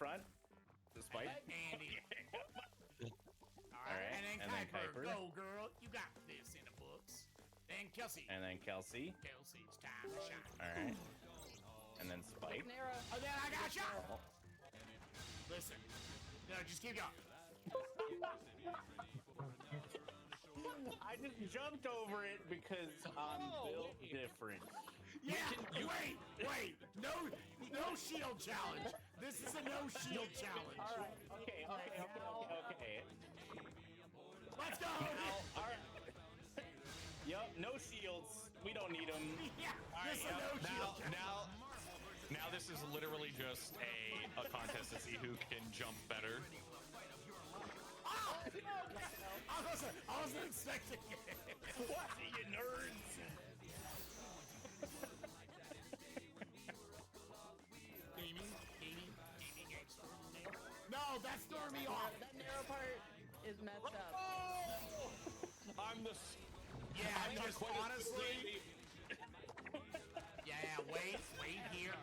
front. The spike. Andy. All right. And then Kuiper. Go, girl. You got this in the books. Then Kelsey. And then Kelsey. Kelsey, it's time to shine. All right. And then Spike. Oh, then I got shot. Listen. No, just keep going. I just jumped over it because I'm built different. Yeah, wait. No shield challenge. This is a no shield challenge. All right. Okay. Let's go. Now, all right. Yep, no shields. We don't need them. Yeah, this is a no shield challenge. Now this is literally just a contest to see who can jump better. Oh! I wasn't expecting it. What, you nerds? Gaming. No, that's throwing me off. That narrow part is messed up. Oh! I'm the. Yeah, I'm not just quite honestly. Yeah, wait here.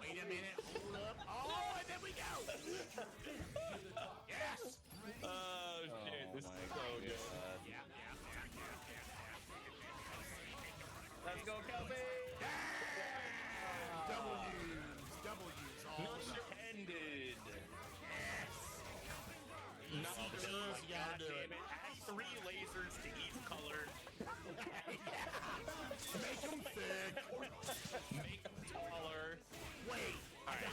Wait a minute. Hold up. Oh, and then we go. Yes. Oh shit! This is so good. Yeah. Let's go, Kelsey. W's. All Ended. yes. Not Girls, you gotta do it. Add 3 lasers to each color. Make them thick. make them taller. Wait. All right.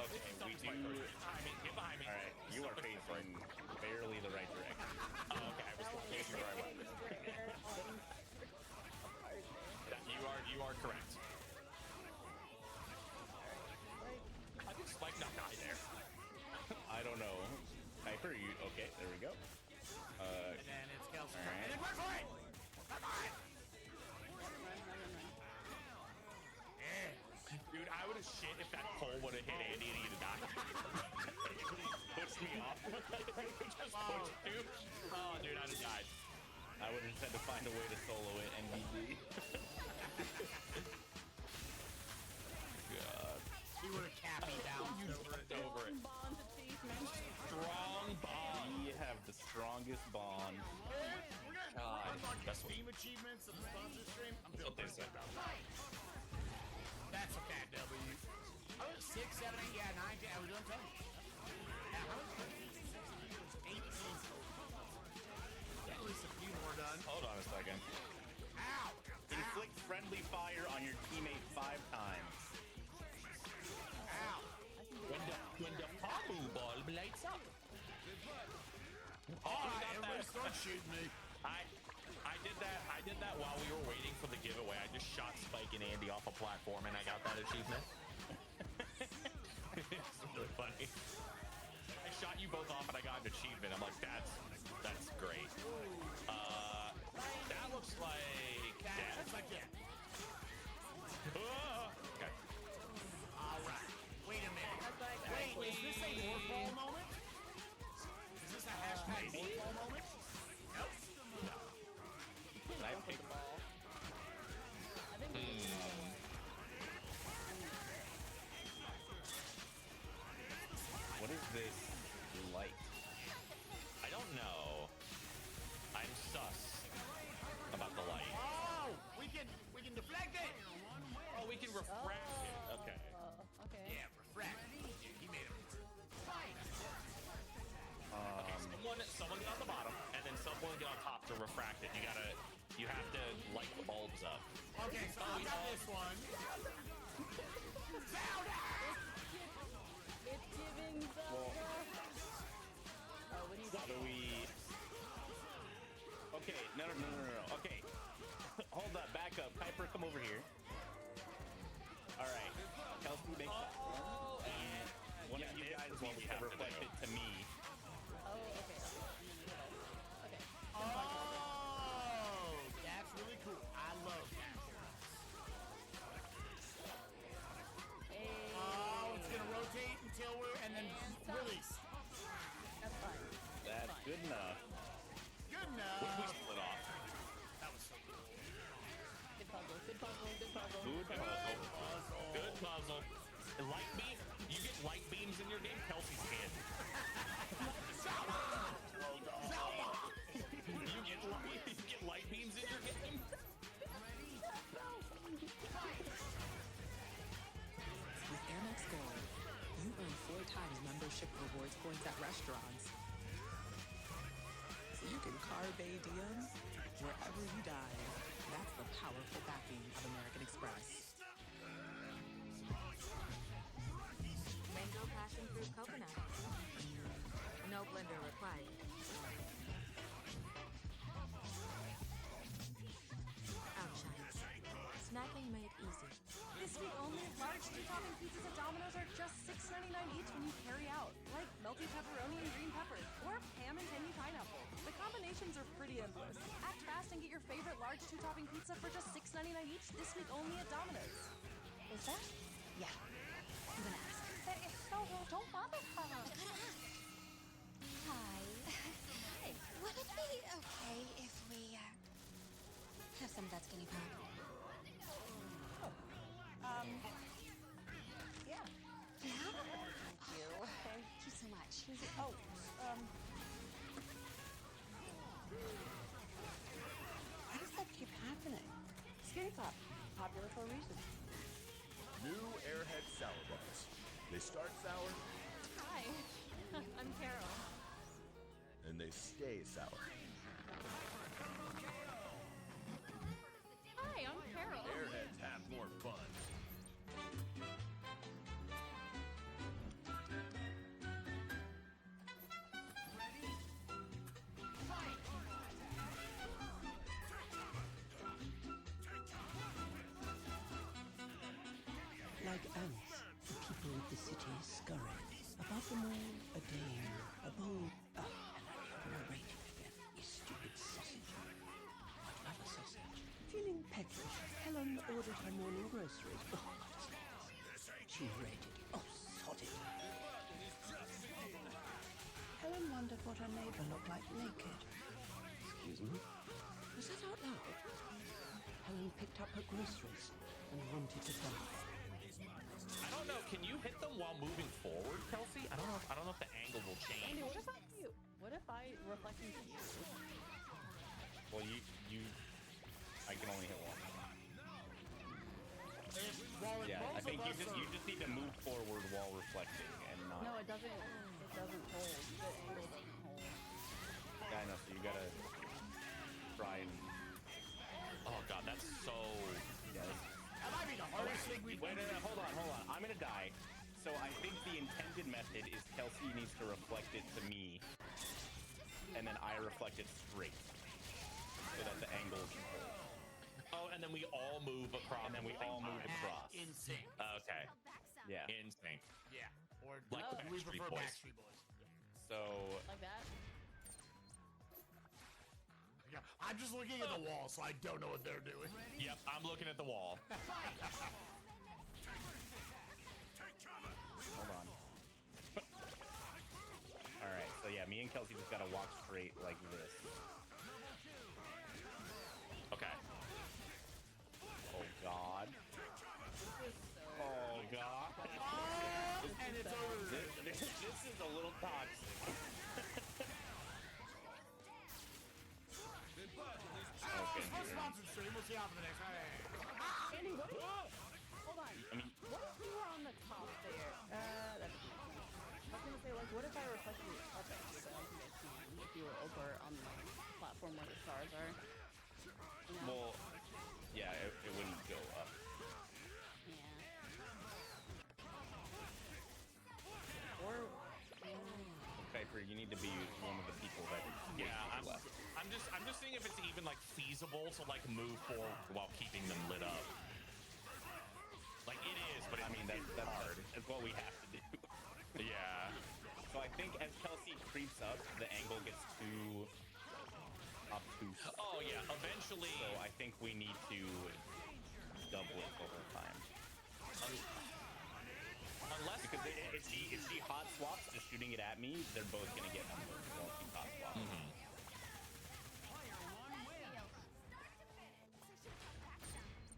Okay, we do. Get behind me. All right, you are facing barely the right direction. Oh, okay. I was facing the right way. You are correct. How did Spike not die there? I don't know. Kuiper, you okay? There we go. And then it's Kelsey. All right. And then run for it. Yeah. Dude, I would have shit if that pole would have hit Andy and he'd have died. Pushed me off. Just pushed you. Oh, dude, I'd have died. I would have just had to find a way to solo it and GG. God. He would have capped me down. You jumped over it. Bond achievement. Strong bond. We have the strongest bond. We're gonna unlock that's Steam achievements of the sponsor stream. I'm feeling That's pretty good about that. That's a fat W. I was 6, 7, 8, yeah, 9, 10. I was doing 10. Yeah, how was 18. At least a few more done. Hold on a second. Ow! Inflict friendly fire on your teammate 5 times. Ow! When the Pamu ball lights up. Everybody start shooting me. I did that while we were waiting for the giveaway. I just shot Spike and Andy off a platform and I got that achievement. It's really funny. I shot you both off and I got an achievement. I'm like, that's great. That looks like That's like that. Okay. All right. Wait a minute. Wait, is this a Warfall moment? Is this a hashtag Warfall moment? Nope. No. Can I pick the ball? I think What is this light? I don't know. I'm sus about the light. Oh, we can deflect it. Oh, we can refract it. Okay. okay. Yeah, refract. He made it. Someone get on the bottom, and then someone get on top to refract it. You have to light the bulbs up. Okay, so I got this one. It's giving the. Oh, what do you How do we? Okay, no. Okay, hold up, back up. Kuiper, come over here. All right, Kelsey, make that one, and one of you guys will reflect it to me. Oh, okay. Oh, that's really cool. I love that. Hey. Oh, it's gonna rotate until and then release. That's fine. That's good enough. Good When we enough. split off. That was so cool. Good puzzle. Good puzzle. Good puzzle. Good puzzle. Good puzzle. Light beam. You get light beams in your game. membership rewards points at restaurants. So you can carpe diem wherever you dine. That's the powerful backing of American Express. Mango passion fruit coconut. No blender required. Outshines. Snacking made easy. This week only, large 2-topping pizzas at Domino's are just $6.99 each when you carry out, like melty pepperoni and green pepper, or ham and tangy pineapple. The combinations are pretty endless. Act fast and get your favorite large 2-topping pizza for just $6.99 each this week only at Domino's. Is that? Yeah. I'm gonna ask. No, don't bother her. I gotta ask. Hi. Hi. Would it be okay if we have some of that skinny pop? Yeah. Yeah? Thank you. Thank you so much. Why does that keep happening? Skinny pop, popular for a reason. New Airhead Sour Bars. They start sour, Hi, I'm Carol. and they stay sour. Hi, I'm Carol. Airheads have more fun. Like ants, the people of the city scurry. Above them all, a dame, a bold... and I narrated again. You stupid sausage. What other sausage? Feeling peckish, Helen ordered her morning groceries. Oh, she rated it. Oh, sod it. Helen wondered what her neighbour looked like naked. Excuse me? Was that out loud? Helen picked up her groceries and wanted to die. I don't know. Can you hit them while moving forward, Kelsey? I don't know. I don't know if the angle will change. Andy, what if I reflect into you? Well, I can only hit one. Yeah, I think you just need to move forward while reflecting and not. No, it doesn't hold. The angle doesn't hold. Yeah, I know. So you gotta try and. Oh god, that's so. Yeah. That might be the hardest thing we've Wait, hold on. I'm gonna die. So I think the intended method is Kelsey needs to reflect it to me, and then I reflect it straight, so that the angle can hold. Oh, and then we all move across. And then we all move across. in sync. Okay. Yeah. In sync. Yeah. Or Like the we Backstreet prefer Boys. Backstreet Boys. So Like that? Yeah. I'm just looking at the wall, so I don't know what they're doing. Yep, I'm looking at the wall. hold on. All right. So yeah, me and Kelsey just gotta walk straight like this. Okay. Oh God. Oh God. And it's over. This is a little toxic. Okay. Our sponsored stream. We'll see you on the next one. Andy, what? Hold on. I mean, What if you were on the top there? That's. I was gonna say, like, what if I reflected you up at you, but I don't think I can. If you were over on the platform where the stars are. You know? well, yeah, it wouldn't go up. Yeah. Or. Kuiper, you need to be one of the people that Yeah, gets I'm left. just seeing if it's even like feasible to like move forward while keeping them lit up. Like it is, but I mean, that's hard. That's what we have to do. Yeah. So I think as Kelsey creeps up, the angle gets too obtuse. Oh yeah. Eventually. So I think we need to double it over time. Unless Because if she hot swaps just shooting it at me, they're both gonna get numbers while she hot swaps.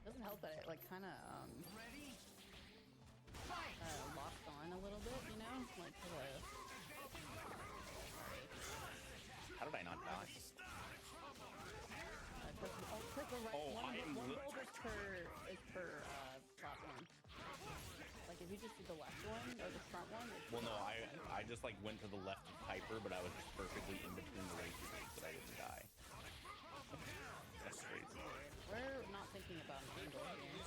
Doesn't help that it like kind of locked on a little bit, you know, like to the. How did I not die? Click the right Oh, one. I am One lit- bulb is per platform. Like if you just do the left one or the front one. It's Well, no, I I just like went to the left of Piper, but I was just perfectly in between the laser beams, but I didn't die. That's crazy. We're not thinking about an angle here.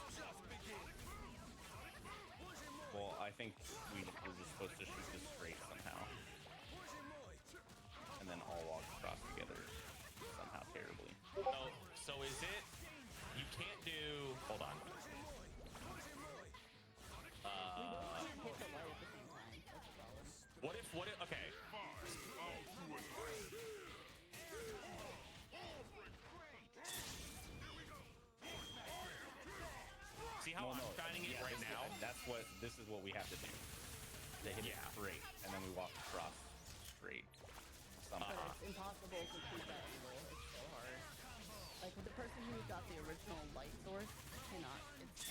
Well, I think we were just supposed to shoot this straight somehow. And then all walk across together somehow terribly. So is it... You can't do... Hold on. We both hit the light at the same time. That's the problem. What if... Okay. See how I'm shining it right now? This is what we have to do. They hit it straight, and then we walk across straight. Somehow. But it's impossible to keep that angle. It's so hard. Like with the person who got the original light source cannot. It's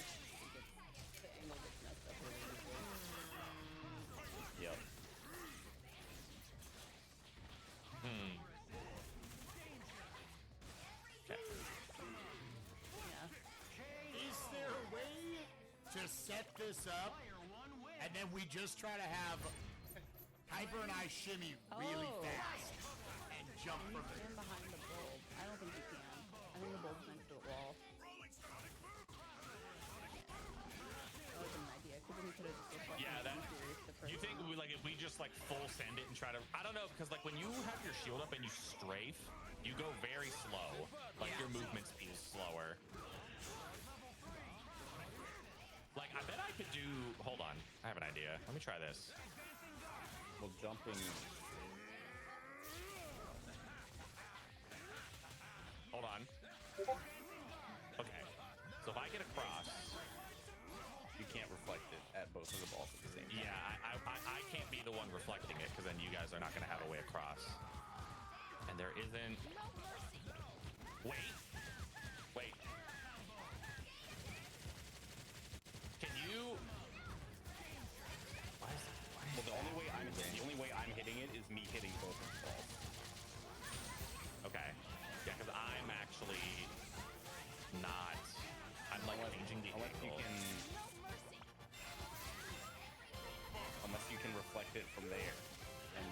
the angle gets messed up really easily. Yep. Okay. Yeah. Is there a way to set this up, and then we just try to have Piper and I shimmy really fast and jump Can you from it? stand behind the bulb? I don't think you can. I think the bulb's next to a wall. That would have been an idea, because then you could have just looked like You think we like if we just like full send it and try to... I don't know, because like when you have your shield up and you strafe, you go very slow. Like your movement speed is slower. Like I bet I could do... Hold on, I have an idea. Let me try this. Well, jumping... Hold on. Okay. So if I get across... You can't reflect it at both of the balls at the same time. Yeah, I can't be the one reflecting it, because then you guys are not going to have a way across. And there isn't... Wait. Can you... Why is it... Well, the only way I'm hitting it is me hitting both of the balls. Okay. Yeah, because I'm actually not... I'm like changing the angle. Unless you can reflect it from there and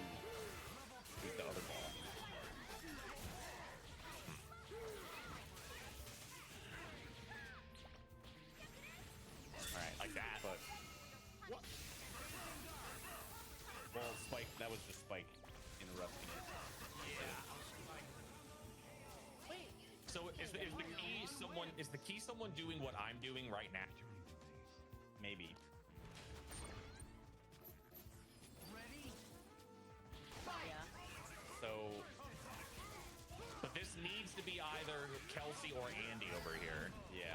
shoot the other ball. Alright, like that. But well, Spike, that was just Spike interrupting it. Wait. So is the key someone doing what I'm doing right now? Maybe. Yeah. So, But this needs to be either Kelsey or Andy over here. yeah.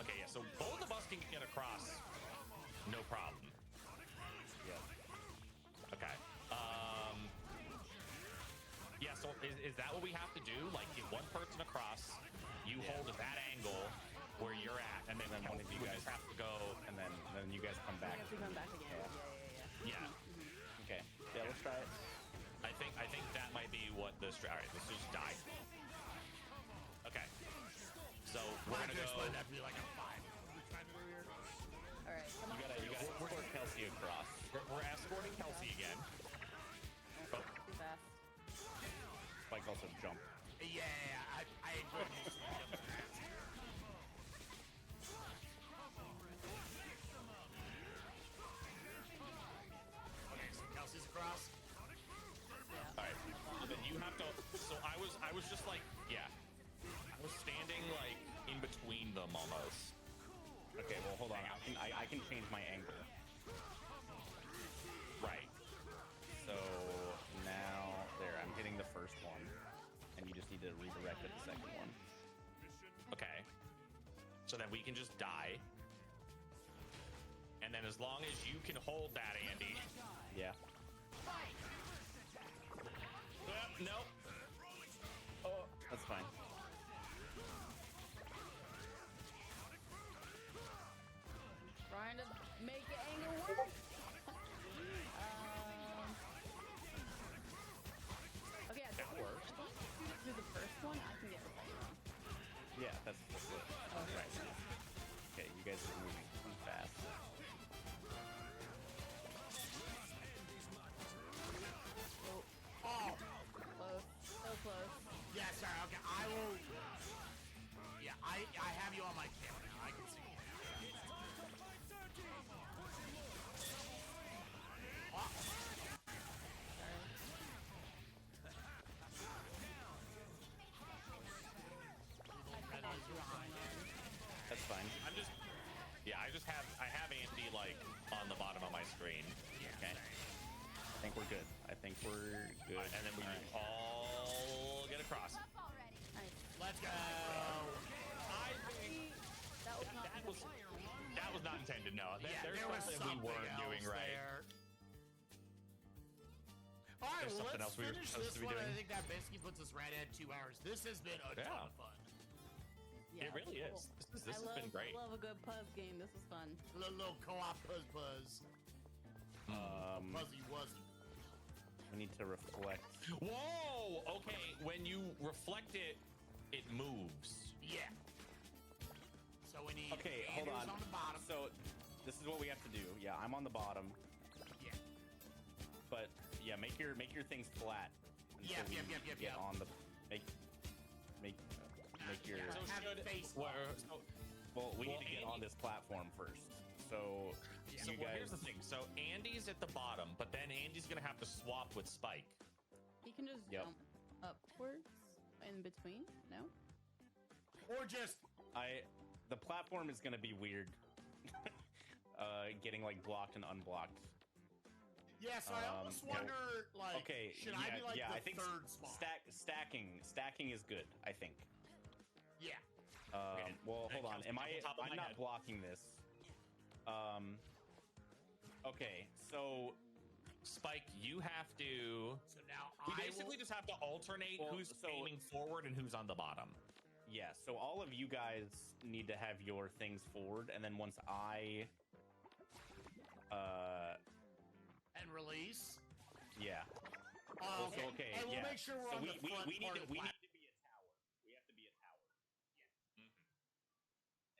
Okay, yeah, so both of us can get across. No problem. Yeah. Okay. Yeah, so is that what we have to do? Like, get one person across, you hold at that angle where you're at, and then one of you guys just have to go. And then you guys come back. We have to come back again. Yeah. Okay. Yeah, let's try it. I think that might be what the All right, let's just die. Okay. So we're gonna go. That'd be like a 5. Alright, come on. You gotta escort Kelsey across. We're escorting Kelsey again. Too fast. Spike also jump. Yeah, I agree. Okay, so Kelsey's across. All right. So then you have to. So I was just like, yeah. I was standing like in between them almost. Okay, well hold on. I can change my angle. Right. So now there, I'm hitting the first one, and you just need to redirect at the second one. Okay. So then we can just die. And then as long as you can hold that, Andy. Yeah. Nope. Oh, that's fine. Trying to make the angle work. Okay, That works. do the first one, I can get the second one. Yeah, that's it. Okay. Okay, you guys are moving too fast. think we're good. I think we're good. Right, and then we all get across. Let's go. I think that was not intended. No, there's something we weren't doing right. There. All right, There's well, something let's else we were finish supposed this to be one. doing. I think that basically puts us right at 2 hours. This has been a ton of fun. Yeah, It really cool. is. This has been great. I love a good puzz game. This is fun. A little co-op buzz. Fuzzy wuzzy. We need to reflect. Whoa! Okay, when you reflect it, it moves. Yeah. So we need Okay, hold Andrew's on. the bottom. So this is what we have to do. Yeah, I'm on the bottom. Yeah. But yeah, make your things flat. Yep. Get on the make your. So have it face Well, we need to get on this platform first. So So you guys. here's the thing. So Andy's at the bottom, but then Andy's gonna have to swap with Spike. You can just jump upwards in between. No. Or just The platform is gonna be weird. Getting like blocked and unblocked. Yeah, so I almost wonder, like, okay, should I be like the I think third spot? Stacking is good. I think. Yeah. Well, hold on. I'm not head. blocking this. Okay, so Spike, you have to. So now We basically just have to alternate who's aiming forward and who's on the bottom. yeah, so all of you guys need to have your things forward, and then once I and release. yeah. Okay. And we'll make sure we're on the front we need part to of the we platform. need to be a tower. We have to be a tower. Yeah.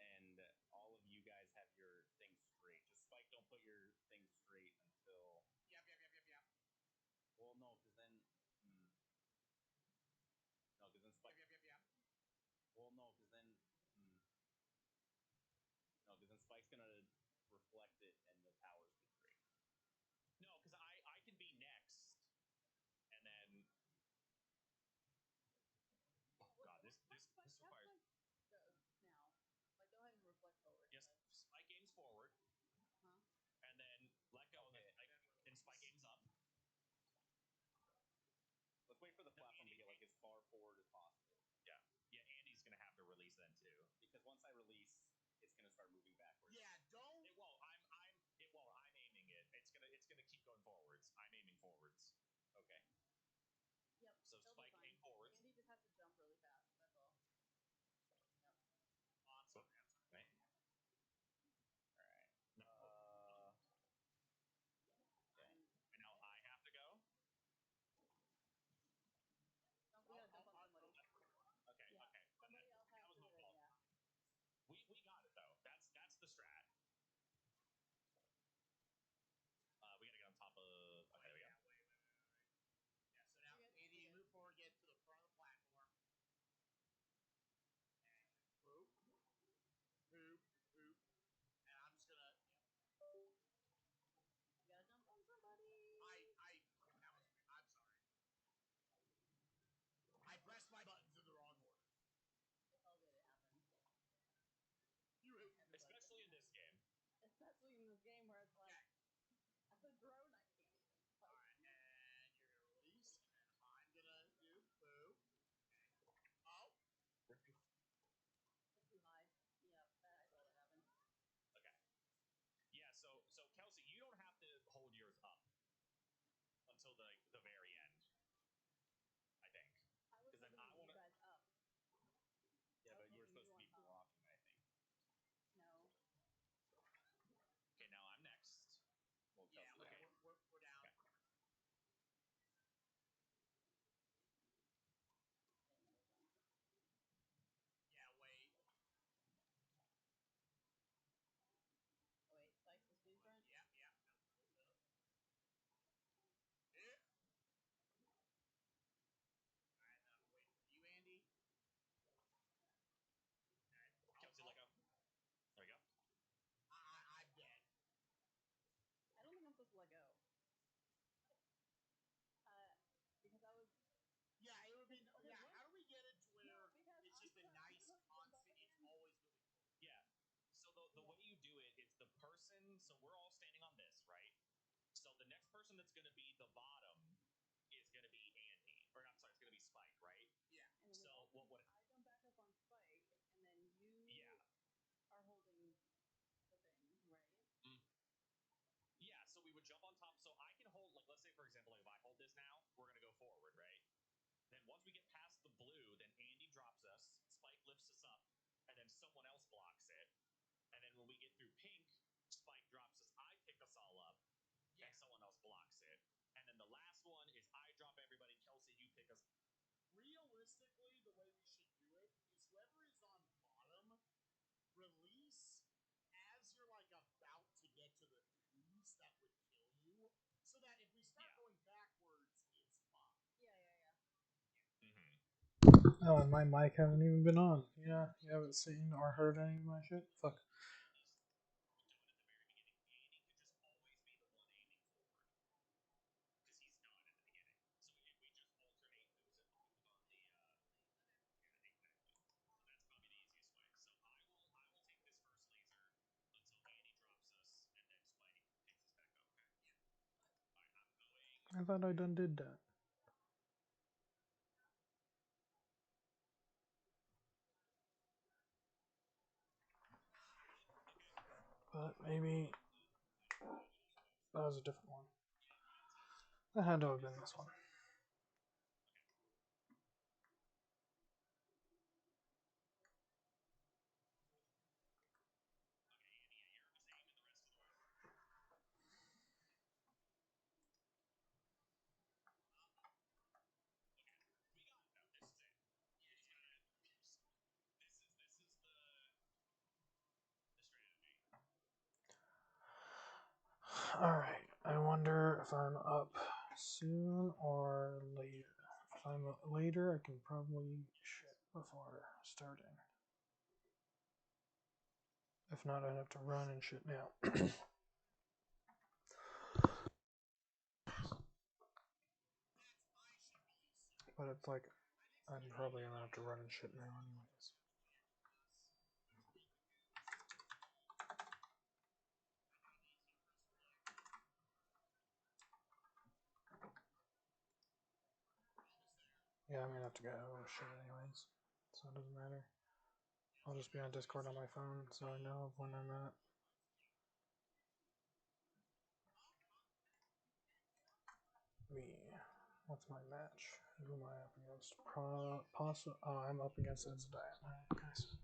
And all of you guys have your things straight. Just Spike, don't put your things straight until. Yep. Well, no, because then. No, because then Spike. Yep. Well, no, because then. No, because then Spike's gonna reflect it, and the towers be straight. No, because I can be next, and then. Oh God, this requires. Now, like go ahead and reflect forward. Yes, Spike aims forward, and then let go, and Spike aims up. Let's wait for the platform to get like as far forward as possible. Yeah, Andy's gonna have to release then too. Because once I release, it's gonna start moving backwards. Yeah, don't. It won't. It won't. I'm aiming it. It's gonna keep going forwards. I'm aiming forwards. Okay. Yep. So it'll be Spike fine. aim forwards. Andy just has to jump really fast. That's all. Yep. Awesome. Right. All right. No. Okay. And now I have to go. No, we gotta jump on somebody. Okay. Yeah. Okay. Somebody else has That was to my do it. fault. Yeah. We got it though. That's the strat. We gotta get on top of. Okay, there we go. Wait. Yeah, so now, Andy, move forward, get to the front of the platform. And boop. And I'm just gonna. You gotta jump on somebody. I'm sorry. I pressed my buttons in the wrong order. It's all good. It happens. You hate me. Especially in this game. Especially in this game where it's like, as a drone, I can't even. Alright, and you're gonna release, and I'm gonna do boo. Oh. It's too high. Yeah, I saw that happen. Okay. Yeah. So Kelsey, you don't have to hold yours up until the very end. I think. I was Because then holding I you wanna. guys up. Yeah, but you were supposed to be on top. blocking, I think. No. Okay, now I'm next. Well, Yeah, Kelsey, okay. we're down. Okay. Yeah, wait. Oh wait, Spike's the speed front? Yeah. Yeah. Alright, now I'm waiting for you, Andy. Alright. Kelsey, let go. There we go. I'm dead. I don't think I'm supposed to let go. Because I was. Yeah, it would be. Yeah, what? how do we get it to where because it's I'm just a trying to nice, jump constant, it's in. always moving forward? Yeah. So the way you do it, it's the person. So we're all standing on this, right? So the next person person that's going to be the bottom is going to be Andy, or I'm sorry, it's going to be Spike, right? Yeah. And then So what would? I jump back up on Spike, and then you Yeah. are holding the thing, right? Yeah, so we would jump on top. So I can hold, like, let's say, for example, like if I hold this now, we're going to go forward, right? Then once we get past the blue, then Andy drops us, Spike lifts us up, and then someone else blocks it. And then when we get through pink, Spike drops us, I pick us all up, and someone else blocks it. And then the last one is I drop everybody, Kelsey, you pick us. Realistically, the way we should do it is whoever is on bottom, release as you're like about to get to the twos that would kill you, so that if we start going backwards, it's fine. Yeah. Oh, and my mic hasn't even been on. Yeah, you haven't seen or heard any of my shit? Fuck. I thought I done did that. But maybe that was a different one. That had to have been this one. Alright, I wonder if I'm up soon or later. If I'm up later, I can probably eat shit before starting. If not, I'd have to run and shit now. But it's like, I'm probably gonna have to run and shit now anyways. Yeah, I'm gonna have to go shit anyways, so it doesn't matter. I'll just be on Discord on my phone, so I know when I'm at. What's my match? Who am I up against? I'm up against Edzadiah. Alright, guys.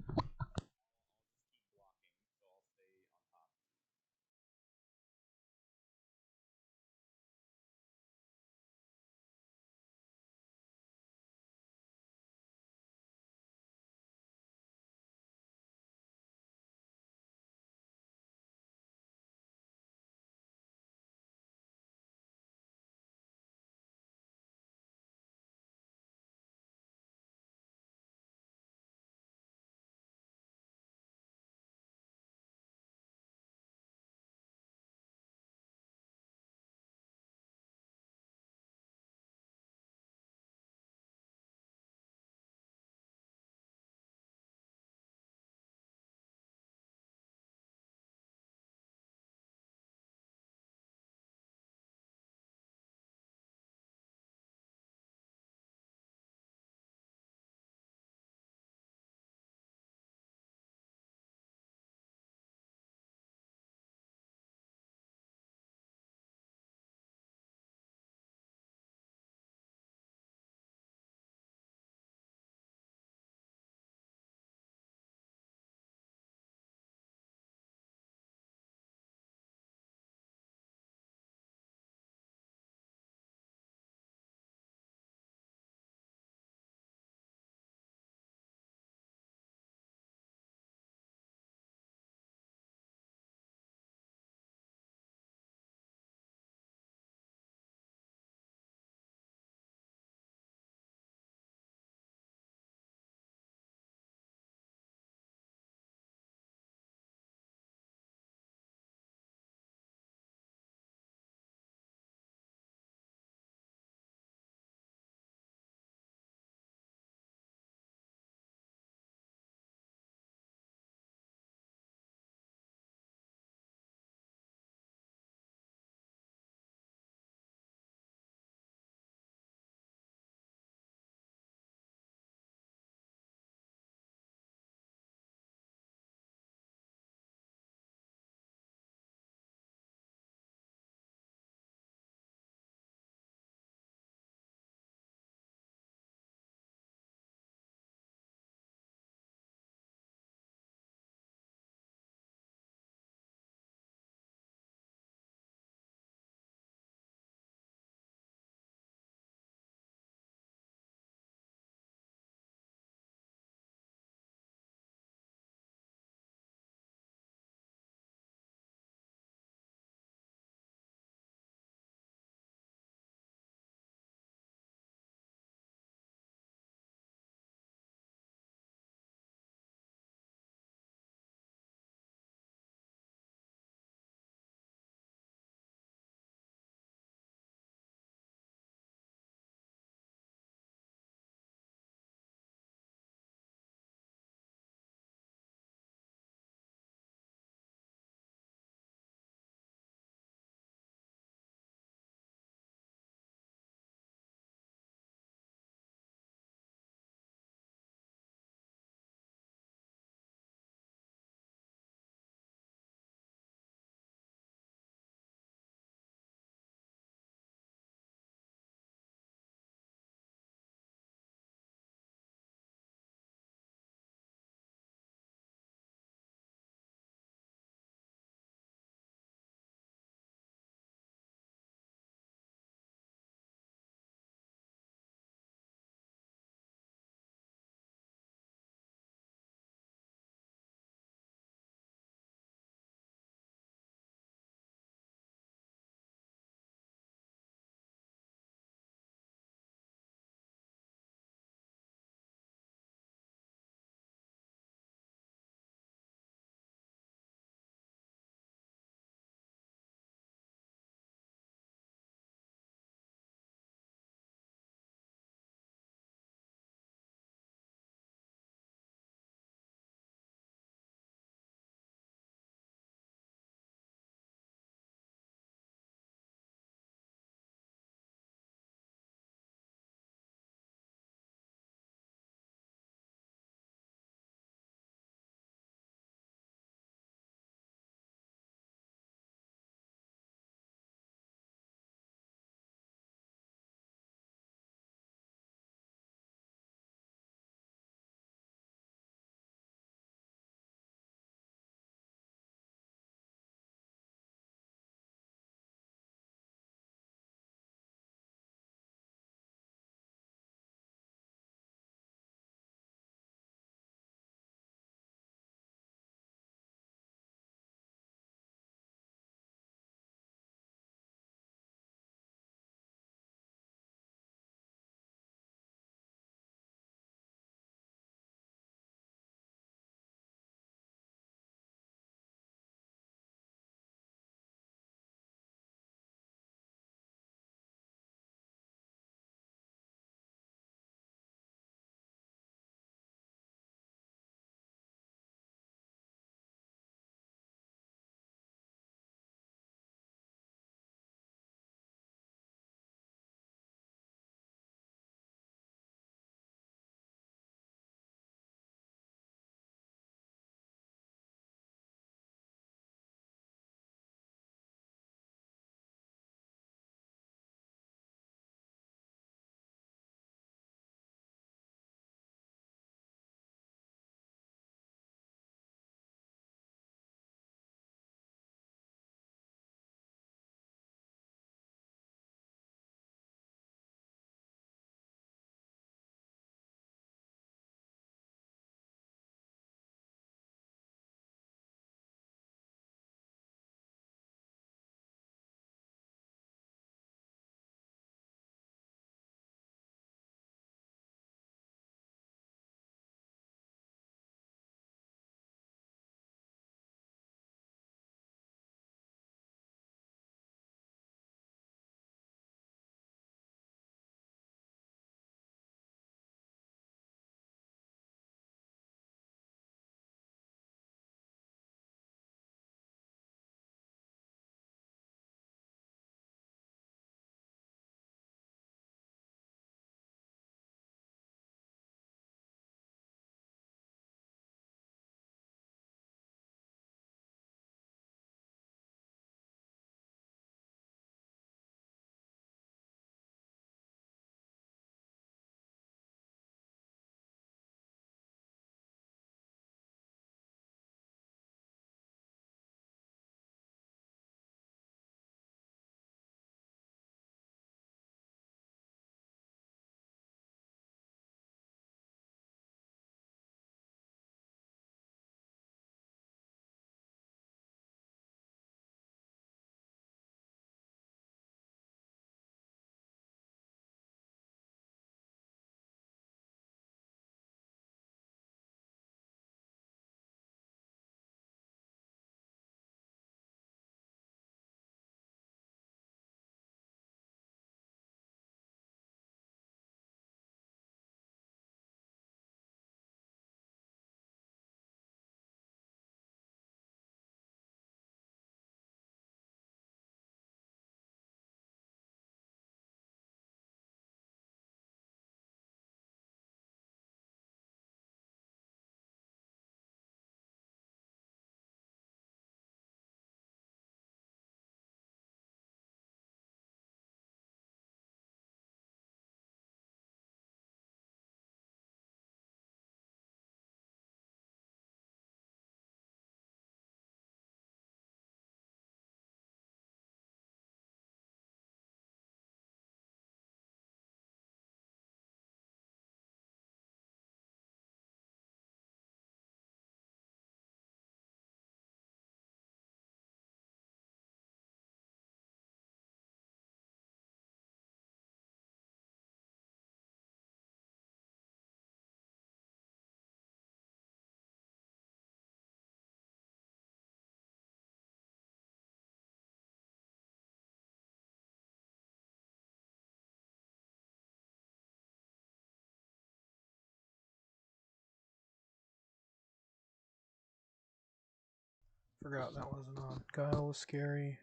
Forgot that wasn't on. Guile was scary.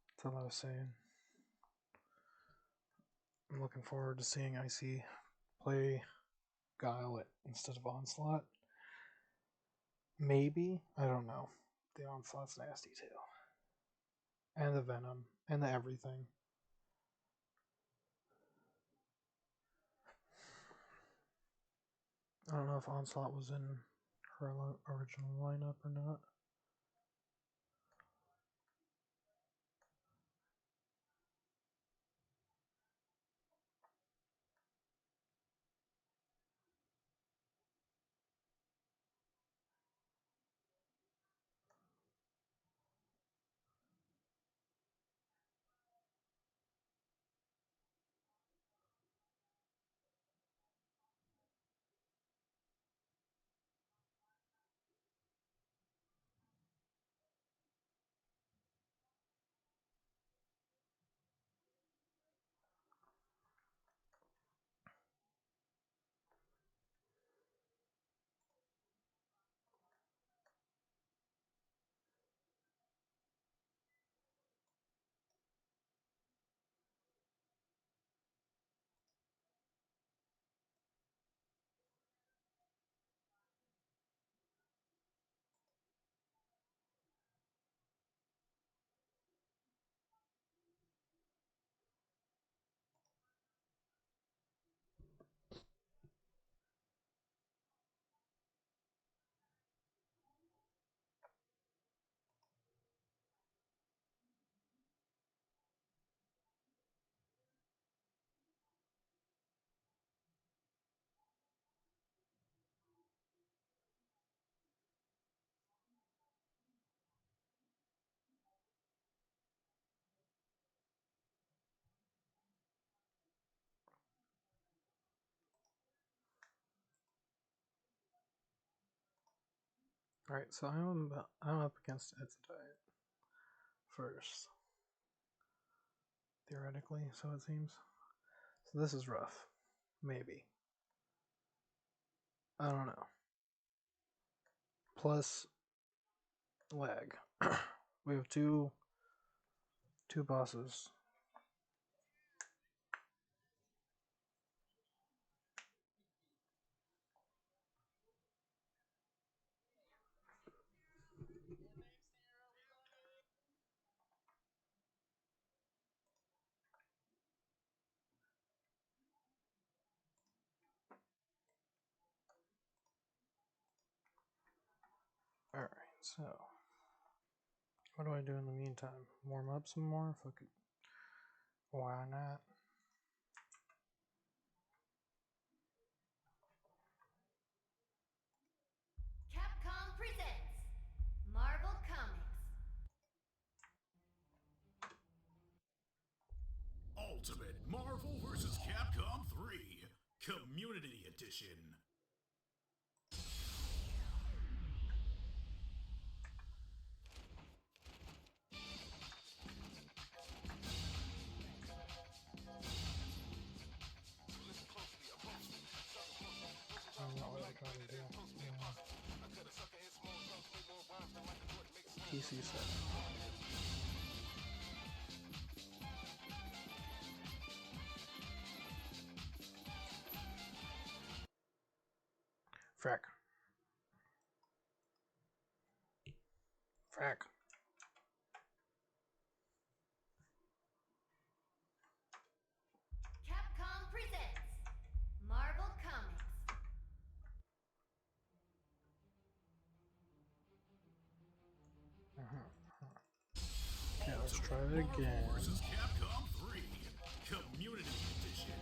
That's all I was saying. I'm looking forward to seeing Icy play Guile instead of Onslaught. Maybe. I don't know. The Onslaught's nasty too. And the Venom. And the everything. I don't know if Onslaught was in her original lineup or not. Alright, so I'm up against Etzadite first. Theoretically, so it seems. So this is rough. Maybe. I don't know. Plus lag. We have two bosses. Alright, so what do I do in the meantime? Warm up some more? Fuck it. Why not? Capcom presents Marvel Comics. Ultimate Marvel vs. Capcom 3 Community Edition. I don't know what I'm trying to do. PC set. Frack. Frack. Capcom presents Marvel Comics. Okay, let's try it again. Marvel vs. Capcom 3 Community Edition.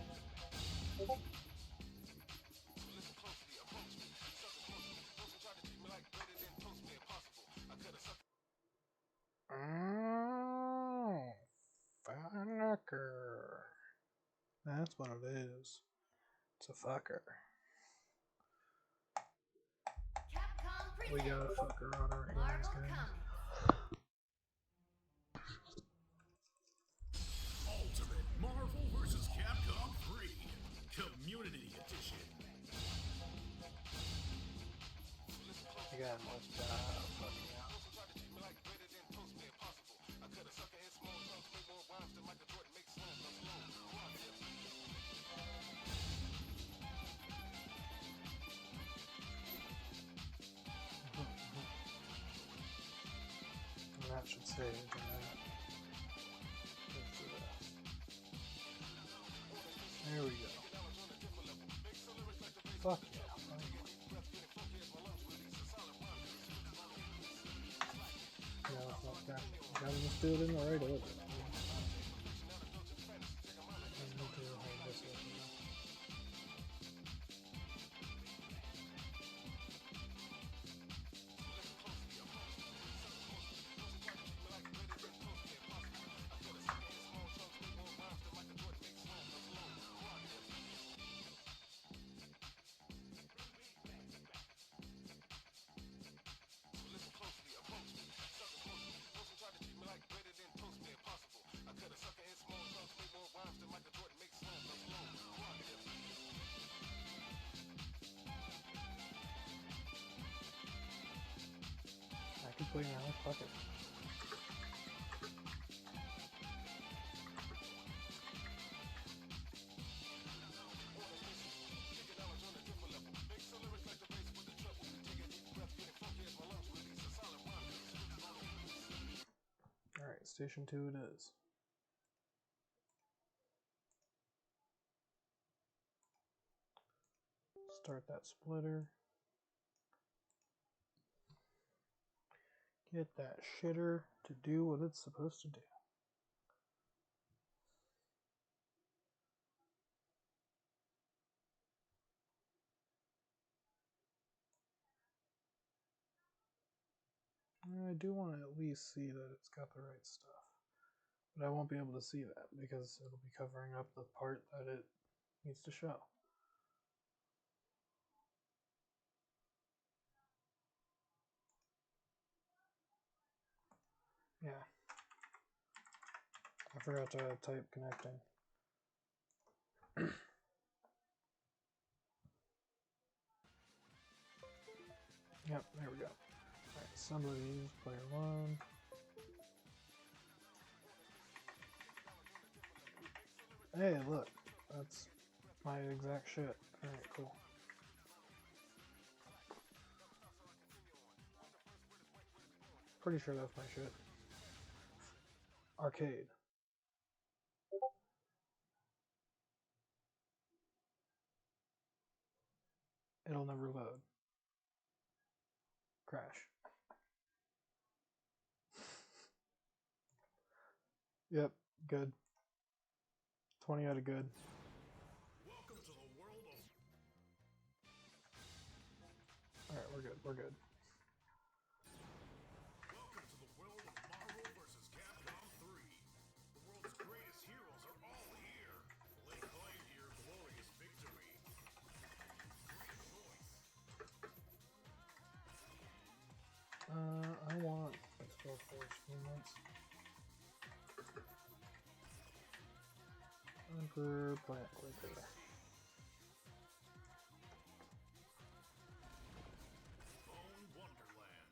Oh, fucker. That's what it is. It's a fucker. Capcom We got presents a fucker on our hands, Marvel guys. Comics. Ultimate Marvel vs. Capcom 3 Community Edition. Again, let's fucking out. that should save. And then let's do this. There we go. Fuck yeah. No, fuck that. Gotta just do it in the right order. I need to hold this up now. I can play now, fuck it. Alright, station 2 it is. Start that splitter. Get that shitter to do what it's supposed to do. I do want to at least see that it's got the right stuff. But I won't be able to see that because it'll be covering up the part that it needs to show. Yeah. I forgot to type connecting. Yep, there we go. Alright, somebody's player 1. Hey, look. That's my exact shit. Alright, cool. Pretty sure that's my shit. Arcade. It'll never load. Crash. Yep, good. 20 out of good. Welcome to the world of... Alright, we're good, we're good. Welcome to the world of Marvel vs. Capcom 3. The world's greatest heroes are all here. Lay claim to your glorious victory. Great choice. I want Explore Force movements. Emperor, Plant Clicker. Bone Wonderland.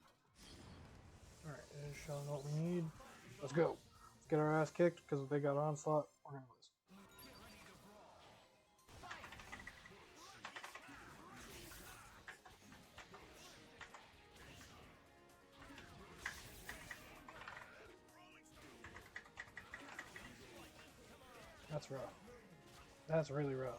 Alright, it is showing what we need. Let's go. Let's get our ass kicked because if they got onslaught, we're gonna lose. That's rough. That's really rough.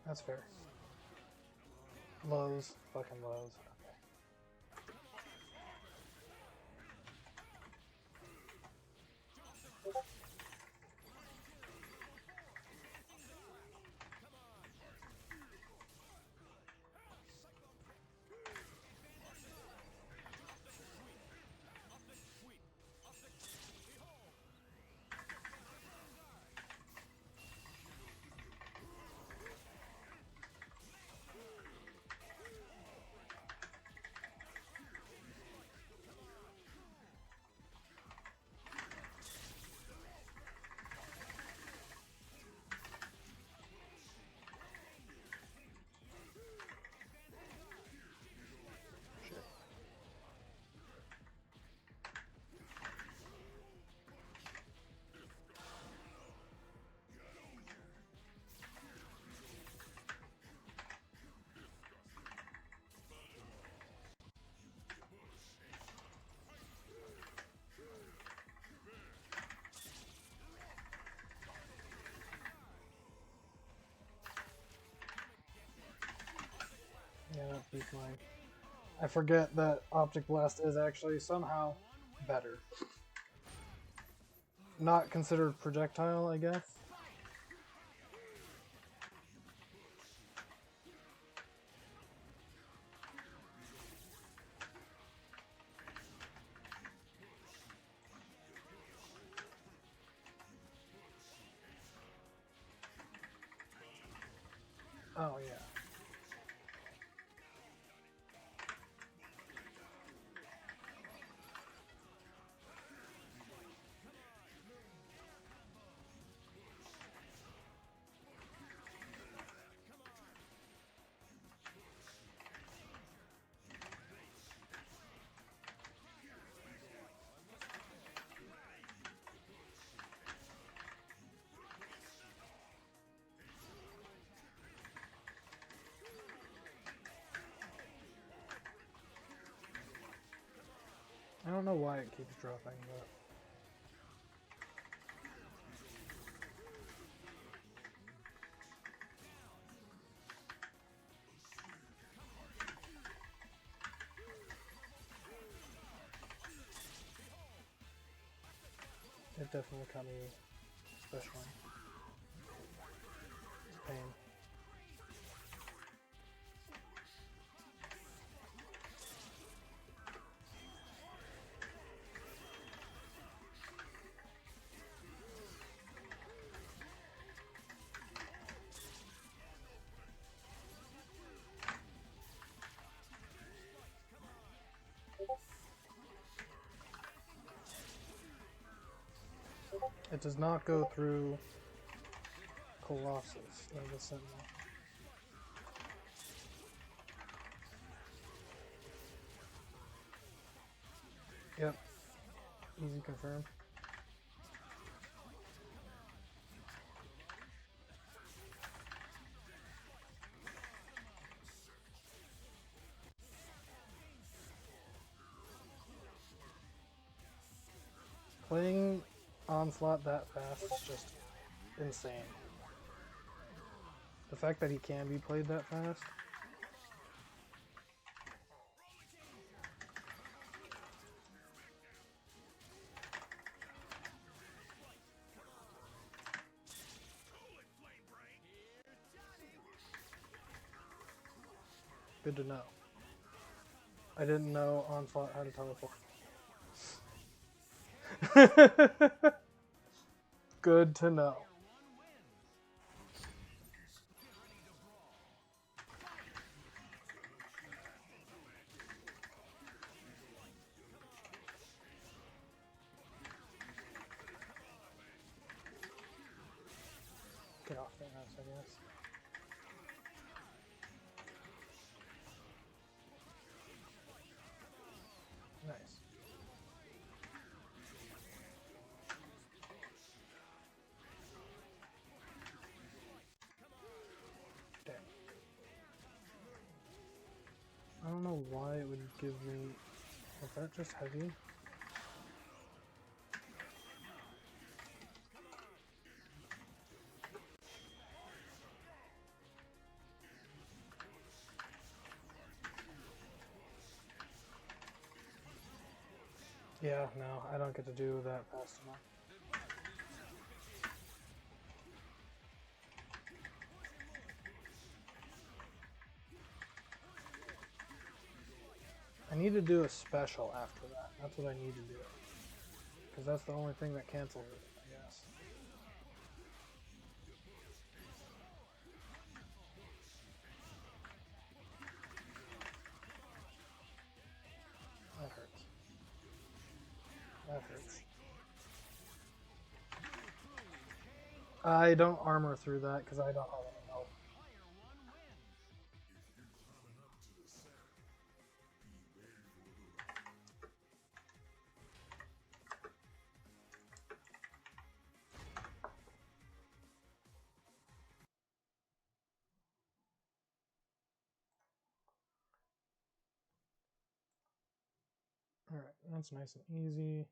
That's fair. Lows. Fucking lows. Okay. be flying. I forget that Optic Blast is actually somehow better. Not considered projectile, I guess. Oh, yeah. I don't know why it keeps dropping, but... It definitely caught me especially. It's pain. It does not go through Colossus or the Sentinel. Yep. Easy confirm. Playing Onslaught that fast is just insane. The fact that he can be played that fast. Good to know. I didn't know Onslaught had a teleport. Good to know. Get off their ass, I guess. Nice. Damn. I don't know why it would give me... Was that just heavy? Yeah, no, I don't get to do that fast enough. I need to do a special after that. That's what I need to do. Because that's the only thing that cancels it, I guess. That hurts. That hurts. I don't armor through that because I don't have any health. Alright, that's nice and easy.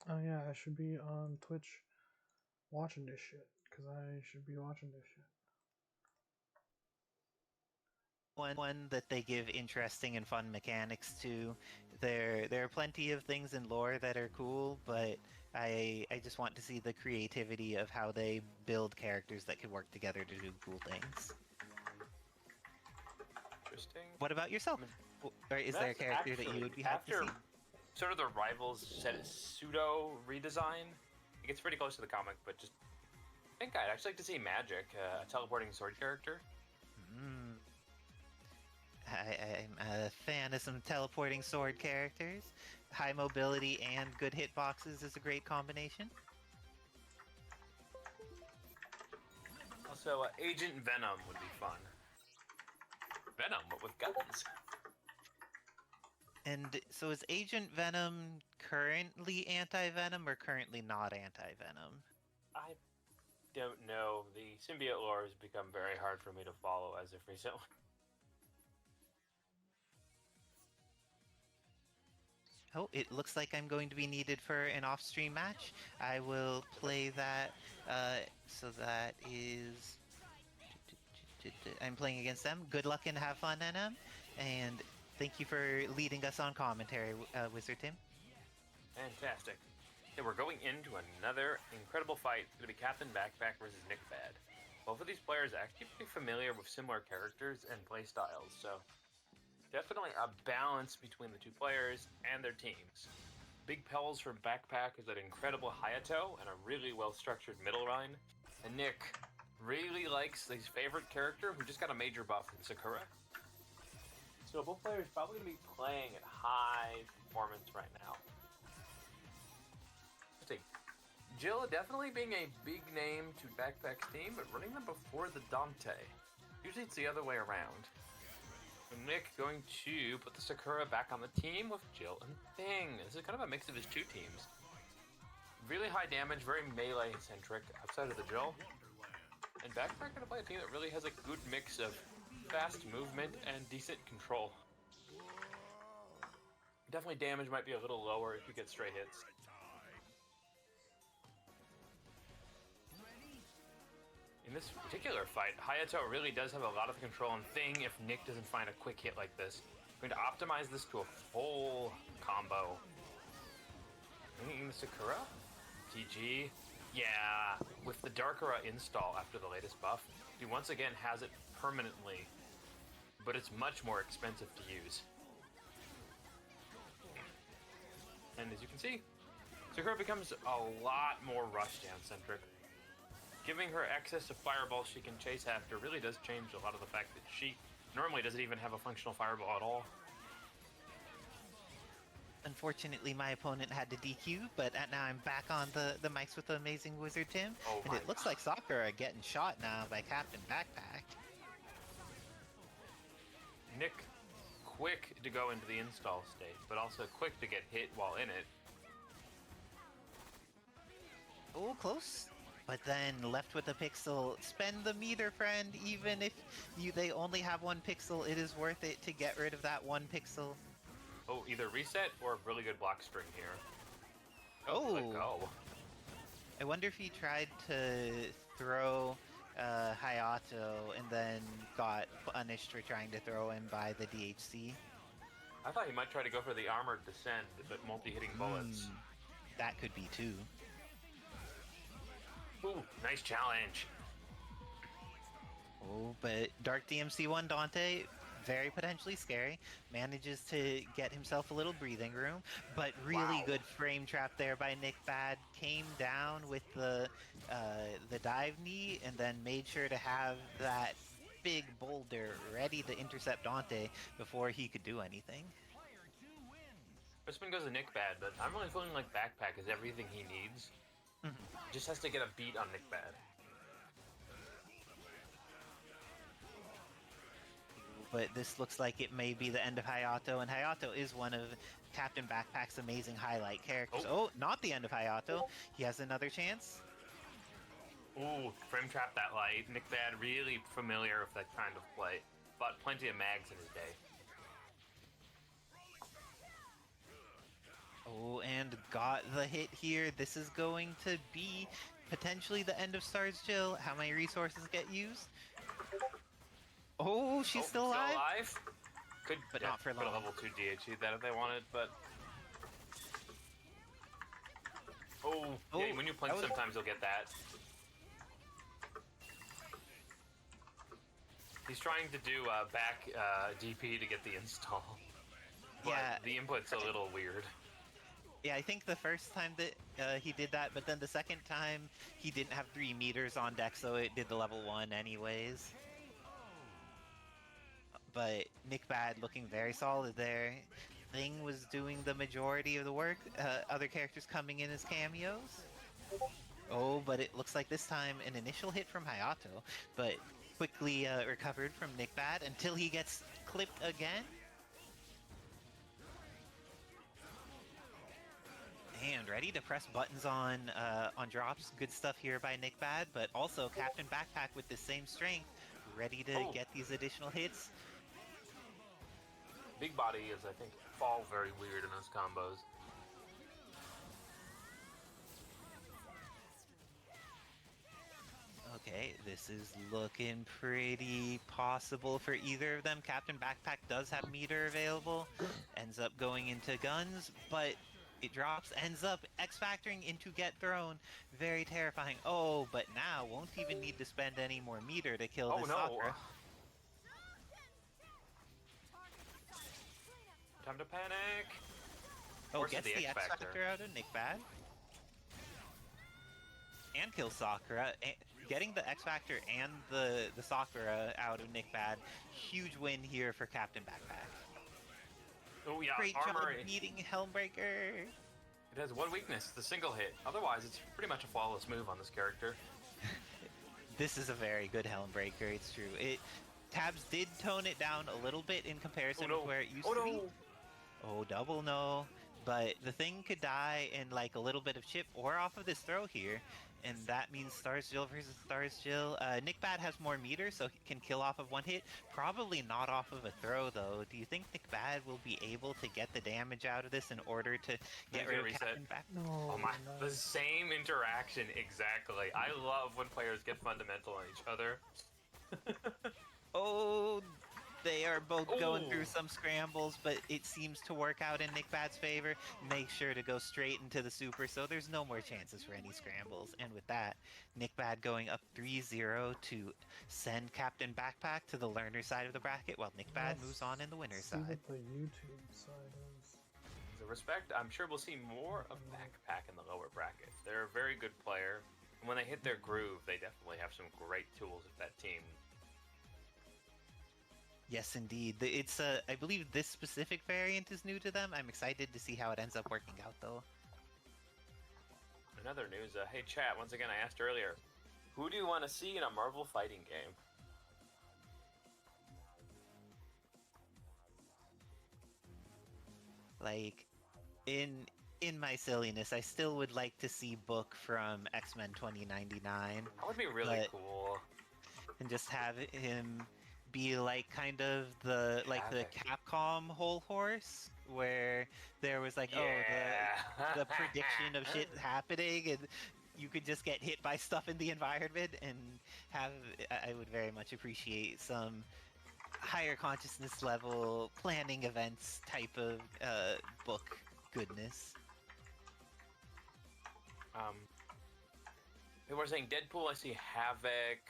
Oh yeah, I should be on Twitch watching this shit, because I should be watching this shit. One that they give interesting and fun mechanics to. There are plenty of things in lore that are cool, but I just want to see the creativity of how they build characters that can work together to do cool things. Interesting. What about yourself? Or is there a character that you would be happy to see? Sort of the Rivals set pseudo redesign. It gets pretty close to the comic, but just I think I'd actually like to see Magic, a teleporting sword character. I'm a fan of some teleporting sword characters. High mobility and good hitboxes is a great combination. Also, Agent Venom would be fun. Venom, but with guns. And so is Agent Venom currently anti-venom or currently not anti-venom? I don't know. The symbiote lore has become very hard for me to follow as of recently. Oh, it looks like I'm going to be needed for an off-stream match. I will play that. So that is... I'm playing against them. Good luck and have fun, NM. And thank you for leading us on commentary, Wizard Tim. Fantastic. Okay, we're going into another incredible fight. It's going to be Captain Backpack versus Nick Bad. Both of these players are actually pretty familiar with similar characters and playstyles, so definitely a balance between the two players and their teams. Big Pels from Backpack is that incredible Hayato and a really well-structured middle line. And Nick really likes his favorite character who just got a major buff in Sakura. So both players probably going to be playing at high performance right now. Jill definitely being a big name to Backpack's team, but running them before the Dante. Usually it's the other way around. So Nick going to put the Sakura back on the team with Jill and Thing. This is kind of a mix of his two teams. Really high damage, very melee-centric outside of the Jill. And Backpack going to play a team that really has a good mix of fast movement and decent control. Definitely damage might be a little lower if you get straight hits. In this particular fight, Hayato really does have a lot of control and Thing if Nick doesn't find a quick hit like this. I'm going to optimize this to a full combo. Bringing the Sakura? TG. Yeah, with the Darkara install after the latest buff, he once again has it permanently, but it's much more expensive to use. And as you can see, Sakura becomes a lot more rushdown-centric. Giving her access to fireballs she can chase after really does change a lot of the fact that she normally doesn't even have a functional fireball at all. Unfortunately, my opponent had to DQ, but now I'm back on the mics with the amazing Wizard Tim. Oh and it looks like Sakura getting shot now by Captain Backpack. Nick, quick to go into the install state, but also quick to get hit while in it. Oh, close. But then left with a pixel. Spend the meter, friend. Even if they only have one pixel, it is worth it to get rid of that one pixel. Oh, either reset or a really good block string here. Oh! Let go. I wonder if he tried to throw Hayato and then got punished for trying to throw him by the DHC. I thought he might try to go for the armored descent, but multi-hitting bullets. That could be too. Ooh, nice challenge. Oh, but Dark DMC1 Dante, very potentially scary. Manages to get himself a little breathing room, but really good frame trap there by Nick Bad. Came down with the dive knee and then made sure to have that big boulder ready to intercept Dante before he could do anything. First one goes to Nick Bad, but I'm really feeling like Backpack is everything he needs. Just has to get a beat on Nick Bad. But this looks like it may be the end of Hayato, and Hayato is one of Captain Backpack's amazing highlight characters. Oh, not the end of Hayato. He has another chance. Ooh, frame trap that light. Nick Bad really familiar with that kind of play. Fought plenty of mags in his day. Oh, and got the hit here. This is going to be potentially the end of Stars Jill. How many resources get used? Oh, she's still alive? Could, but yeah, not for put long. a level 2 DHE that if they wanted, but... Oh, yeah, when you punch, sometimes you'll get that. He's trying to do back DP to get the install. But yeah, the input's a little weird. Yeah, I think the first time that he did that, but then the second time he didn't have 3 meters on deck, so it did the level 1 anyways. But Nick Bad looking very solid there. Thing was doing the majority of the work. Other characters coming in as cameos. Oh, but it looks like this time an initial hit from Hayato, but quickly recovered from Nick Bad until he gets clipped again. And ready to press buttons on drops. Good stuff here by Nick Bad, but also Captain Backpack with the same strength, ready to get these additional hits. Big Body is, I think, fall very weird in those combos. Okay, this is looking pretty possible for either of them. Captain Backpack does have meter available, ends up going into guns, but it drops, ends up X-Factoring into Get Thrown. Very terrifying. Oh, but now won't even need to spend any more meter to kill this Sakura. Time to panic! Oh, gets the X-Factor out of Nick Bad. And kills Sakura. Getting the X-Factor and the Sakura out of Nick Bad. Huge win here for Captain Backpack. Oh yeah, Great armor job beating Helmbreaker. It has one weakness, the single hit. Otherwise, it's pretty much a flawless move on this character. This is a very good Helmbreaker, it's true. Tabs did tone it down a little bit in comparison to where it used to be. Oh, double no. But the thing could die in like a little bit of chip or off of this throw here. And that means Stars Jill versus Stars Jill. Nick Bad has more meter, so he can kill off of one hit. Probably not off of a throw, though. Do you think Nick Bad will be able to get the damage out of this in order to get rid of Captain Back? No, oh my, the same interaction, exactly. I love when players get fundamental on each other. Oh, they are both going through some scrambles, but it seems to work out in Nick Bad's favor. Make sure to go straight into the super, so there's no more chances for any scrambles. And with that, Nick Bad going up 3-0 to send Captain Backpack to the learner side of the bracket, while Nick Bad moves on in the winner's side. See what the YouTube side is. As a respect, I'm sure we'll see more of Backpack in the lower bracket. They're a very good player, and when they hit their groove, they definitely have some great tools with that team. Yes, indeed. It's I believe this specific variant is new to them. I'm excited to see how it ends up working out, though. In other news, hey chat, once again I asked earlier, who do you want to see in a Marvel fighting game? Like, in my silliness, I still would like to see Book from X-Men 2099. That would be really cool. And just have him be like kind of the Capcom whole horse, where there was like the prediction of shit happening, and you could just get hit by stuff in the environment, and I would very much appreciate some higher consciousness level planning events type of book goodness. People are saying Deadpool, I see Havoc.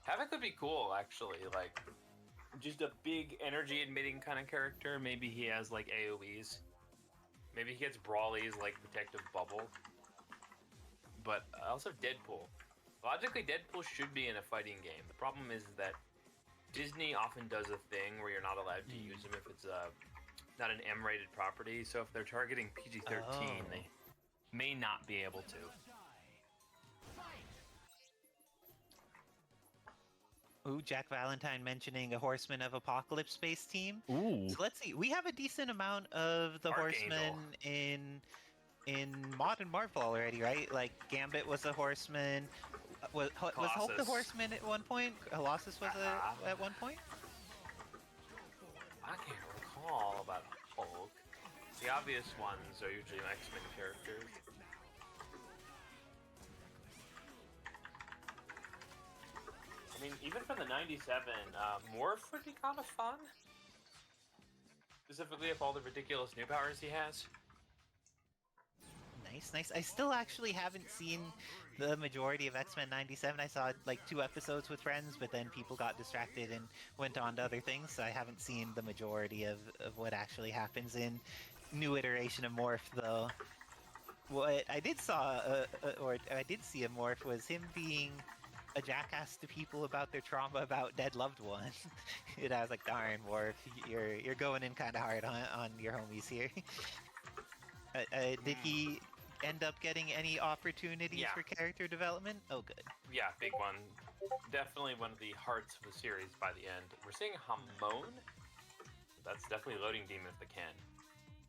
Havoc would be cool, actually, like just a big energy emitting kind of character. Maybe he has like AoEs. Maybe he gets brawlies like Protective Bubble. But also Deadpool. Logically, Deadpool should be in a fighting game. The problem is that Disney often does a thing where you're not allowed to use him if it's not an M-rated property. So if they're targeting PG-13, they may not be able to. Ooh, Jack Valentine mentioning a Horseman of Apocalypse space team. Ooh. So let's see. We have a decent amount of the Horsemen in modern Marvel already, right? Like Gambit was a Horseman. Was Hulk the Horseman at one point? Colossus was at one point? I can't recall about Hulk. The obvious ones are usually X-Men characters. 97. Morph would be kind of fun. Specifically with all the ridiculous new powers he has. Nice. I still actually haven't seen the majority of X-Men 97. I saw like 2 episodes with friends, but then people got distracted and went on to other things, so I haven't seen the majority of what actually happens in new iteration of Morph, though. What I did see a Morph was him being a jackass to people about their trauma about dead loved ones. And I was like, darn, Morph, you're going in kind of hard on your homies here. Did he end up getting any opportunities for character development? Oh, good. Yeah, big one. Definitely one of the hearts of the series by the end. We're seeing Hamon. That's definitely loading demon if they can.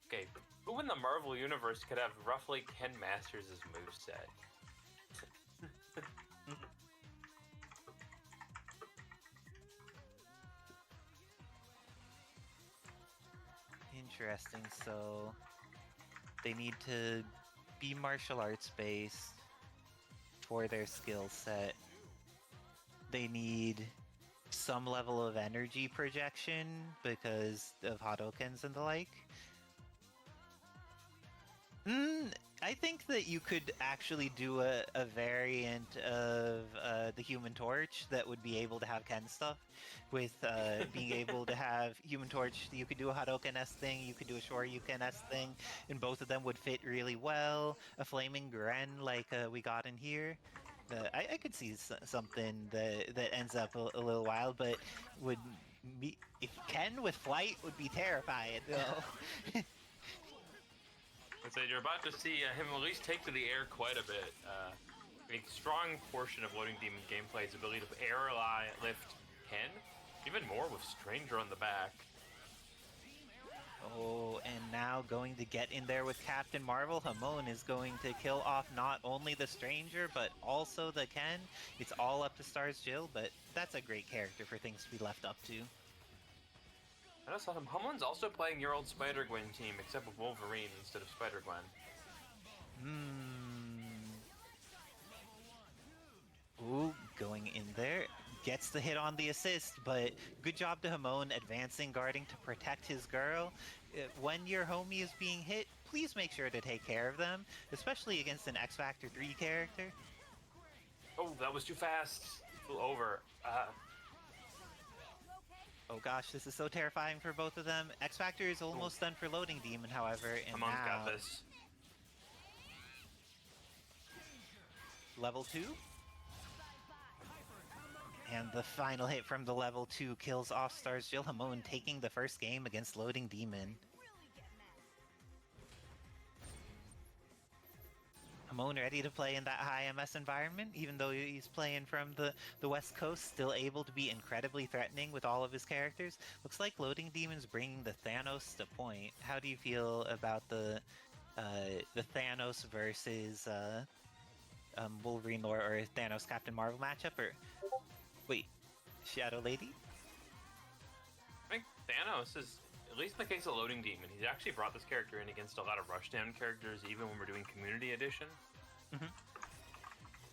Okay, who in the Marvel Universe could have roughly Ken Masters' moveset? Interesting, so they need to be martial arts based for their skill set. They need some level of energy projection because of Hadokens and the like. I think that you could actually do a variant of the Human Torch that would be able to have Ken stuff. With being able to have Human Torch, you could do a Hadoken-esque thing, you could do a Shoryuken-esque thing, and both of them would fit really well. A Flaming Gren like we got in here. I could see something that ends up a little wild, but would be, if Ken with flight would be terrifying though. So you're about to see him at least take to the air quite a bit. A strong portion of Loading Demon gameplay is ability to air lift Ken, even more with Stranger on the back. Oh, and now going to get in there with Captain Marvel. Hamon is going to kill off not only the Stranger, but also the Ken. It's all up to Stars Jill, but that's a great character for things to be left up to. I just saw him. Hamon's also playing your old Spider-Gwen team, except with Wolverine instead of Spider-Gwen. Ooh, going in there. Gets the hit on the assist, but good job to Hamon advancing, guarding to protect his girl. When your homie is being hit, please make sure to take care of them, especially against an X Factor 3 character. Oh, that was too fast. Flew over. Oh gosh, this is so terrifying for both of them. X Factor is almost done for Loading Demon, however, and Hamon's now... got this. Level 2? And the final hit from the level 2 kills off Stars Jill. Hamon taking the first game against Loading Demon. Hamon ready to play in that high MS environment, even though he's playing from the West Coast, still able to be incredibly threatening with all of his characters. Looks like Loading Demon's bringing the Thanos to point. How do you feel about the Thanos versus Wolverine lore or Thanos Captain Marvel matchup? Or wait, Shadow Lady? I think Thanos is, at least in the case of Loading Demon, he's actually brought this character in against a lot of Rushdown characters, even when we're doing Community Edition.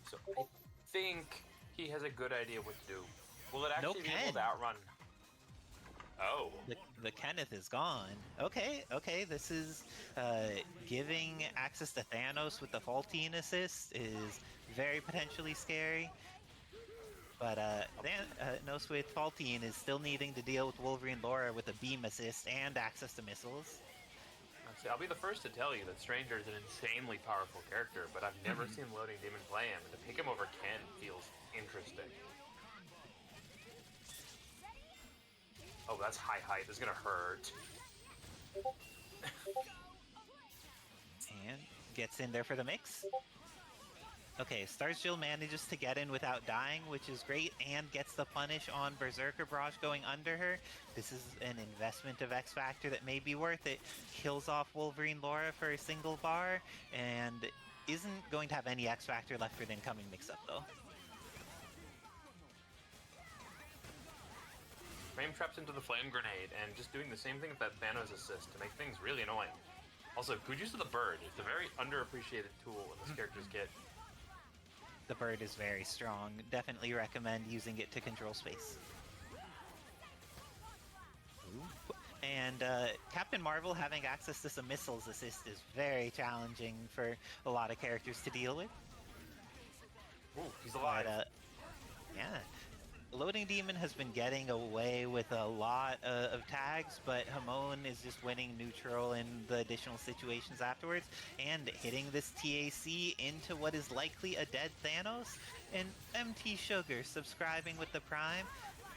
So I think he has a good idea what to do. Will it actually be able to outrun? Oh. The Kenneth is gone. Okay, this is giving access to Thanos with the Faultine assist is very potentially scary. But Thanos with Faultine is still needing to deal with Wolverine Laura with a beam assist and access to missiles. I'll be the first to tell you that Stranger is an insanely powerful character, but I've never seen Loading Demon play him, and to pick him over Ken feels interesting. Oh, that's high height. This is gonna hurt. And gets in there for the mix. Okay, Stars Jill manages to get in without dying, which is great, and gets the punish on Berserker Barrage going under her. This is an investment of X Factor that may be worth it. Kills off Wolverine Laura for a single bar, and isn't going to have any X Factor left for the incoming mix-up, though. Frame traps into the flame grenade, and just doing the same thing with that Thanos assist to make things really annoying. Also, good use of the bird. It's a very underappreciated tool in this character's kit. the bird is very strong. Definitely recommend using it to control space. And Captain Marvel having access to some missiles assist is very challenging for a lot of characters to deal with. Ooh, he's alive. But, yeah. Loading Demon has been getting away with a lot of tags, but Hamon is just winning neutral in the additional situations afterwards, and hitting this TAC into what is likely a dead Thanos. And MT Sugar subscribing with the Prime.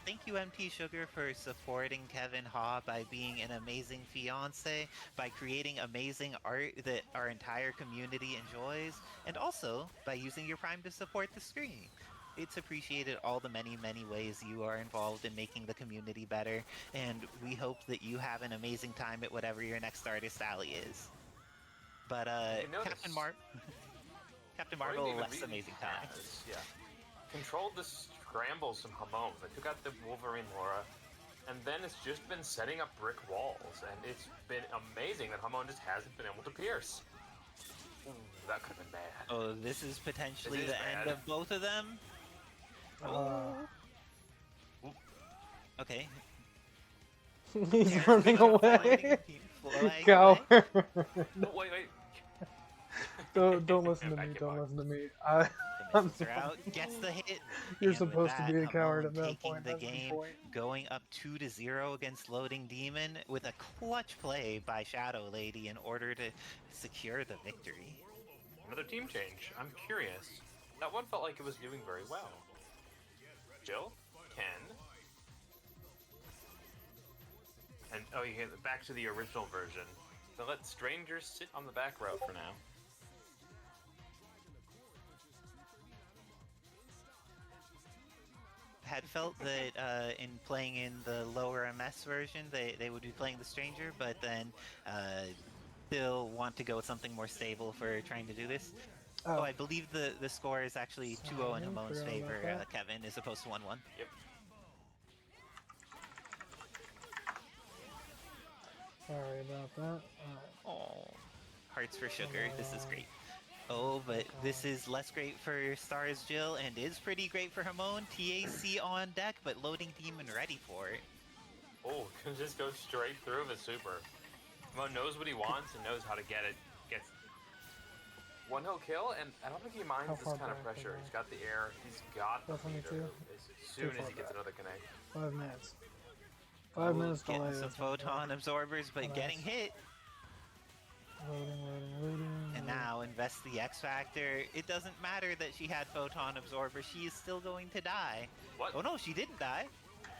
Thank you, MT Sugar, for supporting Kevin Ha by being an amazing fiance, by creating amazing art that our entire community enjoys, and also by using your Prime to support the stream. It's appreciated all the many, many ways you are involved in making the community better, and we hope that you have an amazing time at whatever your next artist alley is. But Captain Marvel, less amazing time. Yeah. Controlled the scrambles from Hamon. They took out the Wolverine Laura, and then it's just been setting up brick walls, and it's been amazing that Hamon just hasn't been able to pierce. Ooh, that could have been bad. Oh, this is potentially the end of both of them. Okay. He's running away. Go. Wait. Don't listen to me. Don't listen to me. The missiles are out. Gets the hit. You're and supposed with to be a that, coward Hamon at that taking point. the That's game, the point. going up 2-0 against Loading Demon with a clutch play by Shadow Lady in order to secure the victory. Another team change. I'm curious. That one felt like it was doing very well. Jill, Ken, and oh, you get back to the original version. So let strangers sit on the back row for now. Had felt that in playing in the lower MS version, they would be playing the Stranger, but then still want to go with something more stable for trying to do this. Oh, I believe the score is actually 2-0 in Hamon's favor, Kevin, as opposed to 1-1. Yep. Sorry about that. Oh, hearts for Sugar. This is great. Oh, but this is less great for Stars Jill and is pretty great for Hamon. TAC on deck, but Loading Demon ready for it. Oh, can just go straight through the super. Hamon knows what he wants and knows how to get it. Gets one hill kill, and I don't think he minds this kind of pressure. He's got the air. He's got the meter. As soon as he gets another connect. 5 minutes. 5 minutes delay. Getting some photon absorbers, but getting hit. Loading. And now invest the X Factor. It doesn't matter that she had photon absorber. She is still going to die. What? Oh no, she didn't die.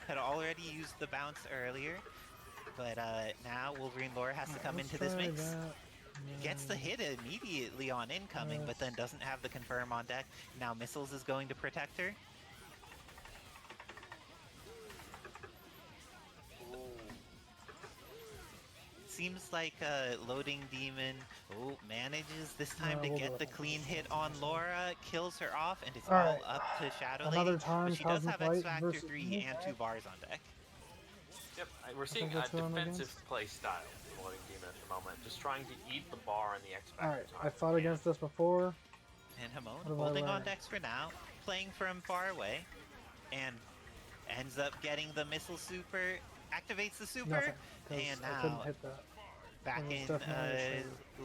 Had already used the bounce earlier. But now Wolverine Laura has to come into this mix. Gets the hit immediately on incoming, but then doesn't have the confirm on deck. Now Missiles is going to protect her. Seems like Loading Demon manages this time to get the clean hit on Laura, kills her off, and it's all up to Shadow Lady. But she does have X Factor 3 and 2 bars on deck. Yep, we're seeing a defensive play style from Loading Demon at the moment, just trying to eat the bar and the X Factor. Alright, I fought against this before. And Hamon holding on decks for now, playing from far away, and ends up getting the missile super, activates the super, and now back in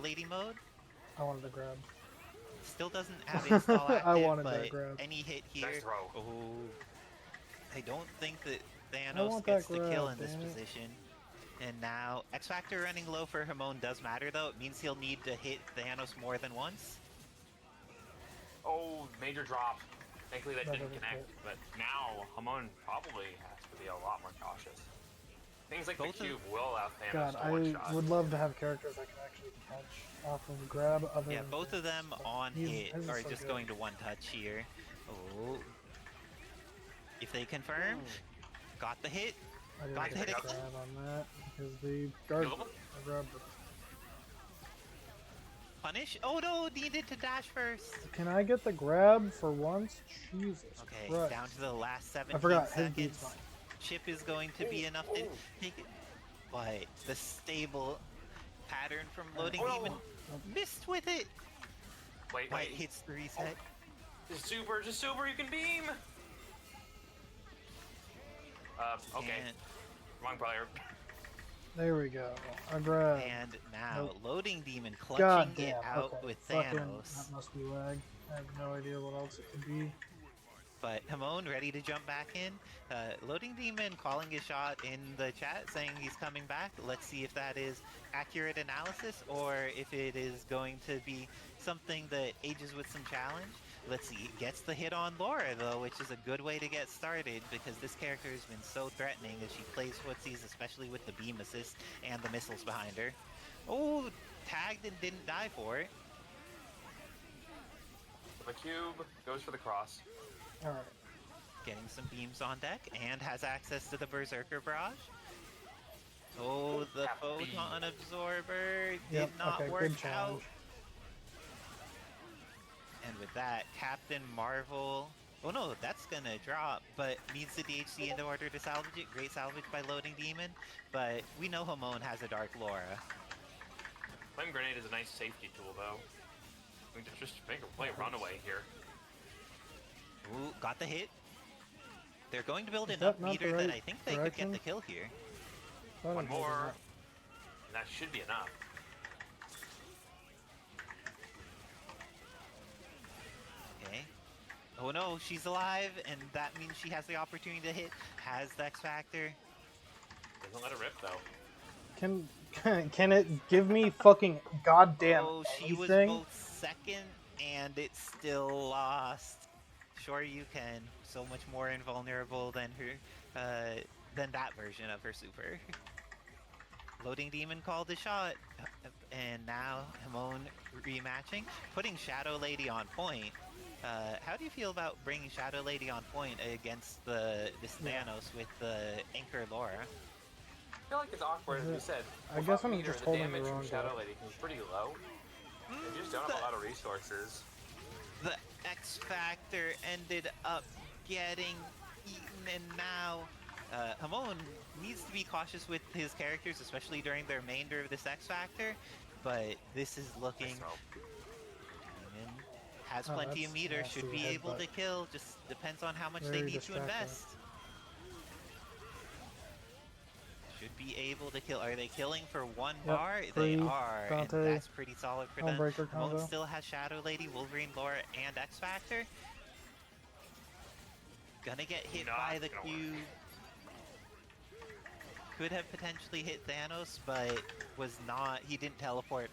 lady mode. I wanted to grab. Still doesn't have install active, I wanted but that grab. any hit here. Nice throw. Oh, I don't think that Thanos gets the kill in this position. And now X Factor running low for Hamon does matter though. It means he'll need to hit Thanos more than once. Oh, major drop. Thankfully that didn't connect, but now Hamon probably has to be a lot more cautious. Things like the cube will allow Thanos to one-shot. I would love to have characters that can actually catch off and grab other than both of them on hit are just going to one touch here. Oh. If they confirm, got the hit. Got the hit grab on that because the guard grabbed it. Punish? Oh no, needed to dash first. Can I get the grab for once? Jesus Christ. Down to the last 17 I forgot, seconds. Chip is going to be enough to take it. But the stable pattern from Loading Demon missed with it. Wait. Hits the reset. Just super, you can beam! Okay. And, Wrong player. There we go. I grab. and now, Nope. Loading Demon God clutching damn. it out Okay. with Fucking. Thanos. That must be lag. I have no idea what else it could be. But Hamon ready to jump back in. Loading Demon calling his shot in the chat saying he's coming back. Let's see if that is accurate analysis or if it is going to be something that ages with some challenge. Let's see. Gets the hit on Laura though, which is a good way to get started because this character has been so threatening as she plays footsies, especially with the beam assist and the missiles behind her. Oh, tagged and didn't die for it. The cube goes for the cross. Alright. Getting some beams on deck and has access to the Berserker Barrage. Oh, the Photon Absorber did not okay, work good out. challenge. And with that, Captain Marvel... Oh no, that's gonna drop, but needs the DHC in order to salvage it. Great salvage by Loading Demon, but we know Hamon has a Dark Laura. Flame Grenade is a nice safety tool, though. We can just make a play runaway here. Ooh, got the hit. They're going to build Is enough that not the meter right that I think they could direction? get the kill here. Thought One I had more. that. And that should be enough. Okay. Oh no, she's alive, and that means she has the opportunity to hit. Has the X Factor. Doesn't let it rip, though. Can it give me fucking goddamn Oh, she was anything? both second, and it still lost. Sure you can. So much more invulnerable than her, than that version of her super. Loading Demon called a shot, and now Hamon rematching, putting Shadow Lady on point. How do you feel about bringing Shadow Lady on point against this Thanos with the Anchor Laura? I feel like it's awkward, as we said. I guess I'm Meter, just the holding the damage from wrong Shadow guy. Lady is pretty low. They just don't have a lot of resources. The X Factor ended up getting eaten, and now Hamon needs to be cautious with his characters, especially during the remainder of this X Factor. But this is looking. Demon has plenty of meter, should be able to kill. Just depends on how much they need to invest. Should be able to kill. Are they killing for one bar? They are, Dante, and that's pretty solid for them. Homebreaker combo. Hamon still has Shadow Lady, Wolverine, Laura, and X Factor. Gonna get hit by the cube. Could have potentially hit Thanos, but was not. He didn't teleport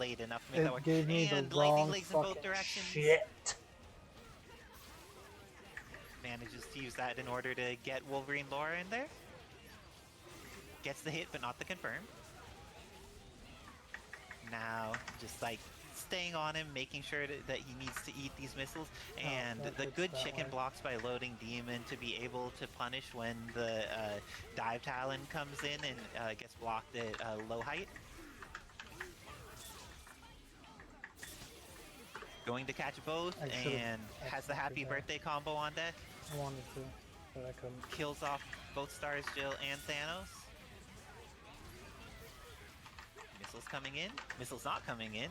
late enough to make that It work. gave me And the lightning wrong legs in both fucking directions. shit. Manages to use that in order to get Wolverine Laura in there. Gets the hit, but not the confirm. Now, just like staying on him, making sure that he needs to eat these missiles, and the good chicken blocks by Loading Demon to be able to punish when the Dive Talon comes in and gets blocked at low height. Going to catch both, and has the happy birthday combo on deck. I wanted to, but I couldn't. Kills off both Stars, Jill, and Thanos. Missiles coming in. Missiles not coming in.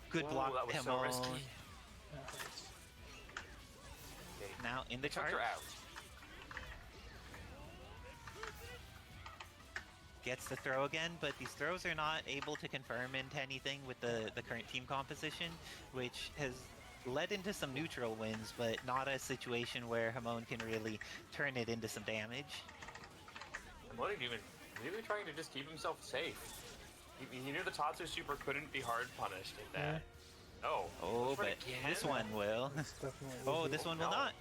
Good block, that was so risky. Okay, now in the charge. Out. Gets the throw again, but these throws are not able to confirm into anything with the current team composition, which has led into some neutral wins, but not a situation where Hamon can really turn it into some damage. And Loading Demon really trying to just keep himself safe. He knew the Tatsu super couldn't be hard punished in that. Oh. Oh, but this one will. Oh, this one will not.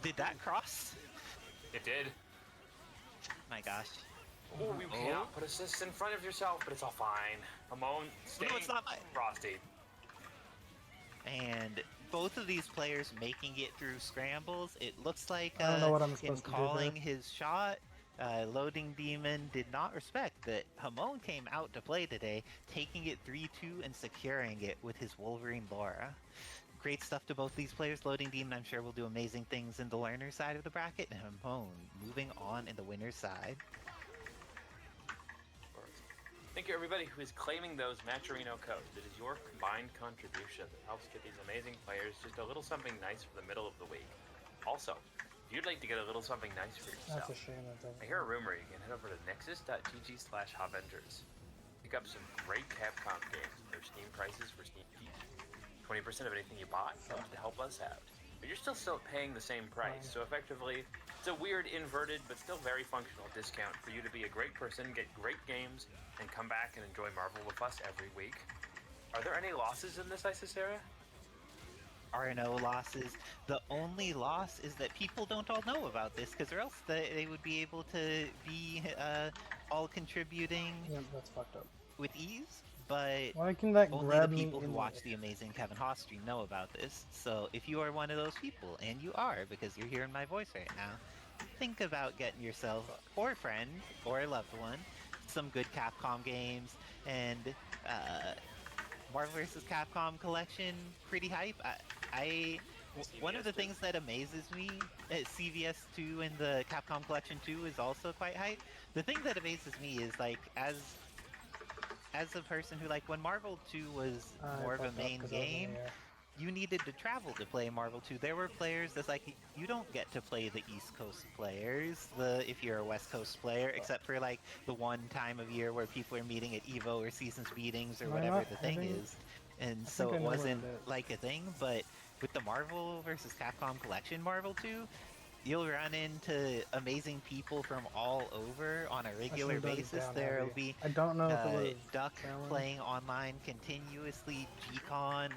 Did that cross? It did. My gosh. Oh, you cannot put assists in front of yourself, but it's all fine. Hamon, stay Frosty. And both of these players making it through scrambles. It looks like I don't know what I'm in supposed to do calling there. his shot, Loading Demon did not respect that Hamon came out to play today, taking it 3-2 and securing it with his Wolverine Laura. Great stuff to both these players. Loading Demon, I'm sure, will do amazing things in the learner side of the bracket, and Hamon moving on in the winner's side. I think thank you everybody who is claiming those Matcherino codes. It is your combined contribution that helps get these amazing players just a little something nice for the middle of the week. Also, if you'd like to get a little something nice for yourself, That's a shame that doesn't. I hear a rumor you can head over to nexus.gg/Havengers. Pick up some great Capcom games. Their Steam prices for Steam Keep. 20% of anything you bought helps to help us out. But you're still paying the same price, so effectively, it's a weird, inverted, but still very functional discount for you to be a great person, get great games, and come back and enjoy Marvel with us every week. Are there any losses in this, Isisera? Are no losses. The only loss is that people don't all know about this, because or else they would be able to be all contributing Yeah, that's fucked up. with ease. But Why can that only grab the me people who in the watch air? the amazing Kevin Haas stream know about this. So if you are one of those people, and you are because you're hearing my voice right now, think about getting yourself or a friend or a loved one some good Capcom games. And Marvel vs. Capcom collection, pretty hype. One of the things that amazes me at CVS 2 and the Capcom Collection 2 is also quite hype. The thing that amazes me is like as a person who, like, when Marvel 2 was more of a main game, you needed to travel to play Marvel 2. There were players that's like, you don't get to play the East Coast players, if you're a West Coast player, except for like the one time of year where people are meeting at EVO or Seasons meetings or whatever the thing is. And so it wasn't like a thing, but with the Marvel vs. Capcom Collection Marvel 2, you'll run into amazing people from all over on a regular basis. There'll be I don't know if it was Duck playing online continuously, G-Con,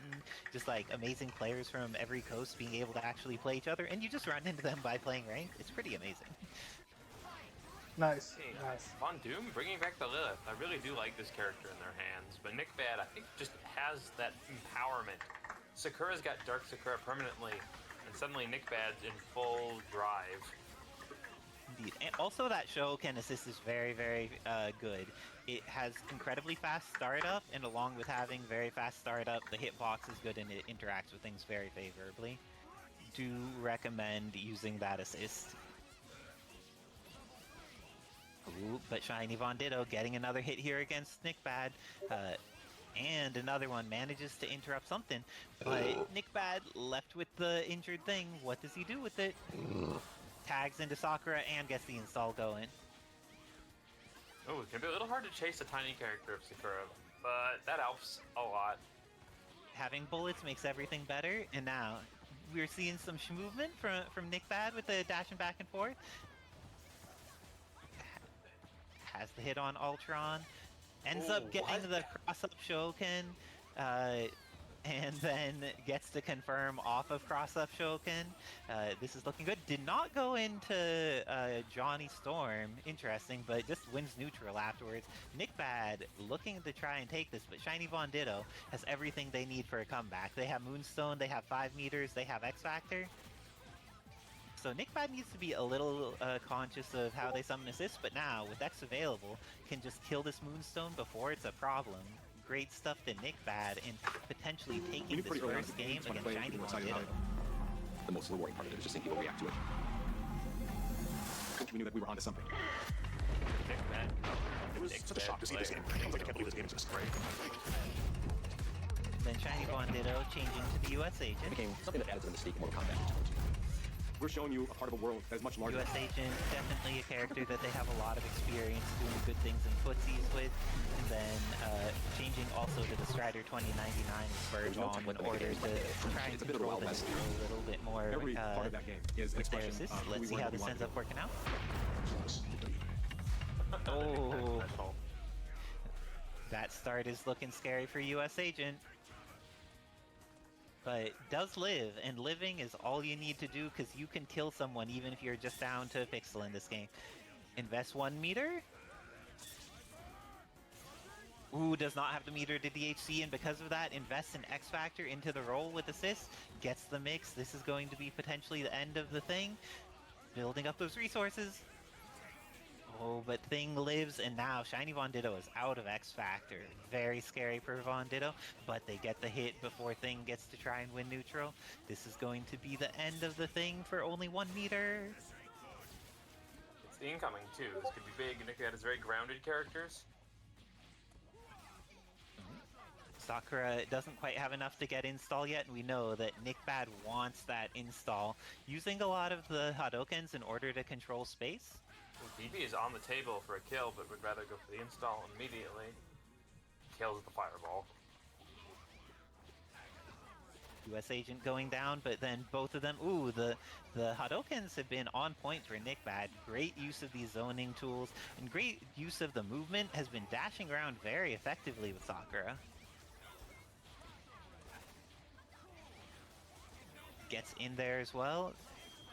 just like amazing players from every coast being able to actually play each other, and you just run into them by playing ranked. It's pretty amazing. Nice, Hey, nice. Von Doom bringing back the Lilith. I really do like this character in their hands, but Nick Bad, I think, just has that empowerment. Sakura's got Dark Sakura permanently, and suddenly Nick Bad's in full drive. Indeed. And also that Shoken assist is very, very good. It has incredibly fast startup, and along with having very fast startup, the hitbox is good and it interacts with things very favorably. Do recommend using that assist. Ooh, but Shiny Von Ditto getting another hit here against Nick Bad. And another one manages to interrupt something, but Nick Bad left with the injured thing. What does he do with it? Tags into Sakura and gets the install going. Oh, it can be a little hard to chase a tiny character of Sakura, but that helps a lot. Having bullets makes everything better, and now we're seeing some movement from Nick Bad with the dashing back and forth. Has the hit on Ultron. Ends up getting the cross-up Shoken, and then gets to confirm off of cross-up Shoken. This is looking good. Did not go into Johnny Storm, interesting, but just wins neutral afterwards. Nick Bad looking to try and take this, but Shiny Von Ditto has everything they need for a comeback. They have Moonstone, they have 5 meters, they have X-Factor. So Nick Bad needs to be a little conscious of how they summon assists, but now, with X available, can just kill this Moonstone before it's a problem. Great stuff to Nick Bad, and potentially taking this first game against Shiny Von Ditto. The most rewarding part of it is just seeing people react to it. We knew that we were onto something. Nick Bad. It was such a shock to see this game. I was like, I can't believe this game exists. Then Shiny Von Ditto changing to the US Agent. It became something that added to the mystique in Mortal Kombat. We're showing you a part of a world that is much larger. US Agent, definitely a character that they have a lot of experience doing good things in footsies with. And then changing also to the Strider 2099 Bird Bomb in order to try and control the neutral a little bit more Every part of that game is an with their expression assists. of who Let's we see were how and what we this ends wanted up working out. Oh. That start is looking scary for US Agent. But does live, and living is all you need to do because you can kill someone even if you're just down to a pixel in this game. Invest 1 meter. Ooh, does not have the meter to DHC, and because of that, invests an X-Factor into the roll with assist, gets the mix. This is going to be potentially the end of the thing. Building up those resources. Oh, but Thing lives, and now Shiny Von Ditto is out of X-Factor. Very scary for Von Ditto, but they get the hit before Thing gets to try and win neutral. This is going to be the end of the Thing for only 1 meter. It's the incoming, too. This could be big. Nick Bad has very grounded characters. Sakura doesn't quite have enough to get install yet, and we know that Nick Bad wants that install, using a lot of the Hadokens in order to control space. DB is on the table for a kill, but would rather go for the install immediately. Kills the fireball. US Agent going down, but then both of them, ooh, the Hadokens have been on point for Nick Bad. Great use of these zoning tools, and great use of the movement, has been dashing around very effectively with Sakura. Gets in there as well.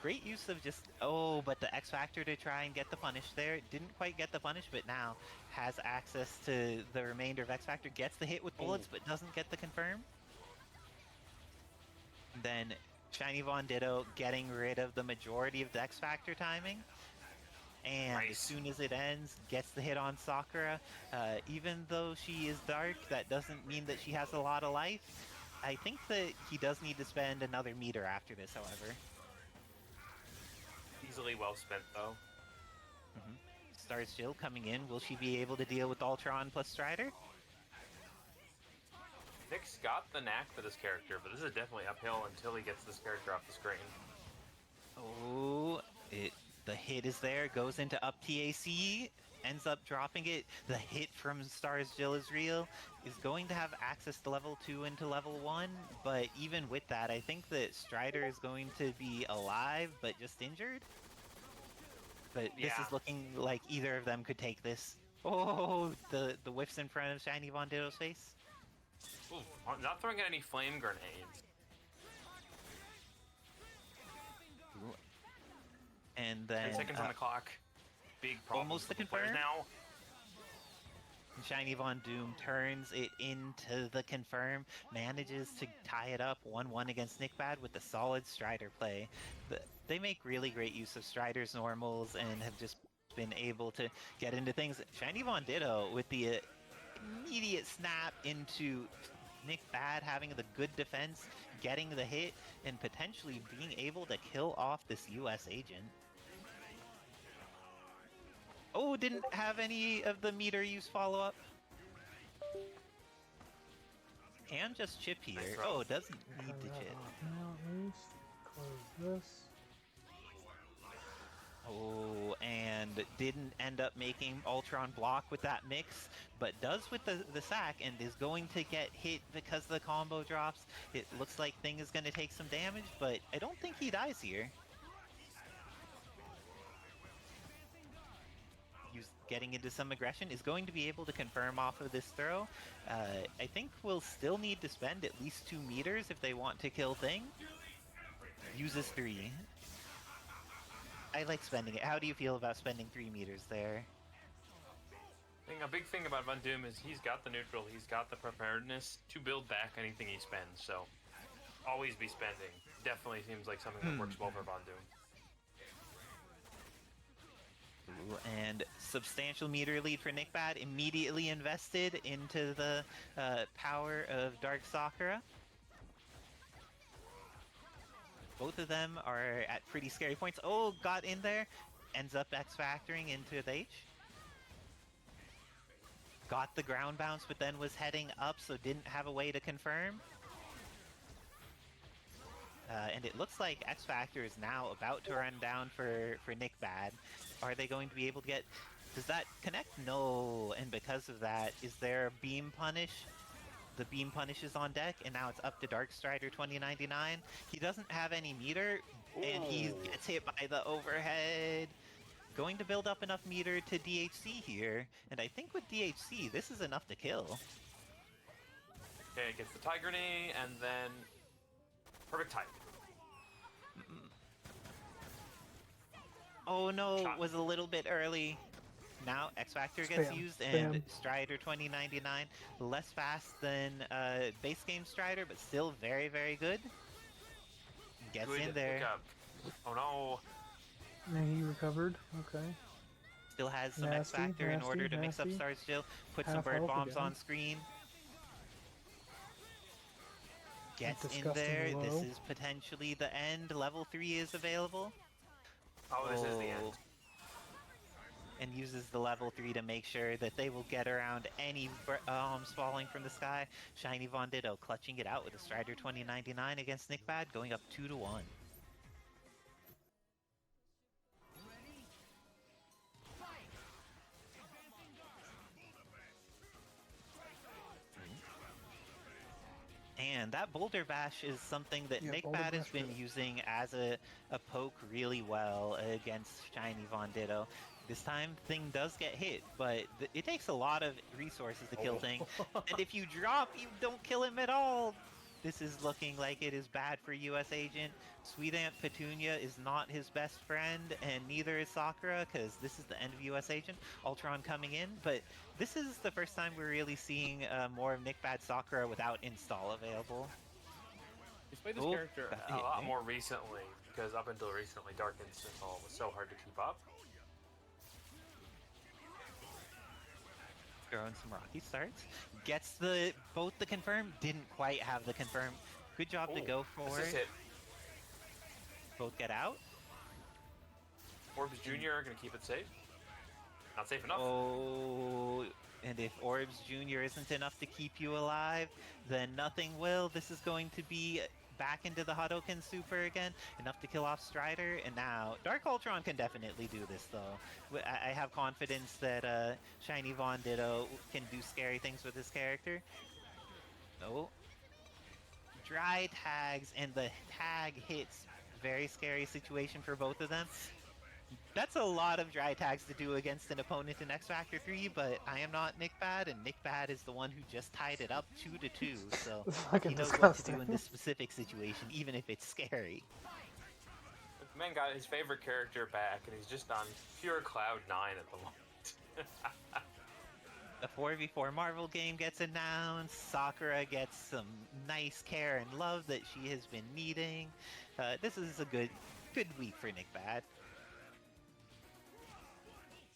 Great use of just, oh, but the X Factor to try and get the punish there. Didn't quite get the punish, but now has access to the remainder of X Factor. Gets the hit with bullets, but doesn't get the confirm. Then Shiny Von Ditto getting rid of the majority of the X Factor timing. And as soon as it ends, gets the hit on Sakura. Even though she is dark, that doesn't mean that she has a lot of life. I think that he does need to spend another meter after this, however. Easily well spent, though. Stars Jill coming in. Will she be able to deal with Ultron plus Strider? Nick's got the knack for this character, but this is definitely uphill until he gets this character off the screen. Oh, the hit is there, goes into up TAC, ends up dropping it. The hit from Stars Jill is real, is going to have access to level 2 into level 1, but even with that, I think that Strider is going to be alive, but just injured. But this is looking like either of them could take this. Oh, the whiffs in front of Shiny Von Ditto's face. Ooh, not throwing any flame grenades. And then 10 seconds on the clock. Big problem. Almost the confirm now. Shiny Von Doom turns it into the confirm, manages to tie it up 1-1 against Nick Bad with the solid Strider play. They make really great use of Strider's normals and have just been able to get into things. Shiny Von Ditto with the immediate snap into Nick Bad having the good defense, getting the hit, and potentially being able to kill off this US agent. Oh, didn't have any of the meter use follow-up. Can just chip here. Oh, doesn't need to chip. Now at least close this. Oh, and didn't end up making Ultron block with that mix, but does with the sack, and is going to get hit because the combo drops. It looks like Thing is going to take some damage, but I don't think he dies here. Getting into some aggression, is going to be able to confirm off of this throw. I think we'll still need to spend at least 2 meters if they want to kill Thing. Uses 3. I like spending it. How do you feel about spending 3 meters there? I think a big thing about Von Doom is he's got the neutral, he's got the preparedness to build back anything he spends, so always be spending. Definitely seems like something that works well for Von Doom. Ooh, and substantial meter lead for Nick Bad, immediately invested into the power of Dark Sakura. Both of them are at pretty scary points. Oh, got in there. Ends up X-Factoring into the H. Got the ground bounce, but then was heading up, so didn't have a way to confirm. And it looks like X-Factor is now about to run down for Nick Bad. Are they going to be able to get... Does that connect? No. And because of that, is there a beam punish? The beam punish is on deck, and now it's up to Dark Strider 2099. He doesn't have any meter, and he gets hit by the overhead. Going to build up enough meter to DHC here, and I think with DHC, this is enough to kill. Okay, gets the Tiger Knee, and then... Perfect time. Oh no, it was a little bit early. Now X-Factor gets used, and Strider 2099, less fast than base game Strider, but still very, very good. Gets in there. Pickup. Oh no. And he recovered. Okay. Still has some X-Factor in order to mix up Stars Jill. Put some bird bombs on screen. Gets in there. This is potentially the end. Level 3 is available. Oh, this is the end. and uses the level 3 to make sure that they will get around any bombs falling from the sky. Shiny Von Ditto clutching it out with a Strider 2099 against Nick Bad, going up 2-1. And that Boulder Bash is something that Nick Boulder Bad has Bash been good. using as a poke really well against Shiny Von Ditto. This time, Thing does get hit, but it takes a lot of resources to kill Thing. And if you drop, you don't kill him at all. This is looking like it is bad for US Agent. Sweet Aunt Petunia is not his best friend, and neither is Sakura, because this is the end of US Agent. Ultron coming in, but this is the first time we're really seeing more of Nick Bad Sakura without install available. He's played this character a lot more recently, because up until recently, Dark Install was so hard to keep up. Throwing some rocky starts. Gets both the confirm, didn't quite have the confirm. Good job to go forward. Hit. Both get out. Orbs Jr. are going to keep it safe. Not safe enough. Oh, and if Orbs Jr. isn't enough to keep you alive, then nothing will. This is going to be back into the Hadouken Super again. Enough to kill off Strider, and now Dark Ultron can definitely do this, though. I have confidence that Shiny Von Ditto can do scary things with his character. Oh. Dry tags, and the tag hits. Very scary situation for both of them. That's a lot of dry tags to do against an opponent in X Factor 3, but I am not Nick Bad, and Nick Bad is the one who just tied it up 2-2, so he knows what to do in this specific situation, even if it's scary. The man got his favorite character back, and he's just on pure cloud 9 at the moment. A 4v4 Marvel game gets announced. Sakura gets some nice care and love that she has been needing. This is a good week for Nick Bad.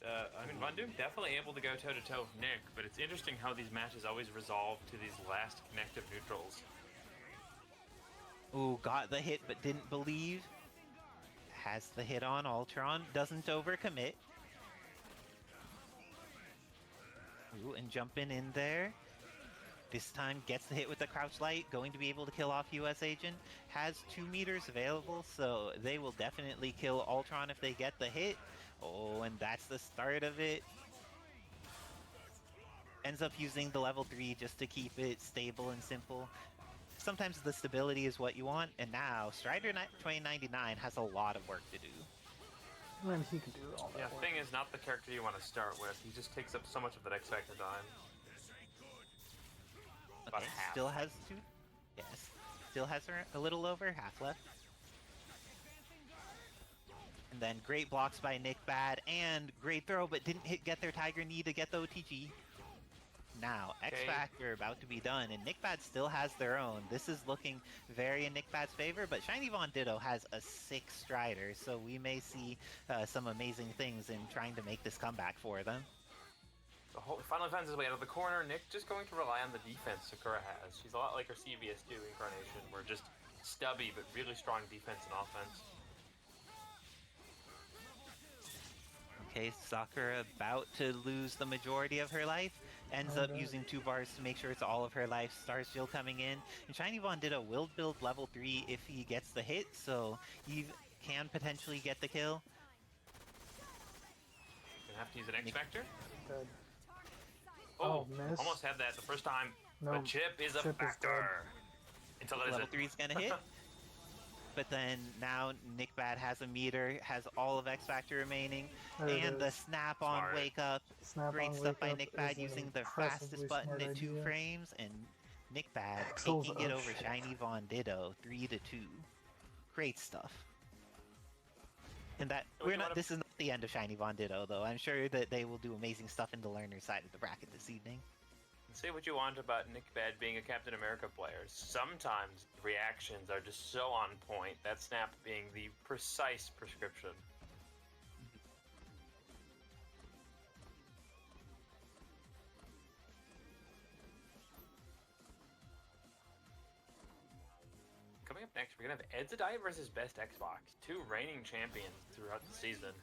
I mean, Von Doom definitely able to go toe-to-toe with Nick, but it's interesting how these matches always resolve to these last connective neutrals. Ooh, got the hit but didn't believe. Has the hit on Ultron, doesn't overcommit. Ooh, and jumping in there. This time gets the hit with the crouch light, going to be able to kill off US Agent. Has 2 meters available, so they will definitely kill Ultron if they get the hit. Oh, and that's the start of it. Ends up using the level 3 just to keep it stable and simple. Sometimes the stability is what you want, and now Strider 2099 has a lot of work to do. And he can do all that. Yeah, Thing is not the character you want to start with. He just takes up so much of that X Factor time. Okay, still has 2. Yes, still has a little over half left. And then great blocks by Nick Bad, and great throw, but didn't get their Tiger Knee to get the OTG. Now, X Factor about to be done, and Nick Bad still has their own. This is looking very in Nick Bad's favor, but Shiny Von Ditto has a 6 Strider, so we may see some amazing things in trying to make this comeback for them. The whole finally finds his way out of the corner. Nick just going to rely on the defense Sakura has. She's a lot like her CBS2 incarnation, where just stubby but really strong defense and offense. Okay, Sakura about to lose the majority of her life. Ends up using 2 bars to make sure it's all of her life. Star Steel coming in. And Shiny Von Ditto will build level 3 if he gets the hit, so he can potentially get the kill. Gonna have to use an X Factor. Dead. Oh, miss. Almost had that the first time. No, but Chip is a factor. Until it Level 3 is gonna hit. But then now Nick Bad has a meter, has all of X Factor remaining, and the snap on wake up. Great stuff by Nick Bad using the fastest button at 2 frames, and Nick Bad taking it over Shiny Von Ditto 3-2. Great stuff. And that this is not the end of Shiny Von Ditto, though. I'm sure that they will do amazing stuff in the learner side of the bracket this evening. Say what you want about Nick Bad being a Captain America player. Sometimes reactions are just so on point, that snap being the precise prescription. Coming up next, we're going to have Edzadai versus Best Xbox, 2 reigning champions throughout the season.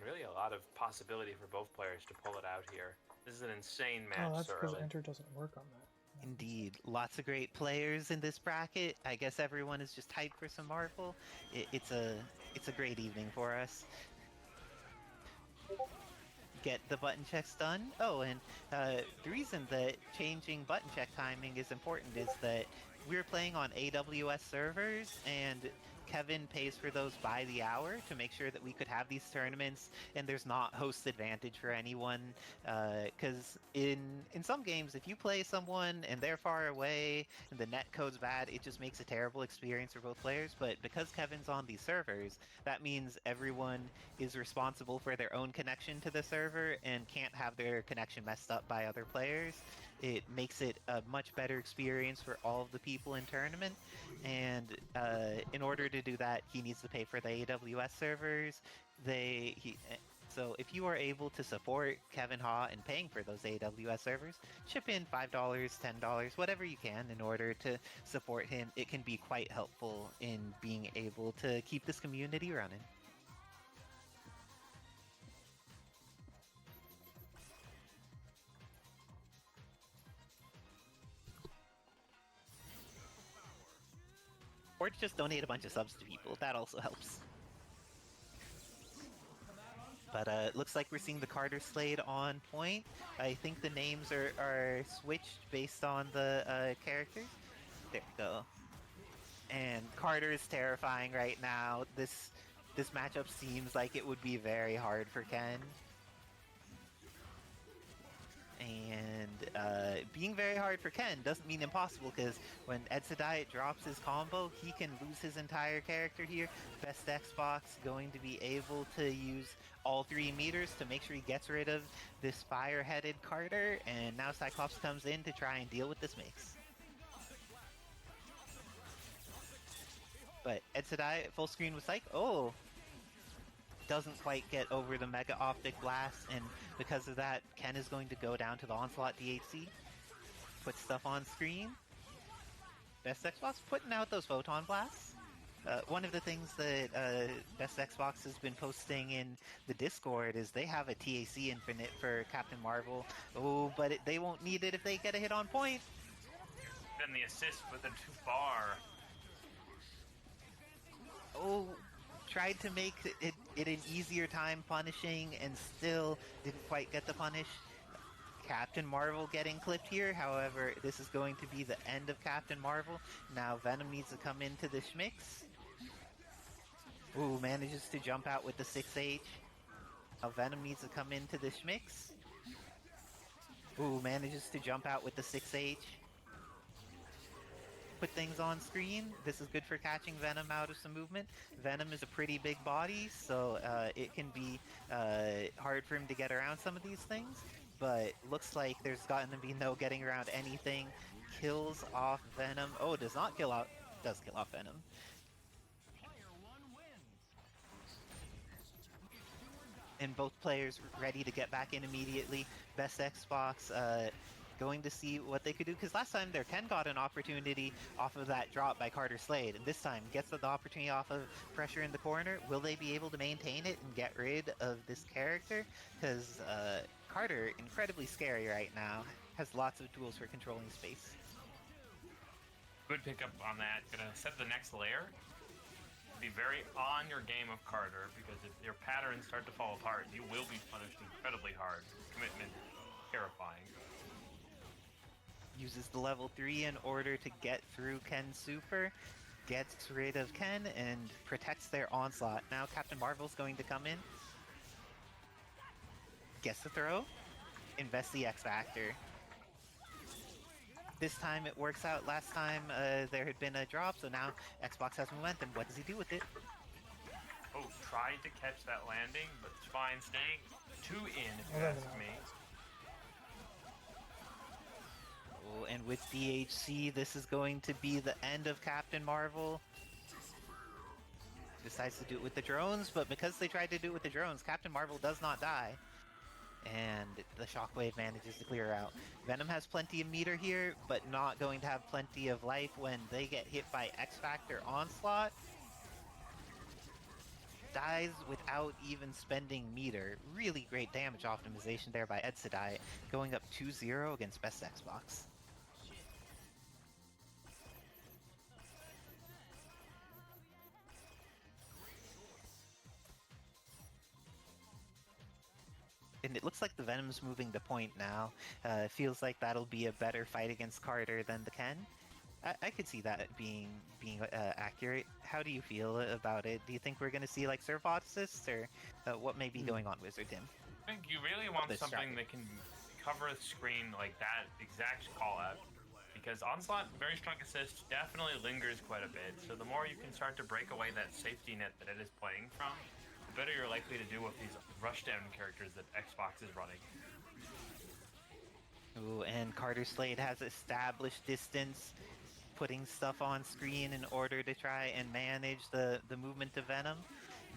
really a lot of possibility for both players to pull it out here. This is an insane match Oh, that's so because early. enter doesn't work on that. Indeed, lots of great players in this bracket. I guess everyone is just hyped for some Marvel. It's a great evening for us. Get the button checks done. Oh, and the reason that changing button check timing is important is that we're playing on AWS servers, and Kevin pays for those by the hour to make sure that we could have these tournaments, and there's not host advantage for anyone. Because in some games, if you play someone and they're far away and the net code's bad, it just makes a terrible experience for both players. But because Kevin's on these servers, that means everyone is responsible for their own connection to the server and can't have their connection messed up by other players. It makes it a much better experience for all of the people in tournament, and in order to do that, he needs to pay for the AWS servers. So if you are able to support Kevin Ha in paying for those AWS servers, chip in $5, $10, whatever you can in order to support him. It can be quite helpful in being able to keep this community running. Or just donate a bunch of subs to people. That also helps. But it looks like we're seeing the Carter Slade on point. I think the names are switched based on the characters. There we go. And Carter is terrifying right now. This matchup seems like it would be very hard for Ken. And being very hard for Ken doesn't mean impossible, because when Edsadiet drops his combo, he can lose his entire character here. Best Xbox going to be able to use all 3 meters to make sure he gets rid of this fire-headed Carter, and now Cyclops comes in to try and deal with this mix. But Edsadiet full screen with Psych. Oh! Doesn't quite get over the Mega Optic Blast, and because of that, Ken is going to go down to the Onslaught DHC. Put stuff on screen. Best Xbox putting out those Photon Blasts. One of the things that Best Xbox has been posting in the Discord is they have a TAC Infinite for Captain Marvel. Oh, but they won't need it if they get a hit on point. Then the assist with the too far. Oh, tried to make it an easier time punishing and still didn't quite get the punish. Captain Marvel getting clipped here. However, this is going to be the end of Captain Marvel. Now Venom needs to come into the schmix. Ooh, manages to jump out with the 6H. Now Venom needs to come into the schmix. Ooh, manages to jump out with the 6H. Put things on screen. This is good for catching Venom out of some movement. Venom is a pretty big body, so it can be hard for him to get around some of these things. But looks like there's gotten to be no getting around anything. Kills off Venom. Oh, does not kill off. Does kill off Venom. And both players ready to get back in immediately. Best Xbox going to see what they could do, because last time their Ken got an opportunity off of that drop by Carter Slade, and this time gets the opportunity off of pressure in the corner. Will they be able to maintain it and get rid of this character? Because Carter, incredibly scary right now, has lots of tools for controlling space. Good pickup on that. Gonna set the next layer. Be very on your game of Carter, because if your patterns start to fall apart, you will be punished incredibly hard. Commitment, terrifying. Uses the level 3 in order to get through Ken's super, gets rid of Ken, and protects their onslaught. Now Captain Marvel's going to come in. Gets the throw. Invest the X Factor. This time it works out. Last time there had been a drop, so now Xbox has momentum. What does he do with it? Oh, tried to catch that landing, but it's fine. Staying too in, if you ask me. Oh, and with DHC, this is going to be the end of Captain Marvel. Decides to do it with the drones, but because they tried to do it with the drones, Captain Marvel does not die. And the Shockwave manages to clear out. Venom has plenty of meter here, but not going to have plenty of life when they get hit by X Factor Onslaught. dies without even spending meter. Really great damage optimization there by Edsadai, going up 2-0 against Best Xbox. And it looks like the Venom's moving to point now. Feels like that'll be a better fight against Carter than the Ken. I could see that being accurate. How do you feel about it? Do you think we're going to see like Surf assists, or what may be going on, Wizard Tim? I think you really want something that can cover the screen like that exact call out. Because Onslaught, very strong assist, definitely lingers quite a bit. So the more you can start to break away that safety net that it is playing from, the better you're likely to do with these rushdown characters that Xbox is running. Ooh, and Carter Slade has established distance, putting stuff on screen in order to try and manage the movement of Venom.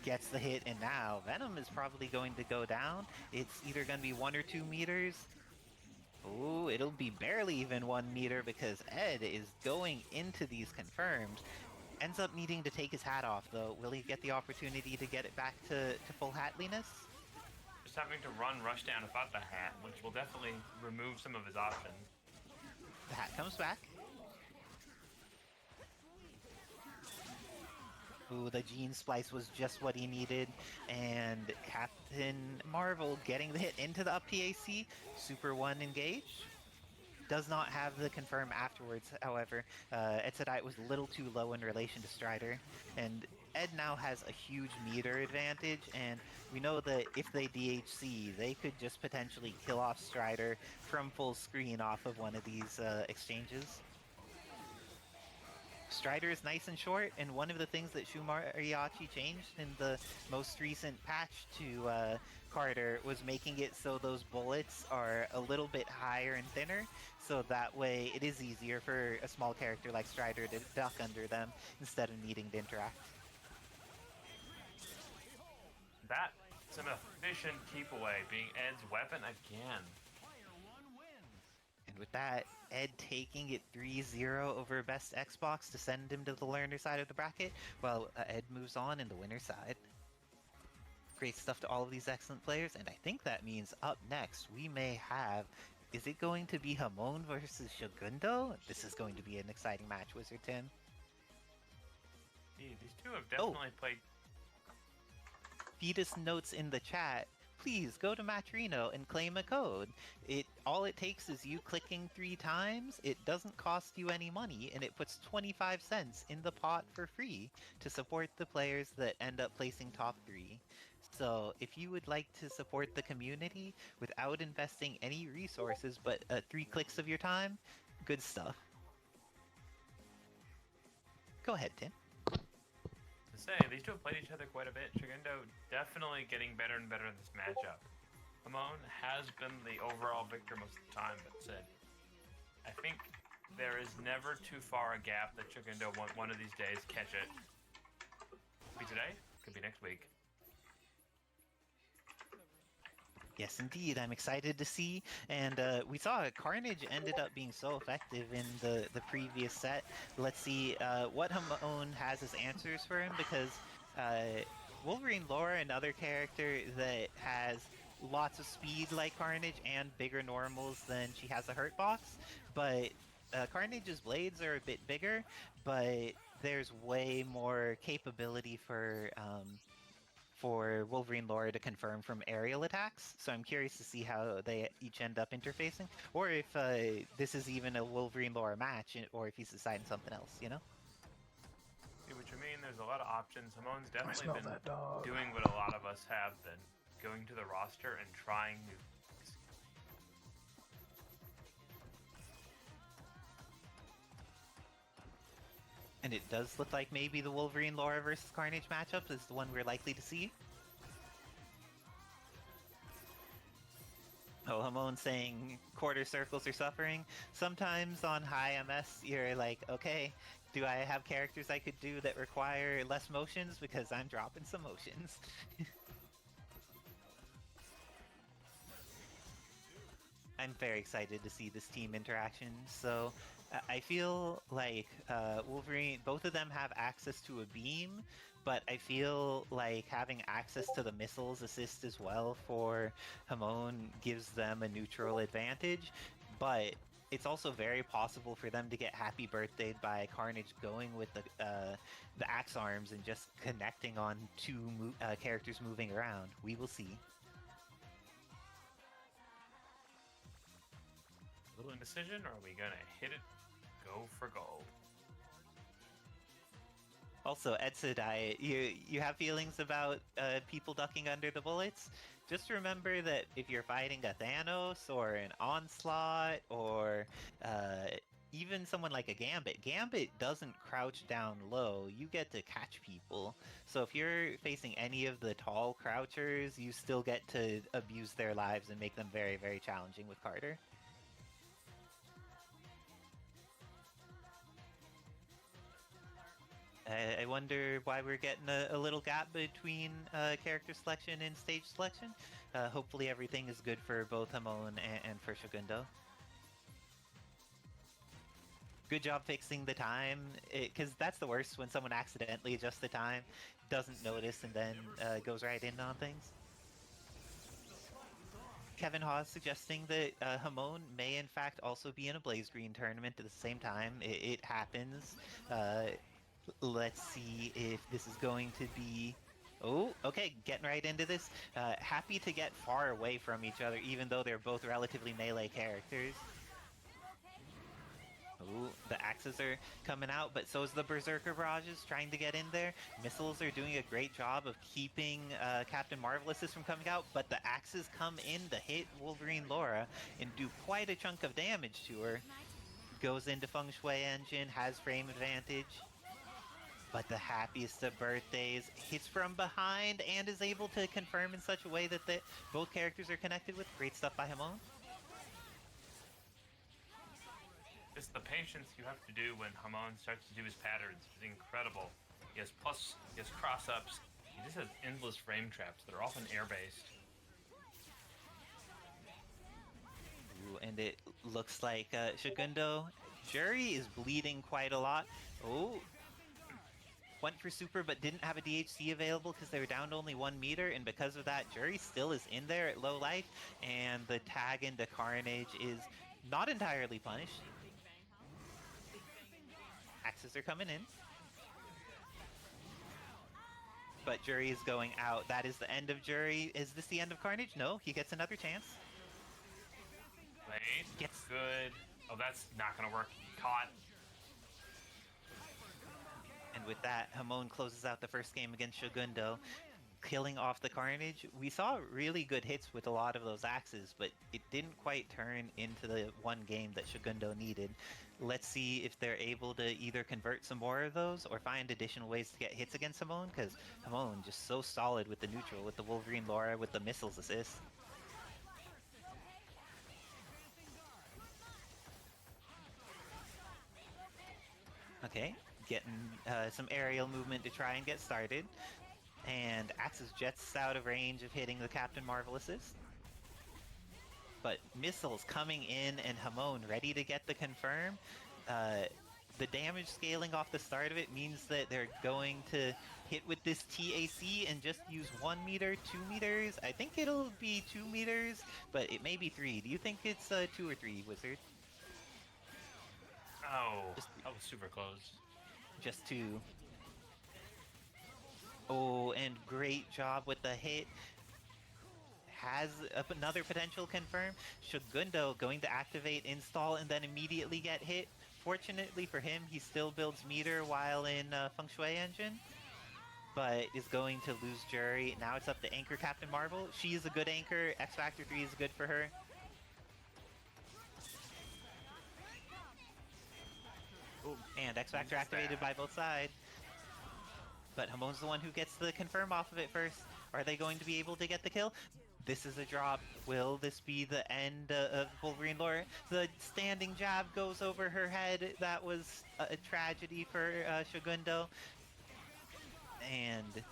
Gets the hit, and now Venom is probably going to go down. It's either going to be 1 or 2 meters. Ooh, it'll be barely even 1 meter because Ed is going into these confirmed. Ends up needing to take his hat off, though. Will he get the opportunity to get it back to full hatliness? Just having to run rushdown without the hat, which will definitely remove some of his options. The hat comes back. Ooh, the Gene Splice was just what he needed, and Captain Marvel getting the hit into the up PAC. Super 1 engage. Does not have the confirm afterwards, however. Etsadite was a little too low in relation to Strider, and Ed now has a huge meter advantage, and we know that if they DHC, they could just potentially kill off Strider from full screen off of one of these exchanges. Strider is nice and short, and one of the things that Shu Mariachi changed in the most recent patch to Carter was making it so those bullets are a little bit higher and thinner, so that way it is easier for a small character like Strider to duck under them instead of needing to interact. That's an efficient keep away, being Ed's weapon again. And with that, Ed taking it 3-0 over Best Xbox to send him to the learner side of the bracket, while Ed moves on in the winner side. Great stuff to all of these excellent players, and I think that means up next we may have... Is it going to be Hamon versus Shogundo? This is going to be an exciting match, Wizard Tim. These two have definitely played... Fetus notes in the chat, please go to Matrino and claim a code. All it takes is you clicking 3 times, it doesn't cost you any money, and it puts 25 cents in the pot for free to support the players that end up placing top 3. So if you would like to support the community without investing any resources but 3 clicks of your time, good stuff. Go ahead, Tim. These two have played each other quite a bit. Shogundo definitely getting better and better in this matchup. Hamon has been the overall victor most of the time, but said, I think there is never too far a gap that Shogundo won't one of these days catch it. Could be today, could be next week. Yes, indeed. I'm excited to see. And we saw Carnage ended up being so effective in the previous set. Let's see what Hamon has as answers for him, because Wolverine Laura, another character that has lots of speed like Carnage and bigger normals than she has a hurt box. But Carnage's blades are a bit bigger, but there's way more capability for Wolverine Laura to confirm from aerial attacks, so I'm curious to see how they each end up interfacing, or if this is even a Wolverine Laura match, or if he's deciding something else, you know? See what you mean, there's a lot of options. Hamon's definitely been doing what a lot of us have been, going to the roster and trying new things. And it does look like maybe the Wolverine Laura versus Carnage matchup is the one we're likely to see. Oh, Hamon saying quarter circles are suffering. Sometimes on high MS, you're like, okay, do I have characters I could do that require less motions? Because I'm dropping some motions. I'm very excited to see this team interaction. So I feel like Wolverine, both of them have access to a beam, but I feel like having access to the missiles assist as well for Hamon gives them a neutral advantage, but it's also very possible for them to get happy birthdayed by Carnage going with the axe arms and just connecting on two characters moving around. We will see. Little indecision, or are we gonna hit it, go for gold? Also, Etsudiet, you have feelings about people ducking under the bullets? Just remember that if you're fighting a Thanos or an Onslaught or even someone like a Gambit, Gambit doesn't crouch down low. You get to catch people. So if you're facing any of the tall crouchers, you still get to abuse their lives and make them very, very challenging with Carter. I wonder why we're getting a little gap between character selection and stage selection. Hopefully everything is good for both Hamon and for Shogundo. Good job fixing the time, because that's the worst, when someone accidentally adjusts the time, doesn't notice, and then goes right in on things. Kevin Hawes suggesting that Hamon may in fact also be in a Blaze Green tournament at the same time. It happens. Let's see if this is going to be... Oh, okay, getting right into this. Happy to get far away from each other, even though they're both relatively melee characters. Ooh, the axes are coming out, but so is the Berserker Barrages trying to get in there. Missiles are doing a great job of keeping Captain Marvelous's from coming out, but the axes come in to hit Wolverine Laura and do quite a chunk of damage to her. Goes into Feng Shui Engine, has frame advantage. But the happiest of birthdays hits from behind and is able to confirm in such a way that both characters are connected with. Great stuff by Hamon. Just the patience you have to do when Hamon starts to do his patterns is incredible. He has cross-ups. He just has endless frame traps that are often air-based. Ooh, and it looks like Shogundo Jury is bleeding quite a lot. Oh. Went for super, but didn't have a DHC available because they were down to only 1 meter, and because of that, Jury still is in there at low life, and the tag into Carnage is not entirely punished. Axes are coming in. But Jury is going out. That is the end of Jury. Is this the end of Carnage? No, he gets another chance. Wait, gets good. Oh, that's not gonna work. Caught. And with that, Hamon closes out the first game against Shogundo, killing off the Carnage. We saw really good hits with a lot of those axes, but it didn't quite turn into the one game that Shogundo needed. Let's see if they're able to either convert some more of those or find additional ways to get hits against Hamon, because Hamon just so solid with the neutral, with the Wolverine Laura, with the missiles assist. Okay, getting some aerial movement to try and get started. And Axis jets out of range of hitting the Captain Marvelous's. But missiles coming in and Hamon ready to get the confirm. The damage scaling off the start of it means that they're going to hit with this TAC and just use 1 meter, 2 meters. I think it'll be 2 meters, but it may be 3. Do you think it's 2 or 3, Wizard? Oh, that was super close. Just 2. Oh, and great job with the hit. Has another potential confirm. Shogundo going to activate install and then immediately get hit. Fortunately for him, he still builds meter while in Feng Shui Engine, but is going to lose Jury. Now it's up to Anchor Captain Marvel. She is a good anchor. X Factor 3 is good for her. Ooh, and X Factor activated by both sides. But Hamon's the one who gets the confirm off of it first. Are they going to be able to get the kill? This is a drop. Will this be the end of Wolverine lore? The standing jab goes over her head. That was a tragedy for Shogundo. And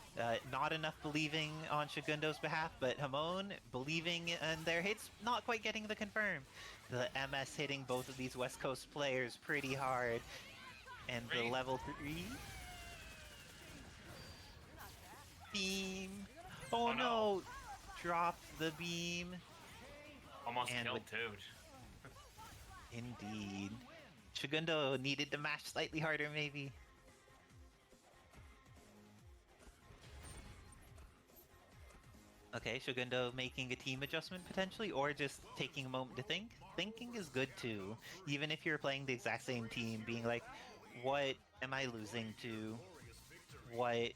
Not enough believing on Shagundo's behalf, but Hamon believing in their hits, not quite getting the confirm. The MS hitting both of these West Coast players pretty hard. And the level 3... Beam! Oh no! Dropped the beam. Almost and killed too. Indeed. Shagundo needed to mash slightly harder, maybe. Okay, Shagundo making a team adjustment potentially, or just taking a moment to think. Thinking is good too, even if you're playing the exact same team, being like, what am I losing to? What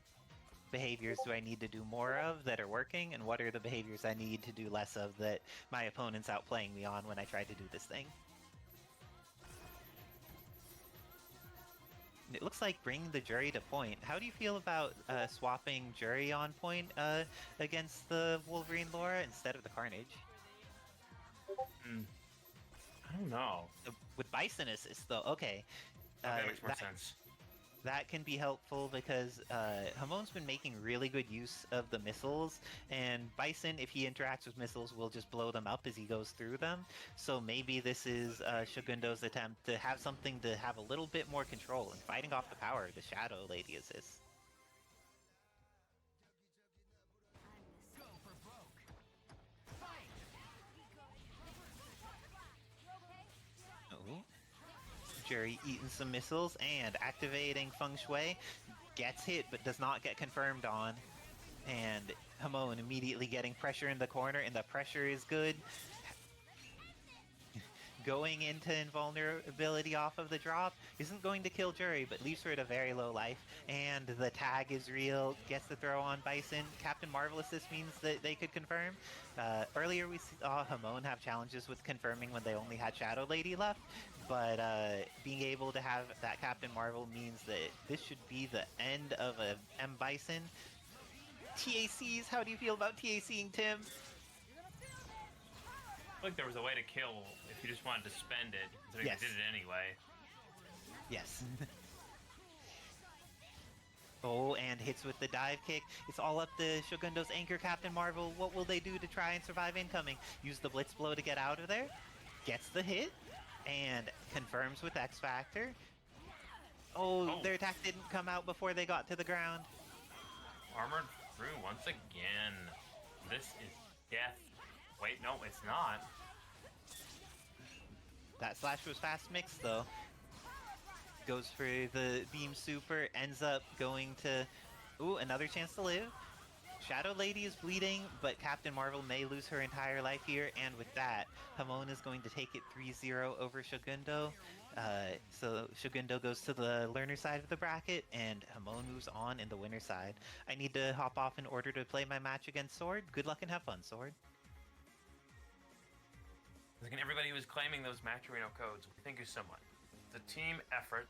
behaviors do I need to do more of that are working, and what are the behaviors I need to do less of that my opponent's outplaying me on when I try to do this thing? It looks like bringing the jury to point. How do you feel about swapping jury on point against the Wolverine Laura instead of the Carnage? I don't know. With Bison assist though, okay. That makes more sense. That can be helpful because Hamon's been making really good use of the missiles, and Bison, if he interacts with missiles, will just blow them up as he goes through them. So maybe this is Shagundo's attempt to have something to have a little bit more control and fighting off the power of the Shadow Lady assist. Oh. Jerry eating some missiles and activating Feng Shui. Gets hit but does not get confirmed on. And Hamon immediately getting pressure in the corner, and the pressure is good. Going into invulnerability off of the drop isn't going to kill Jury, but leaves her at a very low life. And the tag is real, gets the throw on Bison. Captain Marvel assist means that they could confirm. Earlier we saw Hamon have challenges with confirming when they only had Shadow Lady left, but being able to have that Captain Marvel means that this should be the end of a M Bison. TACs, how do you feel about TACing, Tim? I feel like there was a way to kill if you just wanted to spend it, so yes. You did it anyway. Yes. Oh, and hits with the dive kick. It's all up to Shogundo's anchor, Captain Marvel. What will they do to try and survive incoming? Use the Blitz Blow to get out of there. Gets the hit, and confirms with X Factor. Oh, their attack didn't come out before they got to the ground. Armored through once again. This is death. Wait, no, it's not. That slash was fast mix though. Goes for the beam super, ends up going to... Ooh, another chance to live. Shadow Lady is bleeding, but Captain Marvel may lose her entire life here, and with that, Hamon is going to take it 3-0 over Shagundo. So Shagundo goes to the learner side of the bracket, and Hamon moves on in the winner side. I need to hop off in order to play my match against Sword. Good luck and have fun, Sword. Look at everybody who was claiming those Matcherino codes. Thank you so much. It's a team effort.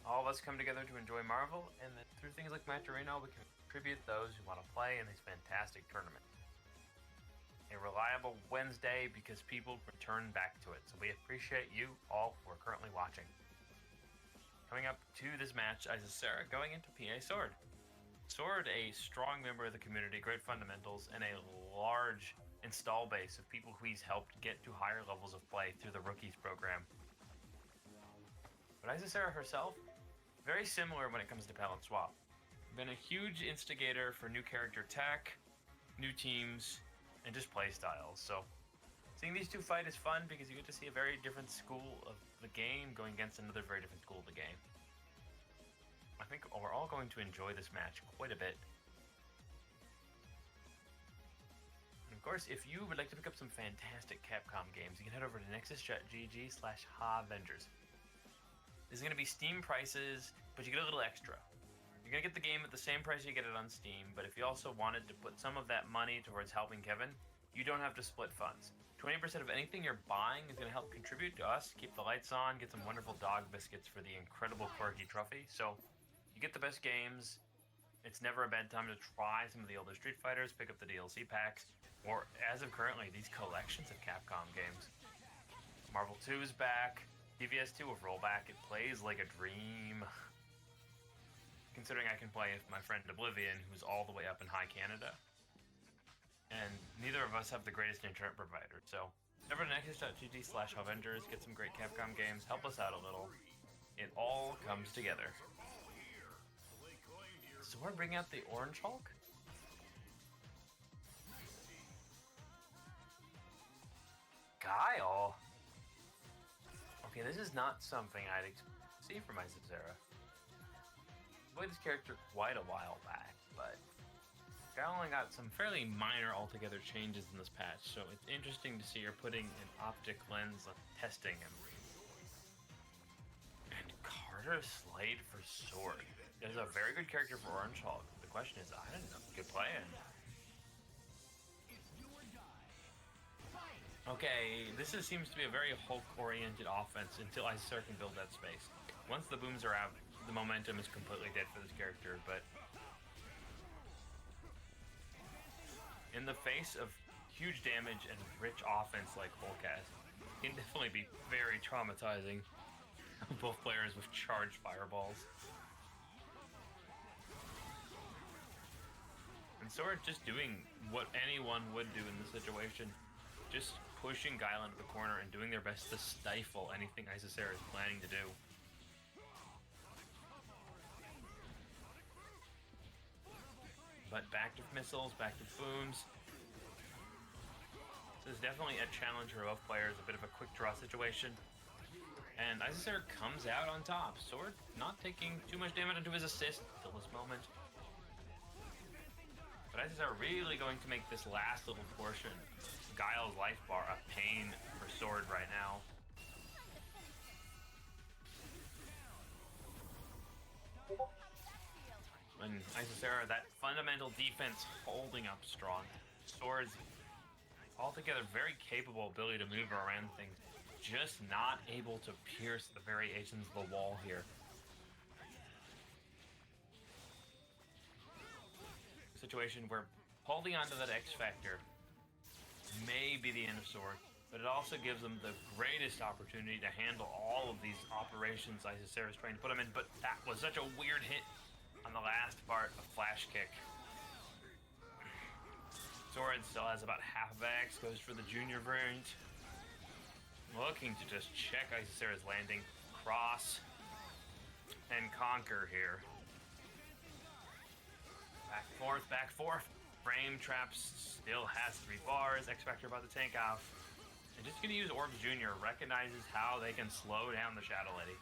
All of us come together to enjoy Marvel, and then through things like Matcherino, we can contribute those who want to play in these fantastic tournaments. A reliable Wednesday because people return back to it. So we appreciate you all who are currently watching. Coming up to this match, Isasera going into PA Sword. Sword, a strong member of the community, great fundamentals, and a large install base of people who he's helped get to higher levels of play through the Rookies program. But Isasera herself, very similar when it comes to Palette Swap. Been a huge instigator for new character tech, new teams, and just play styles. So seeing these two fight is fun because you get to see a very different school of the game going against another very different school of the game. I think we're all going to enjoy this match quite a bit. And of course, if you would like to pick up some fantastic Capcom games, you can head over to nexus.gg/HaVengers. This is going to be Steam prices, but you get a little extra. You're going to get the game at the same price you get it on Steam, but if you also wanted to put some of that money towards helping Kevin, you don't have to split funds. 20% of anything you're buying is going to help contribute to us, keep the lights on, get some wonderful dog biscuits for the incredible Quirky Trophy. So you get the best games. It's never a bad time to try some of the older Street Fighters, pick up the DLC packs, or as of currently, these collections of Capcom games. Marvel 2 is back. DVS 2 will roll back. It plays like a dream. considering I can play with my friend Oblivion, who's all the way up in high Canada. And neither of us have the greatest internet provider, so over to nexus.gg/Avengers, get some great Capcom games, help us out a little. It all comes together. So we're bringing out the Orange Hulk? Guile? Okay, this is not something I'd see from Isisera. I played this character quite a while back, but Guile only got some fairly minor altogether changes in this patch, so it's interesting to see her putting an optic lens on testing him. And Carter Slade for Sword. There's a very good character for Orange Hulk. The question is, I don't know, good plan. Okay, seems to be a very Hulk-oriented offense until Isisera can build that space. Once the booms are out, the momentum is completely dead for this character, but in the face of huge damage and rich offense like Hulk has, it can definitely be very traumatizing. Both players with charged fireballs. And Sword just doing what anyone would do in this situation. Just pushing Guile into the corner and doing their best to stifle anything Isisera is planning to do. But back to missiles, back to booms. This is definitely a challenge for both players, a bit of a quick draw situation. And Isisera comes out on top. Sword not taking too much damage into his assist until this moment. But Isisera really going to make this last little portion, Guile's life bar, a pain for Sword right now. And Isisera, that fundamental defense holding up strong. Sword's altogether very capable ability to move around things, just not able to pierce the variations of the wall here. Situation where holding onto that X Factor may be the end of Sword, but it also gives them the greatest opportunity to handle all of these operations Isisera is trying to put them in, but that was such a weird hit on the last part of Flash Kick. Sword still has about half of X, goes for the junior variant. Looking to just check Isisera's landing, cross, and conquer here. Back forth. Frame traps still has 3 bars. X Factor about to tank off. And just gonna use Orbs Jr. recognizes how they can slow down the Shadow Lady.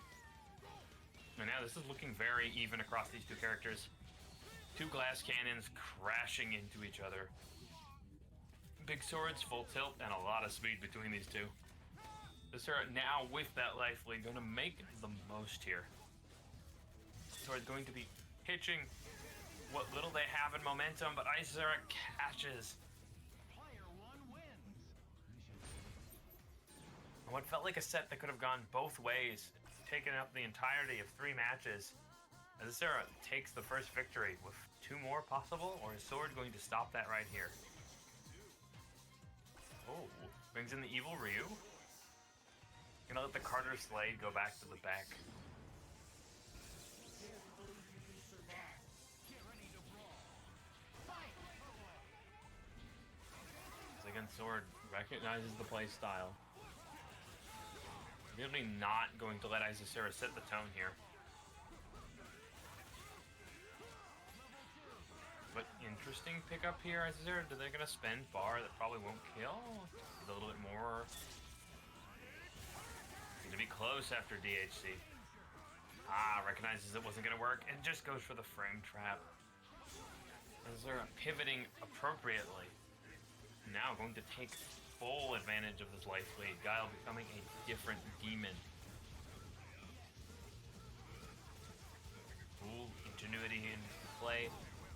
And now this is looking very even across these two characters. 2 glass cannons crashing into each other. Big swords, full tilt, and a lot of speed between these two. Isisera now with that life lead gonna make the most here. Sword's going to be hitching what little they have in momentum, but Isisera catches. And what felt like a set that could have gone both ways, taken up the entirety of 3 matches. Isisera takes the first victory with 2 more possible, or is Sword going to stop that right here? Oh, brings in the evil Ryu. Gonna let the Carter Slade go back to the back. Again, Sword recognizes the play style. Really not going to let Isisera set the tone here. But interesting pickup here, Isisera. Are they gonna spend bar that probably won't kill? A little bit more. Gonna be close after DHC. Recognizes it wasn't gonna work and just goes for the frame trap. Isisera pivoting appropriately. Now going to take full advantage of this life lead. Guile becoming a different demon. Full ingenuity in play.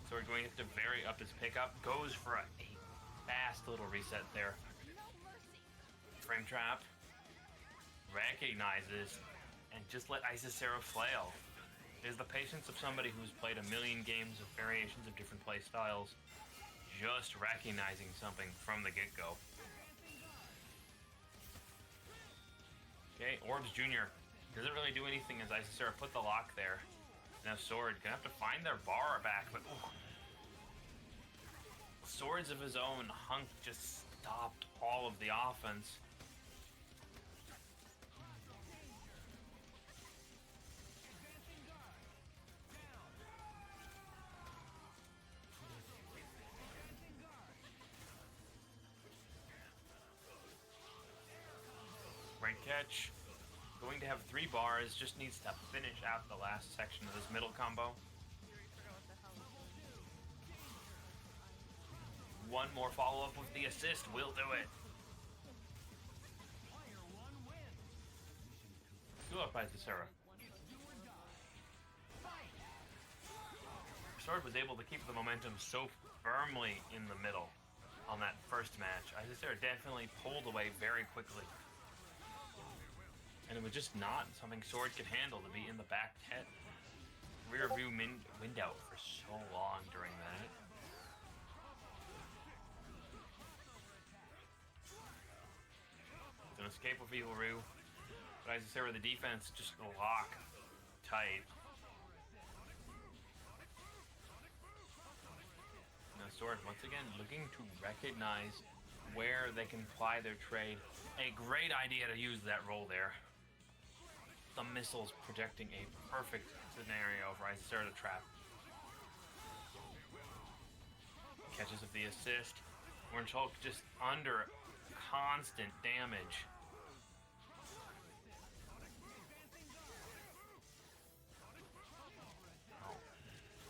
So we're going to have to vary up his pickup. Goes for a fast little reset there. Frame trap. Recognizes. And just let Isisera flail. It is the patience of somebody who's played a million games of variations of different play styles. Just recognizing something from the get-go. Okay, Orbs Jr. doesn't really do anything as Isisera put the lock there. Now Sword gonna have to find their bar back, but ooh. Swords of his own, Hunk just stopped all of the offense. Great catch. Going to have 3 bars, just needs to finish out the last section of this middle combo. One more follow-up with the assist will do it. Good up by Sarah. Sword was able to keep the momentum so firmly in the middle on that first match. Sarah definitely pulled away very quickly. And it was just not something Sword could handle to be in the back rear view window for so long during that. It's an escape with Evil Roo. But Sarah, the defense just lock tight. Now Sword once again looking to recognize where they can ply their trade. A great idea to use that roll there. The missiles projecting a perfect scenario for Sarah to trap. Catches of the assist. Orange Hulk just under constant damage. Oh.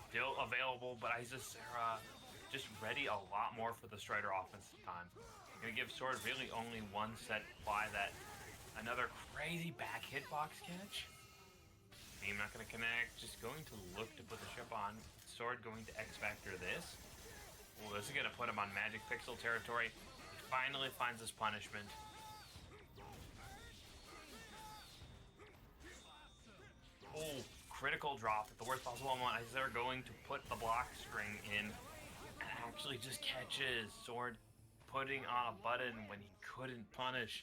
Still available, but Sarah just ready a lot more for the Strider offense time. Gonna give Sword really only one set apply that. Another crazy back hitbox catch. Beam not going to connect. Just going to look to put the ship on. Sword going to X-Factor this. Well, this is going to put him on Magic Pixel territory. He finally finds his punishment. Oh, critical drop at the worst possible moment. They're going to put the block string in and actually just catches Sword putting on a button when he couldn't punish.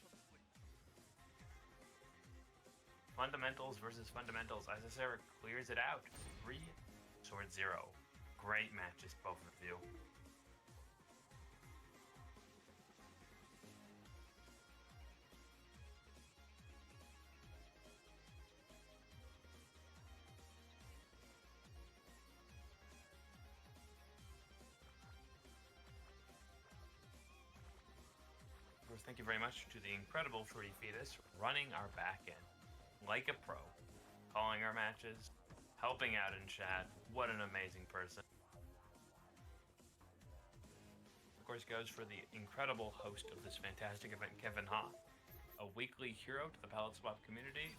Fundamentals versus fundamentals. Sarah clears it out. 3, Sword 0. Great matches, both of you. Of course, thank you very much to the incredible Fruity Fetus running our back end. Like a pro, calling our matches, helping out in chat. What an amazing person. Of course, goes for the incredible host of this fantastic event, Kevin Ha, a weekly hero to the Palette Swap community.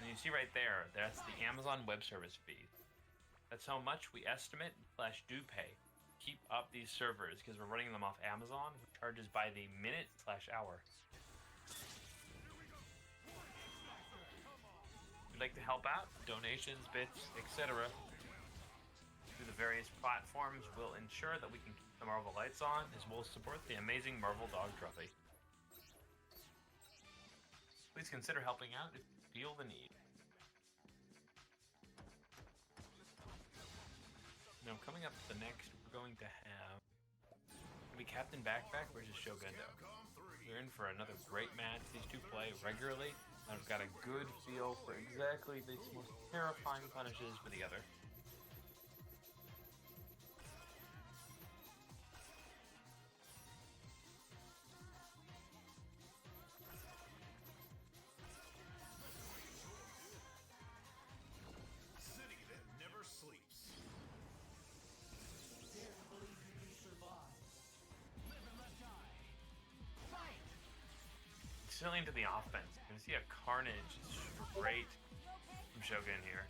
And you see right there, that's the Amazon Web Service fee. That's how much we estimate / do pay. Keep up these servers because we're running them off Amazon, which charges by the minute / hour. Like to help out, donations, bits, etc. through the various platforms will ensure that we can keep the Marvel lights on, as well as support the amazing Marvel Dog Trophy. Please consider helping out if you feel the need. Now coming up to the next, we're going to have Captain Backpack versus Shogundo. We're in for another great match. These two play regularly. I've got a good feel for exactly the most terrifying punishes for the other. City that never sleeps. Dare to believe you can survive. Live and let die. Fight! Still into the offense. You can see a carnage straight from Shogun here.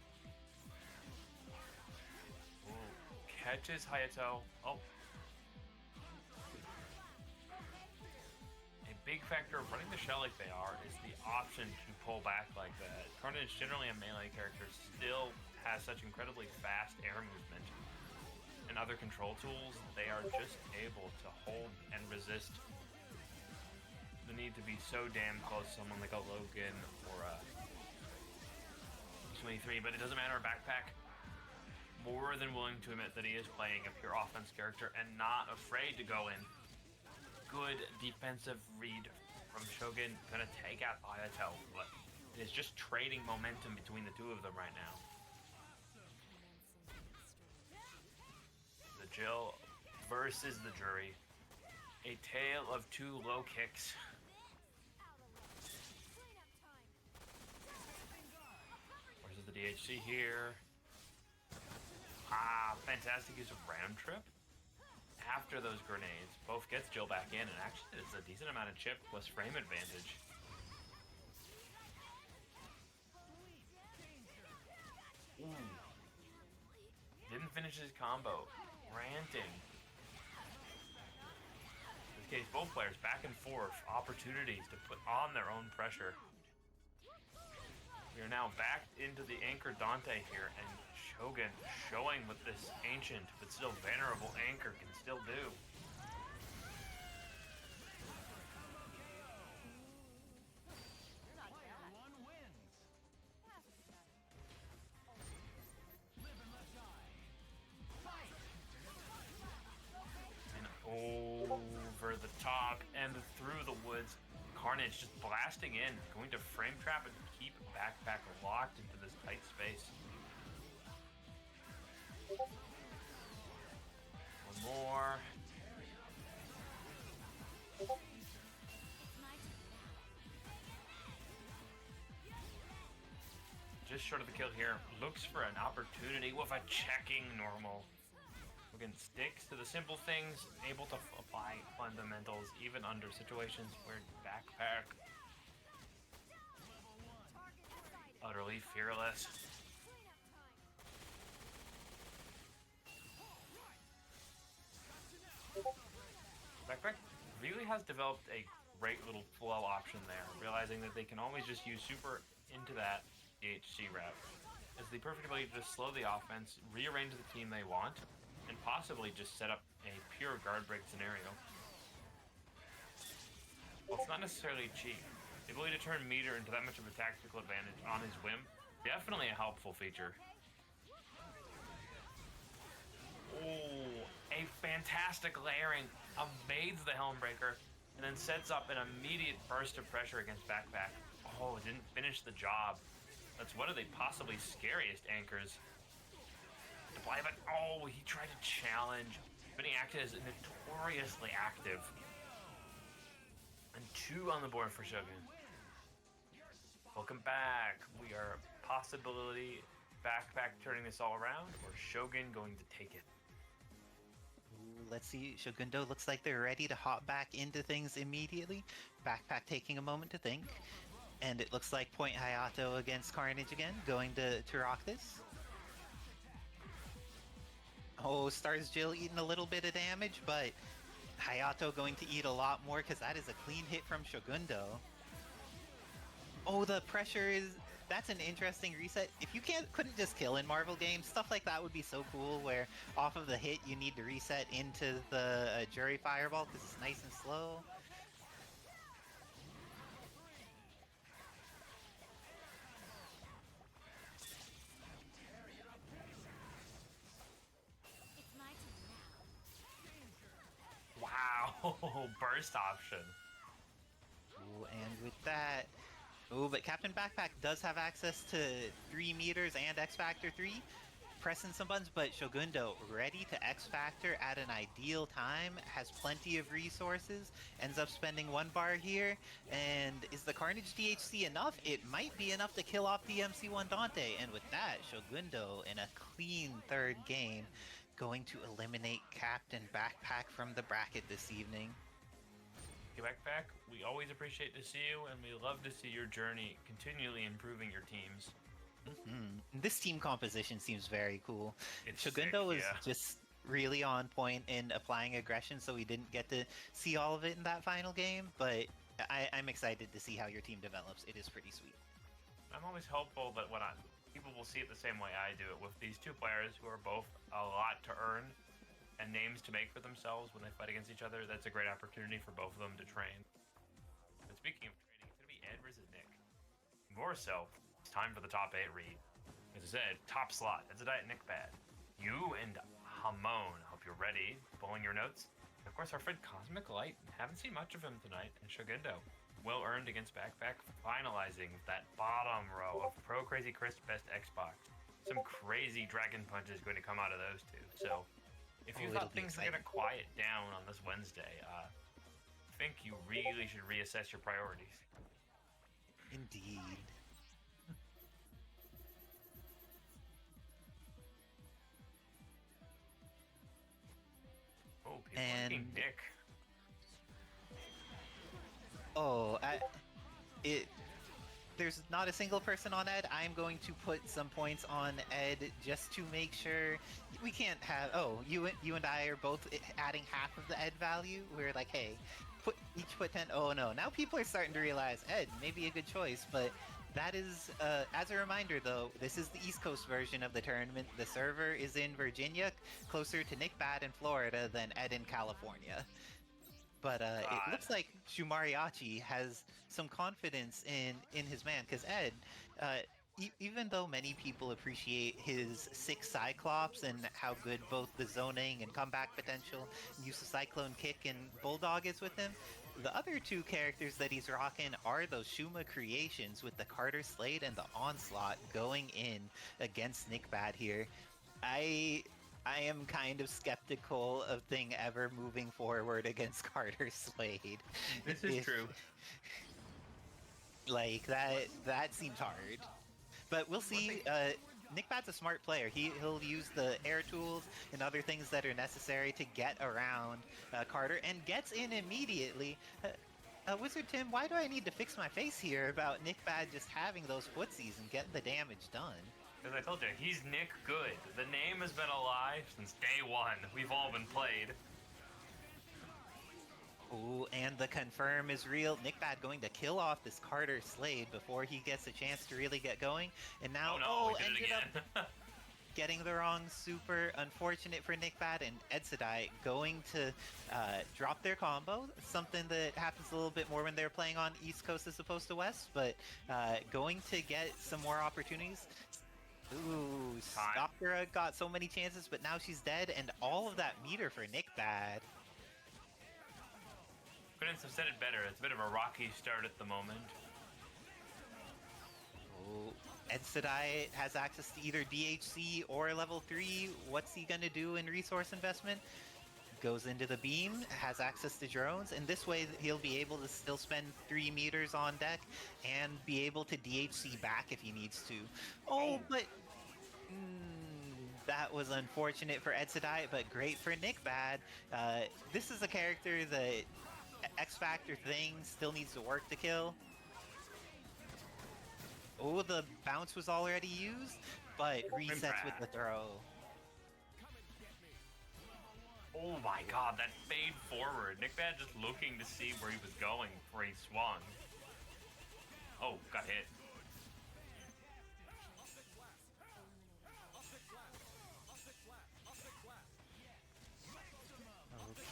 Ooh, catches Hayato. Oh. A big factor of running the shell like they are is the option to pull back like that. Carnage, generally a melee character, still has such incredibly fast air movement. And other control tools, they are just able to hold and resist the need to be so damn close to someone like a Logan or a 23, but it doesn't matter. Backpack more than willing to admit that he is playing a pure offense character and not afraid to go in. Good defensive read from Shogun, gonna take out Ayato, but it is just trading momentum between the two of them right now. The Jill versus the Jury. A tale of two low kicks. Versus the DHC here. Fantastic use of Ram Trip. After those grenades, both gets Jill back in, and actually it's a decent amount of chip plus frame advantage. Ooh. Didn't finish his combo. Ranting. In this case, both players back and forth. Opportunities to put on their own pressure. We are now back into the anchor Dante here, and Shogun showing what this ancient but still venerable anchor can still do. And over the top and through the woods. Carnage just blasting in, going to frame trap and keep Backpack locked into this tight space. One more. Just short of the kill here. Looks for an opportunity with a checking normal. Again, sticks to the simple things, able to apply fundamentals even under situations where Backpack utterly fearless. Backpack really has developed a great little flow option there, realizing that they can always just use super into that DHC route. It's the perfect ability to just slow the offense, rearrange the team they want, and possibly just set up a pure guard break scenario. Well, it's not necessarily cheap. The ability to turn meter into that much of a tactical advantage on his whim, definitely a helpful feature. Oh, a fantastic layering, evades the Helmbreaker, and then sets up an immediate burst of pressure against Backpack. Oh, it didn't finish the job. That's one of the possibly scariest anchors to play, but oh, he tried to challenge. Spinning Act is notoriously active. And 2 on the board for Shogun. Welcome back. We are possibility Backpack turning this all around, or Shogun going to take it. Ooh, let's see. Shogundo looks like they're ready to hop back into things immediately. Backpack taking a moment to think. And it looks like Point Hayato against Carnage again, going to rock this. Oh, Stars Jill eating a little bit of damage, but Hayato going to eat a lot more because that is a clean hit from Shogundo. Oh, the pressure is... That's an interesting reset. If you couldn't just kill in Marvel games, stuff like that would be so cool, where off of the hit you need to reset into the Jury Fireball because it's nice and slow. Wow, burst option. Ooh, and with that... Ooh, but Captain Backpack does have access to 3 meters and X Factor 3. Pressing some buttons, but Shogundo ready to X Factor at an ideal time, has plenty of resources, ends up spending 1 bar here, and is the Carnage DHC enough? It might be enough to kill off the MC1 Dante, and with that, Shogundo in a clean 3rd game, going to eliminate Captain Backpack from the bracket this evening. Hey, Backpack, we always appreciate to see you, and we love to see your journey continually improving your teams. This team composition seems very cool. It's Shogundo sick, was yeah. just really on point in applying aggression, so we didn't get to see all of it in that final game, but I'm excited to see how your team develops. It is pretty sweet. I'm always hopeful that when people will see it the same way I do it, with these 2 players who are both a lot to earn and names to make for themselves when they fight against each other. That's a great opportunity for both of them to train. And speaking of training, it's going to be Ed versus Nick. More so, it's time for the top 8 read. As I said, top slot. It's a diet Nick bad. you and Hamon, hope you're ready, pulling your notes. And of course, our friend Cosmic Light, haven't seen much of him tonight, and Shogundo, well earned against Backpack, finalizing that bottom row of Pro Crazy Chris Best Xbox. Some crazy Dragon Punch is going to come out of those two. So, if you thought things were going to quiet down on this Wednesday, I think you really should reassess your priorities. Indeed. Oh, people liking Nick. Oh, there's not a single person on Ed. I'm going to put some points on Ed just to make sure we can't have. Oh, you and I are both adding half of the Ed value. We're like, hey, each put 10. Oh no, now people are starting to realize Ed may be a good choice, but that is, as a reminder though, this is the East Coast version of the tournament. The server is in Virginia, closer to Nick Bad in Florida than Ed in California. But it looks like Shumariachi has some confidence in his man, because Ed, even though many people appreciate his 6 Cyclops and how good both the zoning and comeback potential and use of Cyclone Kick and Bulldog is with him, the other 2 characters that he's rocking are those Shuma creations with the Carter Slade and the Onslaught going in against Nick Bad here. I am kind of skeptical of Thing ever moving forward against Carter Slade. This is true. Like, that seems hard. But we'll see. Nick Bad's a smart player. He'll use the air tools and other things that are necessary to get around Carter, and gets in immediately. Wizard Tim, why do I need to fix my face here about Nick Bad just having those footsies and getting the damage done? Because I told you, he's Nick Good. The name has been alive since day one. We've all been played. Ooh, and the confirm is real. Nick Bad going to kill off this Carter Slade before he gets a chance to really get going. And now, ended up getting the wrong super. Unfortunate for Nick Bad, and Ed Sedai going to drop their combo. Something that happens a little bit more when they're playing on East Coast as opposed to West, but going to get some more opportunities. Ooh, Sakura got so many chances, but now she's dead, and all of that meter for Nick Bad. Couldn't have said it better. It's a bit of a rocky start at the moment. Oh, Ed Sedai has access to either DHC or level 3. What's he gonna do in resource investment? Goes into the beam, has access to drones, and this way he'll be able to still spend 3 meters on deck and be able to DHC back if he needs to. Oh, but that was unfortunate for Ed Sedai, but great for Nick Bad. This is a character that X Factor Thing still needs to work to kill. Oh, the bounce was already used, but resets with the throw. Oh my god, that fade forward. Nick Bad just looking to see where he was going before he swung. Oh, got hit.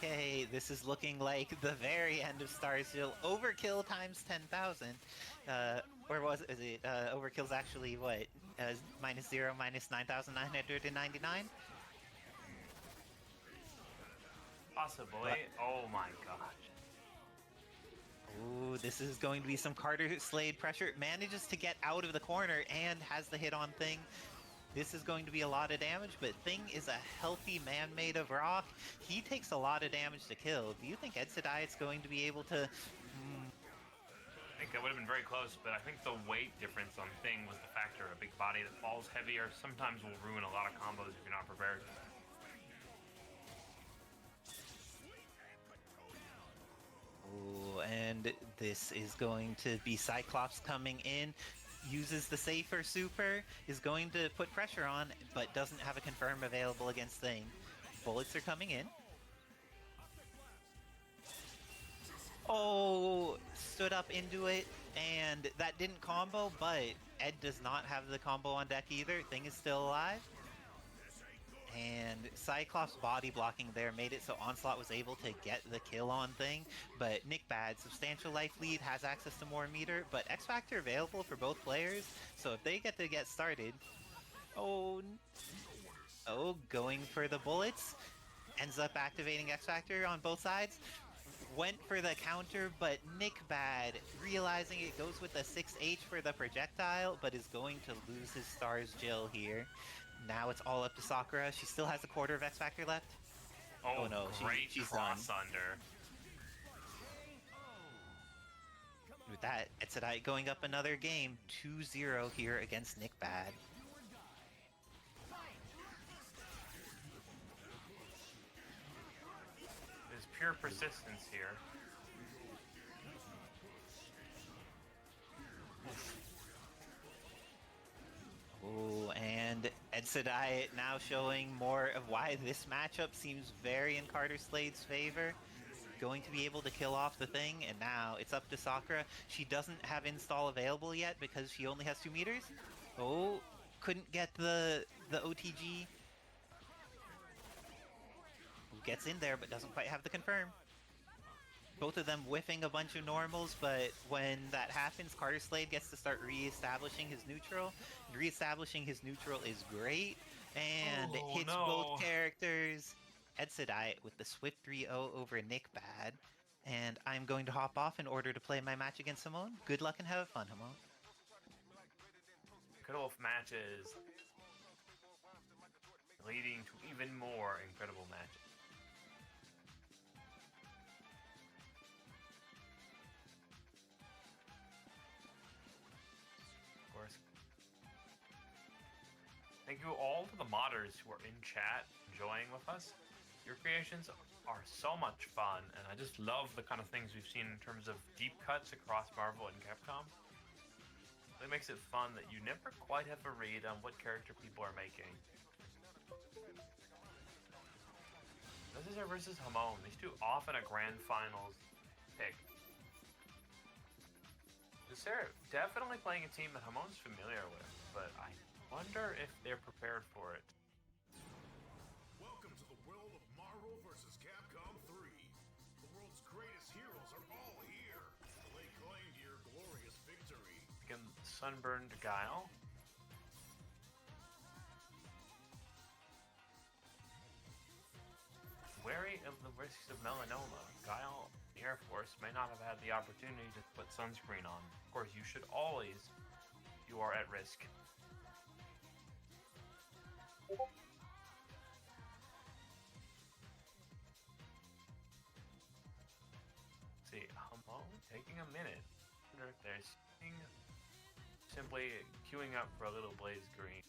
Okay, this is looking like the very end of Starsville. Overkill times 10,000. Or is it? Overkill's actually what? -0, -9,999? Possibly. Oh my gosh. Ooh, this is going to be some Carter Slade pressure. Manages to get out of the corner and has the hit on Thing. This is going to be a lot of damage, but Thing is a healthy man made of rock. He takes a lot of damage to kill. Do you think Ed Sedai is going to be able to... I think that would have been very close, but I think the weight difference on Thing was the factor. A big body that falls heavier sometimes will ruin a lot of combos if you're not prepared. Ooh, and this is going to be Cyclops coming in. Uses the safer super, is going to put pressure on, but doesn't have a confirm available against Thing. Bullets are coming in. Oh, stood up into it, and that didn't combo, but Ed does not have the combo on deck either. Thing is still alive. And Cyclops body blocking there made it so Onslaught was able to get the kill on Thing, but Nick Bad, substantial life lead, has access to more meter, but X Factor available for both players, so if they get started... Oh... Oh, going for the bullets. Ends up activating X Factor on both sides. Went for the counter, but Nick Bad, realizing it goes with the 6H for the projectile, but is going to lose his Stars Jill here. Now it's all up to Sakura. She still has a quarter of X Factor left. Oh, no, great she's cross done. under. With that, Etsutai going up another game, 2-0 here against Nick Bad. There's pure persistence here. Oh, and Etsutai now showing more of why this matchup seems very in Carter Slade's favor. Going to be able to kill off the thing, and now it's up to Sakura. She doesn't have install available yet because she only has 2 meters. Oh, couldn't get the OTG. Gets in there, but doesn't quite have the confirm. Both of them whiffing a bunch of normals, but when that happens, Carter Slade gets to start re-establishing his neutral. And re-establishing his neutral is great, and it hits both characters. Etsutai with the swift 3-0 over Nick Bad. And I'm going to hop off in order to play my match against Simone. Good luck and have fun, Simone. Cut-off matches leading to even more incredible matches. Of course. Thank you all to the modders who are in chat enjoying with us. Your creations are so much fun, and I just love the kind of things we've seen in terms of deep cuts across Marvel and Capcom. It makes it fun that you never quite have a read on what character people are making. This is versus Hamon. These two often a grand finals pick. They're definitely playing a team that Hamon's familiar with, but I wonder if they're prepared for it. Welcome to the world of Marvel vs. Capcom 3. The world's greatest heroes are all here to lay claim to your glorious victory. Again, Sunburned Guile. Wary of the risks of melanoma, Guile, the Air Force, may not have had the opportunity to put sunscreen on. Of course, you should always. You are at risk. See, Hamon taking a minute. I wonder if they're simply queuing up for a little blaze green.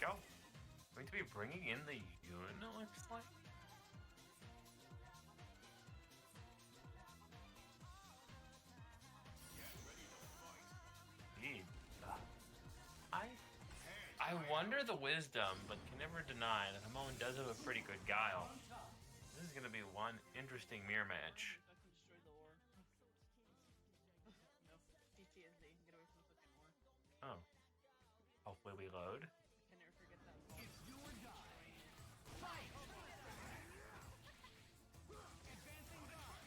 Go. Going to be bringing in the Yun, it looks like. Indeed. I wonder the wisdom, but can never deny that Hamon does have a pretty good Guile. This is going to be one interesting mirror match. Oh. Hopefully we load.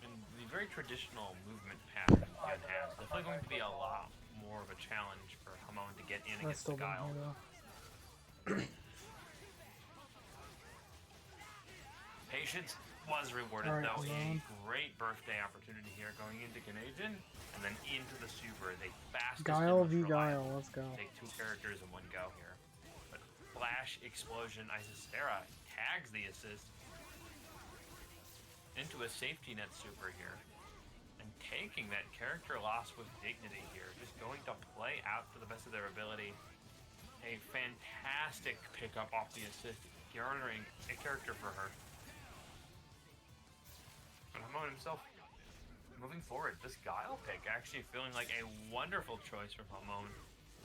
And the very traditional movement pattern Yun has definitely going to be a lot more of a challenge for Hamon to get in against the Guile. Patience was rewarded though. A great birthday opportunity here going into Canadian and then into the Super. They fastest Guile v Guile, let's go. Take 2 characters in one go here. But Flash Explosion Isisera tags the assist into a safety net Super here. And taking that character loss with dignity here. Just going to play out to the best of their ability. A fantastic pickup off the assist, garnering a character for her. And Hamon himself moving forward. This Guile pick actually feeling like a wonderful choice from Hamon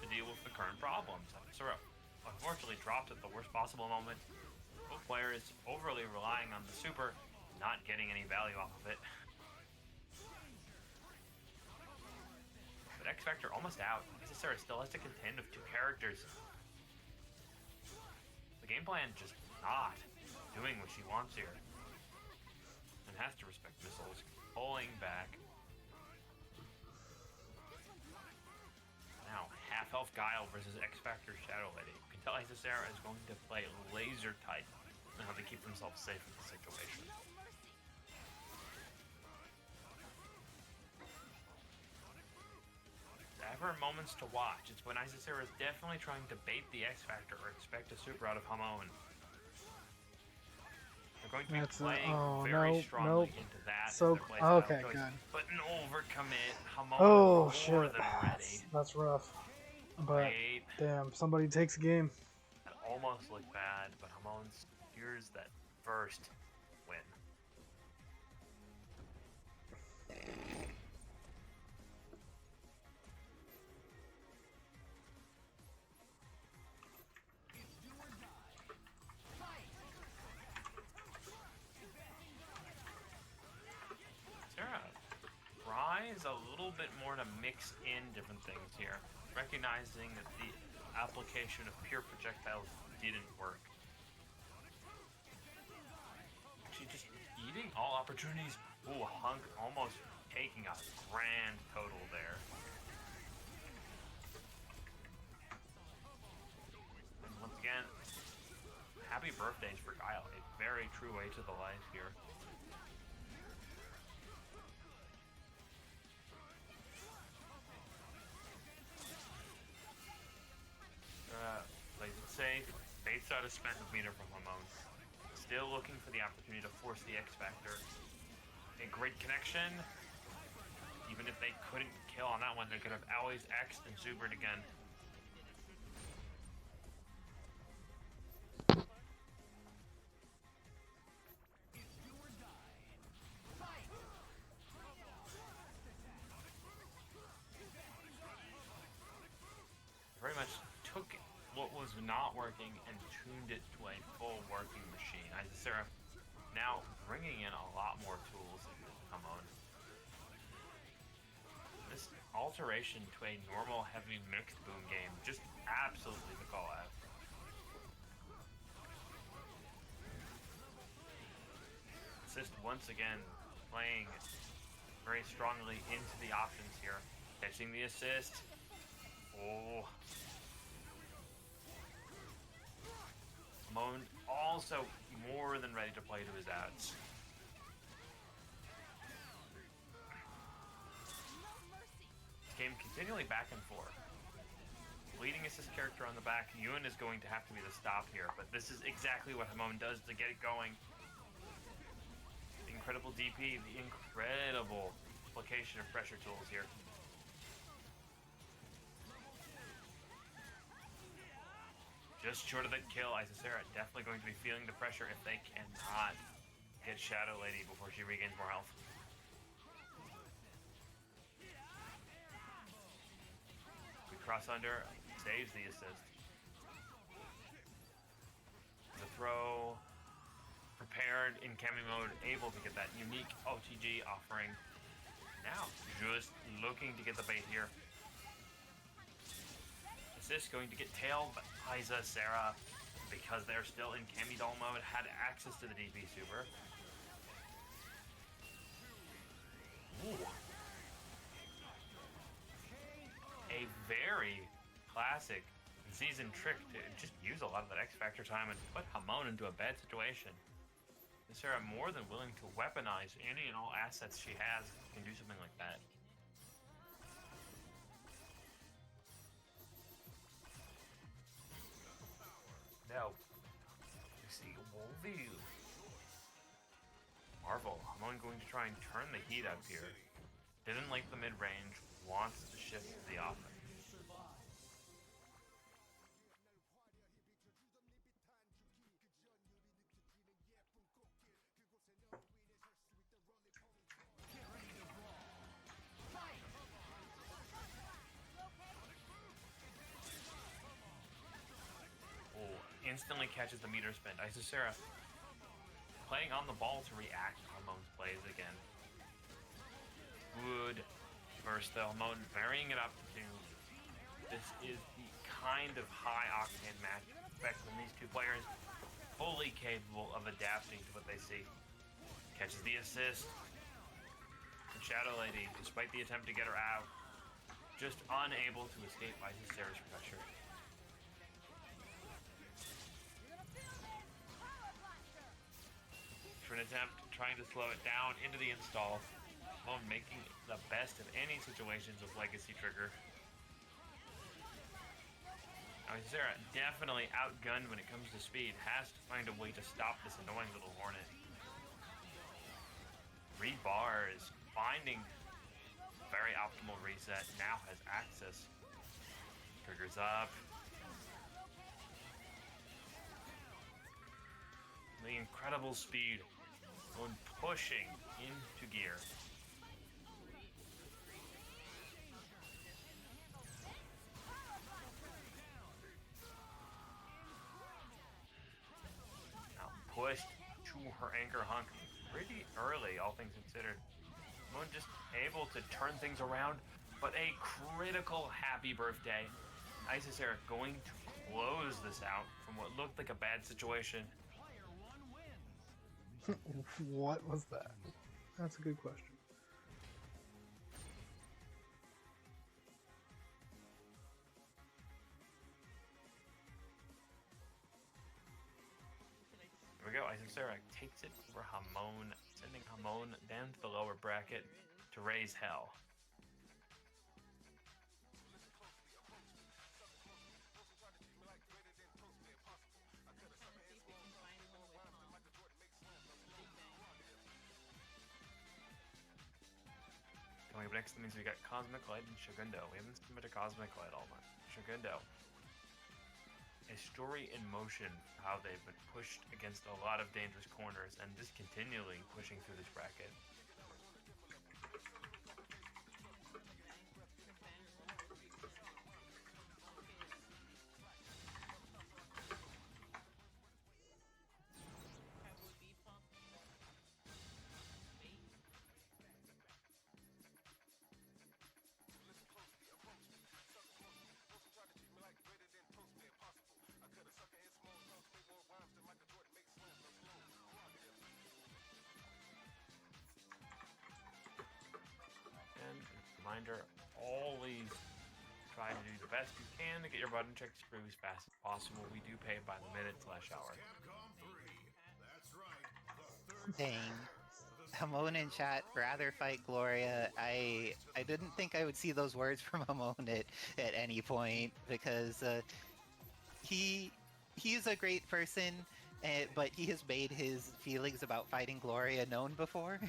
to deal with the current problems. Sora unfortunately dropped at the worst possible moment. Both players overly relying on the Super, not getting any value off of it. But X Factor almost out. Sarah still has to contend with two characters. The game plan just not doing what she wants here. And has to respect missiles. Pulling back. Now, half-health Guile versus X Factor Shadow Lady. You can tell Sarah is going to play laser tight on how to keep themselves safe in the situation. Ever moments to watch. It's when Sarah is definitely trying to bait the X Factor or expect a super out of Hamon. They're going to be playing very strongly into that. So okay, choice. good. But an overcommit. Hamon Oh more shit, than ready. that's rough. But Wait. damn, somebody takes a game. That almost looked bad, but Hamon secures that first win. Tries a little bit more to mix in different things here, recognizing that the application of pure projectiles didn't work. She's just eating all opportunities. Ooh, Hunk almost taking a grand total there. And once again, happy birthdays for Guile. A very true way to the life here. Plays it safe, baits out a spent meter from Hamon. Still looking for the opportunity to force the X Factor. A great connection. Even if they couldn't kill on that one, they could have always X'd and supered again. Very much took what was not working and tuned it to a full working machine. Sarah now bringing in a lot more tools into Hamon. This alteration to a normal heavy mixed boom game, just absolutely the call out. Assist once again playing very strongly into the options here. Catching the assist. Oh. Hamon also more than ready to play to his outs. Game continually back and forth. Leading assist character on the back, Ewan is going to have to be the stop here, but this is exactly what Hamon does to get it going. The incredible DP, the incredible application of pressure tools here. Just short of that kill, Sarah definitely going to be feeling the pressure if they cannot get Shadow Lady before she regains more health. We cross under, saves the assist. The throw, prepared in Kami mode, able to get that unique OTG offering. Now, just looking to get the bait here. Assist going to get tailed by Sarah because they're still in Kami doll mode, had access to the DP super. Ooh. A very classic season trick to just use a lot of that X Factor time and put Hamon into a bad situation. Sarah more than willing to weaponize any and all assets she has can do something like that. Now, we see Wolvie. Marvel, Hamon going to try and turn the heat up here. Didn't like the mid-range, wants to shift to the offense. Instantly catches the meter spin. Sarah playing on the ball to react to Hamon's plays again. Good burst though. Hamon varying it up to. This is the kind of high-octane match expect from these two players, fully capable of adapting to what they see. Catches the assist. And Shadow Lady, despite the attempt to get her out, just unable to escape Isisara's pressure. For an attempt, trying to slow it down into the install. Hamon making the best of any situations with Legacy Trigger. Isisara definitely outgunned when it comes to speed. Has to find a way to stop this annoying little hornet. Rebar is finding very optimal reset. Now has access. Triggers up. The incredible speed. Going pushing into gear. Pushed to her anchor hunk pretty early, all things considered. Moon just able to turn things around, but a critical happy birthday. Isisara going to close this out from what looked like a bad situation. What was that? That's a good question. Here we go. Isisara takes it over Hamon, sending Hamon down to the lower bracket to raise hell. Coming up next means we got Cosmic Light and Shogundo. We haven't seen much of Cosmic Light all month. Shogundo. A story in motion, how they've been pushed against a lot of dangerous corners and just continually pushing through this bracket. Reminder, always try to do the best you can to get your button checks through as fast as possible. We do pay by the minute/hour. Dang. Hamon in chat, rather fight Gloria. I didn't think I would see those words from Hamon at any point, because he's a great person, but he has made his feelings about fighting Gloria known before.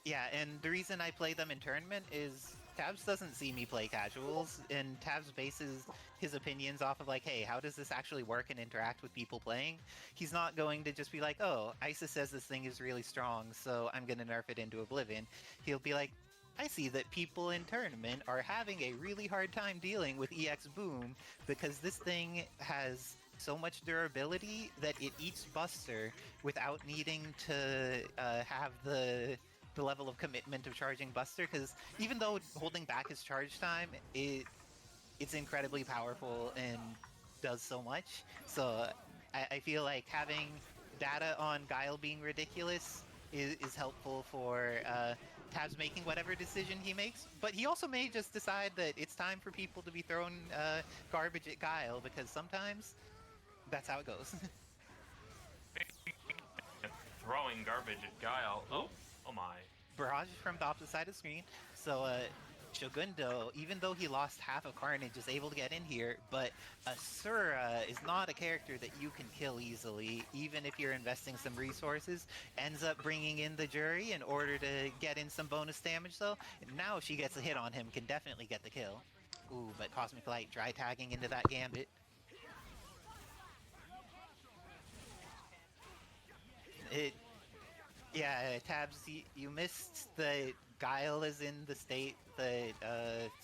Yeah, and the reason I play them in tournament is Tabs doesn't see me play casuals, and Tabs bases his opinions off of like, hey, how does this actually work and interact with people playing? He's not going to just be like, oh, Isis says this thing is really strong, so I'm gonna nerf it into oblivion. He'll be like, I see that people in tournament are having a really hard time dealing with EX Boom because this thing has so much durability that it eats Buster without needing to have the level of commitment of charging Buster, because even though holding back his charge time, it's incredibly powerful and does so much. So I feel like having data on Guile being ridiculous is helpful for Tabs making whatever decision he makes, but he also may just decide that it's time for people to be throwing garbage at Guile, because sometimes that's how it goes. Throwing garbage at Guile. Oh my. Barrage from the opposite side of the screen. So Shogundo, even though he lost half of Carnage, is able to get in here, but Asura is not a character that you can kill easily, even if you're investing some resources. Ends up bringing in the Jury in order to get in some bonus damage, though. And now if she gets a hit on him, can definitely get the kill. Ooh, but Cosmic Light dry tagging into that Gambit. Yeah, Tabs, you missed the Guile is in the state that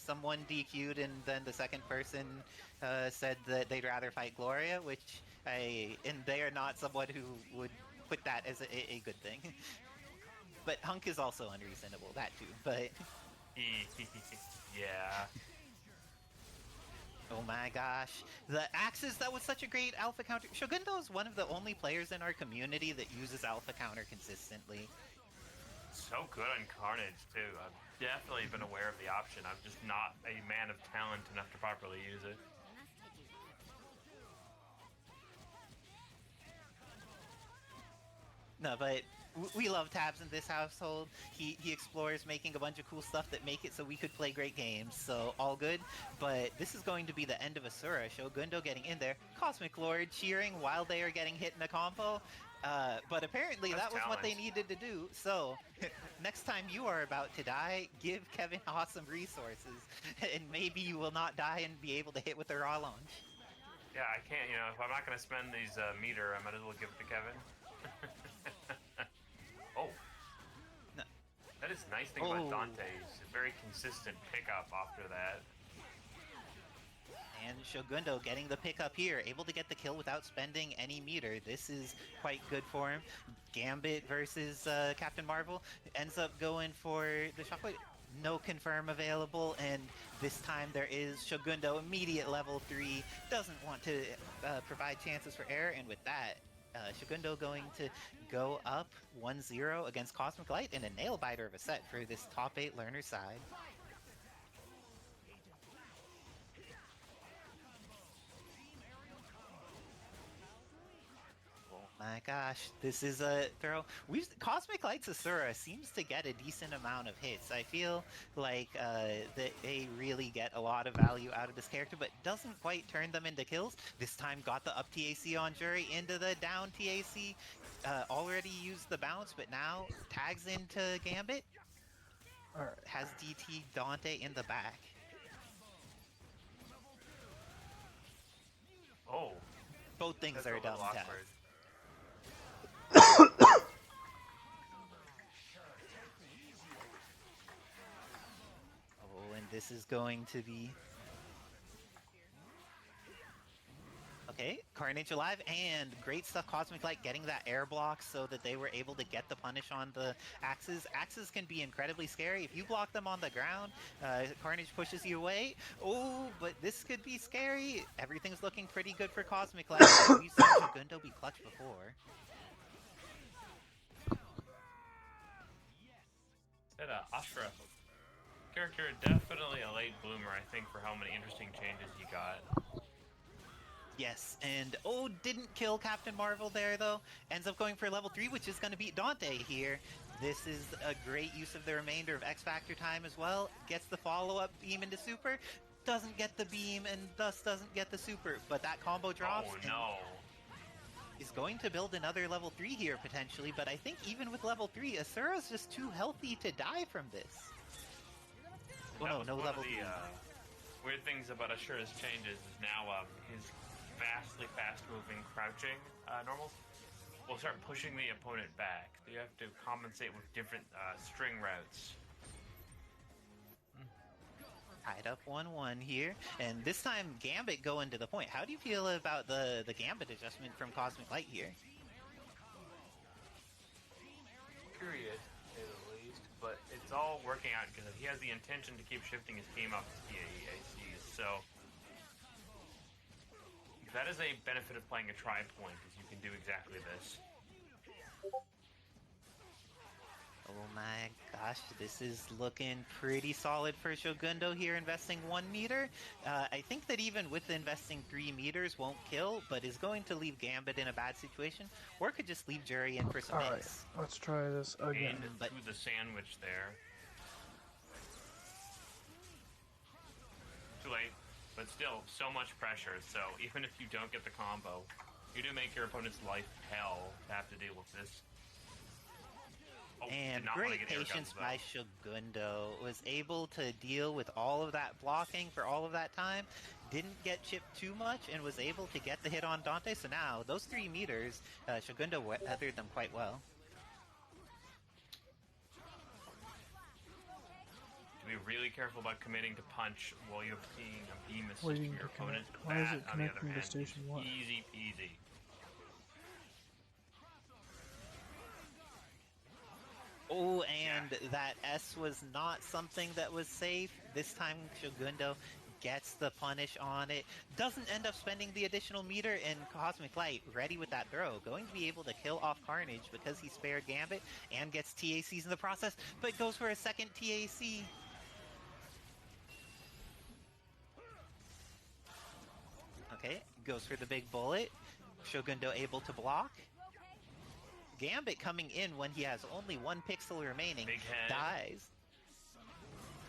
someone DQ'd, and then the second person said that they'd rather fight Gloria, which and they are not someone who would put that as a good thing. But Hunk is also unreasonable, that too, but... Yeah. Oh my gosh. The axes, that was such a great alpha counter. Shogundo is one of the only players in our community that uses alpha counter consistently. So good on Carnage, too. I've definitely been aware of the option. I'm just not a man of talent enough to properly use it. No, but we love Tabs in this household. He explores making a bunch of cool stuff that make it so we could play great games, so all good. But this is going to be the end of Asura. Shogundo getting in there. Cosmic Lord cheering while they are getting hit in a combo. But apparently that was what they needed to do. So next time you are about to die, give Kevin awesome resources, and maybe you will not die and be able to hit with a raw launch. Yeah, I can't, if I'm not going to spend these meter, I might as well give it to Kevin. Oh. No. That is a nice thing about Dante's. A very consistent pickup after that. And Shogundo getting the pickup here, able to get the kill without spending any meter. This is quite good for him. Gambit versus Captain Marvel ends up going for the shockwave. No confirm available, and this time there is Shogundo, immediate level 3, doesn't want to provide chances for error, and with that, Shogundo going to go up 1-0 against Cosmic Light in a nail-biter of a set for this top 8 learner side. My gosh, this is a throw. Cosmic Light's Asura seems to get a decent amount of hits. I feel like that they really get a lot of value out of this character, but doesn't quite turn them into kills. This time got the up TAC on Jury into the down TAC. Already used the bounce, but now tags into Gambit. Has DT Dante in the back. Oh. Both things are dumb, Tab. Oh, and this is going to be... Okay, Carnage alive, and great stuff, Cosmic Light getting that air block so that they were able to get the punish on the axes. Axes can be incredibly scary. If you block them on the ground, Carnage pushes you away. Oh, but this could be scary. Everything's looking pretty good for Cosmic Light. We've seen Shogundo be clutch before. Said Astra. Character definitely a late bloomer, I think, for how many interesting changes he got. Yes, and didn't kill Captain Marvel there though. Ends up going for level 3, which is going to beat Dante here. This is a great use of the remainder of X Factor time as well. Gets the follow-up beam into super. Doesn't get the beam and thus doesn't get the super. But that combo drops. Oh no. Is going to build another level 3 here potentially, but I think even with level 3, Asura's just too healthy to die from this. Oh no, no level 3. Weird things about Asura's changes is now his vastly fast-moving crouching normals will start pushing the opponent back. So you have to compensate with different string routes. Tied up 1-1 here, and this time Gambit going to the point. How do you feel about the Gambit adjustment from Cosmic Light here? Curious, at least, but it's all working out because he has the intention to keep shifting his team up to TACs, so that is a benefit of playing a tri-point, is you can do exactly this. Oh my gosh, this is looking pretty solid for Shogundo here, investing 1 meter. I think that even with investing 3 meters won't kill, but is going to leave Gambit in a bad situation, or could just leave Jury in for some hits. Alright, let's try this again. And to the sandwich there. Too late, but still, so much pressure, so even if you don't get the combo, you do make your opponent's life hell to have to deal with this. And great patience by Shogundo. Was able to deal with all of that blocking for all of that time. Didn't get chipped too much and was able to get the hit on Dante. So now, those 3 meters, Shogundo weathered them quite well. To be really careful about committing to punch while you're seeing a beam assist Waiting from your to opponent. connect. Why is That, it on the other connecting to hand, station is 1? easy peasy. Oh, and that S was not something that was safe. This time Shogundo gets the punish on it. Doesn't end up spending the additional meter, and Cosmic Light, ready with that throw, going to be able to kill off Carnage because he spared Gambit and gets TACs in the process, but goes for a second TAC. Okay, goes for the big bullet. Shogundo able to block. Gambit coming in when he has only 1 pixel remaining, dies.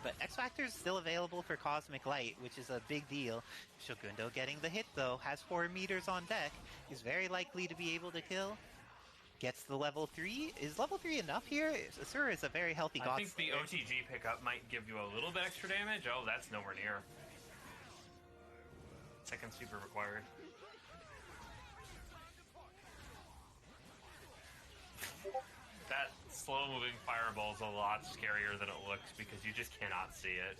But X Factor is still available for Cosmic Light, which is a big deal. Shogundo getting the hit though, has 4 meters on deck, is very likely to be able to kill. Gets the level 3. Is level 3 enough here? Asura is a very healthy God I think the OTG pickup might give you a little bit extra damage. Oh, that's nowhere near. Second super required. That slow-moving fireball is a lot scarier than it looks because you just cannot see it.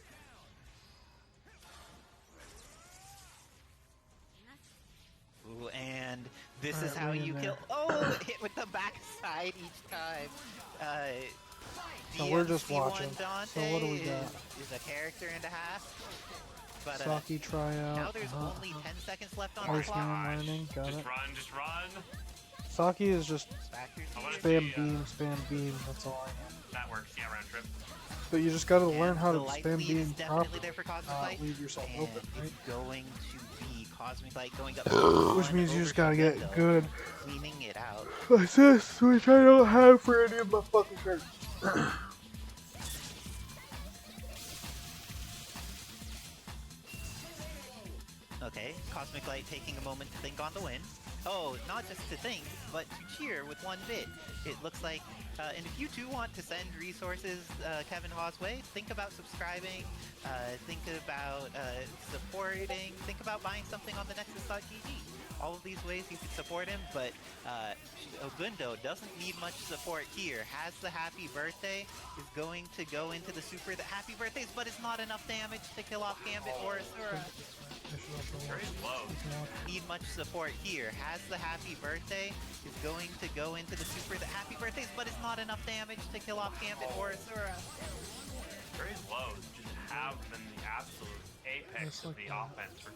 Ooh, and this is how you kill. Oh, hit with the backside each time. So we're just watching. Dante So what do we got? Is a character and a half. But Saki tryout. now there's only 10 seconds left on the Horseman clock. learning. Got Just it. run, just run. Saki is just spam beam, spam beam. That's all I know. That works, yeah, round trip. But you just gotta learn how to the light spam lead beam is definitely there properly. for Cosmic Light. Leave yourself and open, right? it's going to be Cosmic Light going up. Which means you just gotta get good. Cleaning it out. Assists, which I don't have for any of my fucking cards. Okay, Cosmic Light taking a moment to think on the win. Oh, not just to think, but to cheer with 1 bit. It looks like, and if you too want to send resources Kevin Hawes' way, think about subscribing, think about supporting, think about buying something on the Nexus.gg. All of these ways you can support him, but Ogundo doesn't need much support here. Has the happy birthday, is going to go into the super the happy birthdays, but it's not enough damage to kill off Gambit or Asura. Very low. Need much support here. Has the happy birthday, is going to go into the super the happy birthdays, but it's not enough damage to kill off Gambit or Asura. Very low. Just have been the absolute apex of the offense for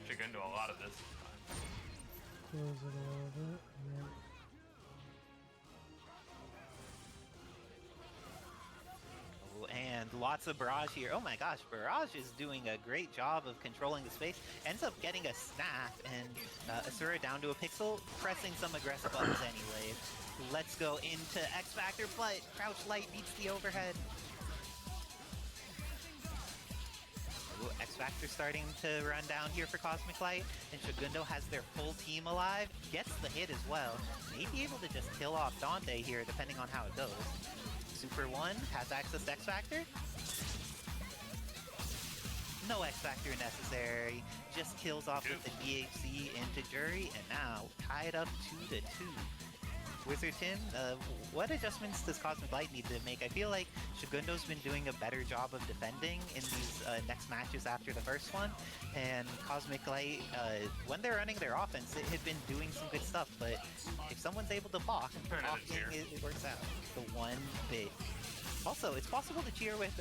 Shogundo a lot of this time. Close it a little bit. Yeah. And lots of Barrage here. Oh my gosh, Barrage is doing a great job of controlling the space. Ends up getting a snap, and Asura down to a pixel, pressing some aggressive buttons anyway. Let's go into X Factor, but Crouch Light beats the overhead. Ooh, X Factor starting to run down here for Cosmic Light, and Shogundo has their full team alive. Gets the hit as well. May be able to just kill off Dante here, depending on how it goes. Super 1 has access to X Factor. No X Factor necessary. Just kills off with the DHC into Jury, and now tied up 2-2. Wizard Tim, what adjustments does Cosmic Light need to make? I feel like Shogundo's been doing a better job of defending in these next matches after the first one, and Cosmic Light, when they're running their offense, it had been doing some good stuff, but if someone's able to block, often it works out. The 1 bit. Also, it's possible to cheer with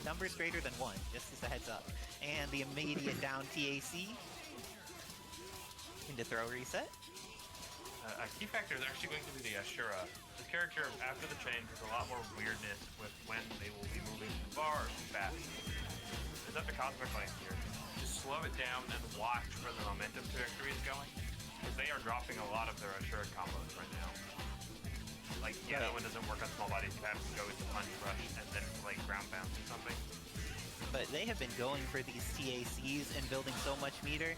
numbers greater than 1, just as a heads up. And the immediate down TAC into throw reset. A key factor is actually going to be the Ashura. This character, after the change, has a lot more weirdness with when they will be moving too far or too fast. It's up to Cosmic Light here. Just slow it down and watch where the momentum trajectory is going, because they are dropping a lot of their Ashura combos right now. Like, yeah, that one doesn't work on small bodies. You have to go into punch rush and then play ground bounce or something. But they have been going for these TACs and building so much meter,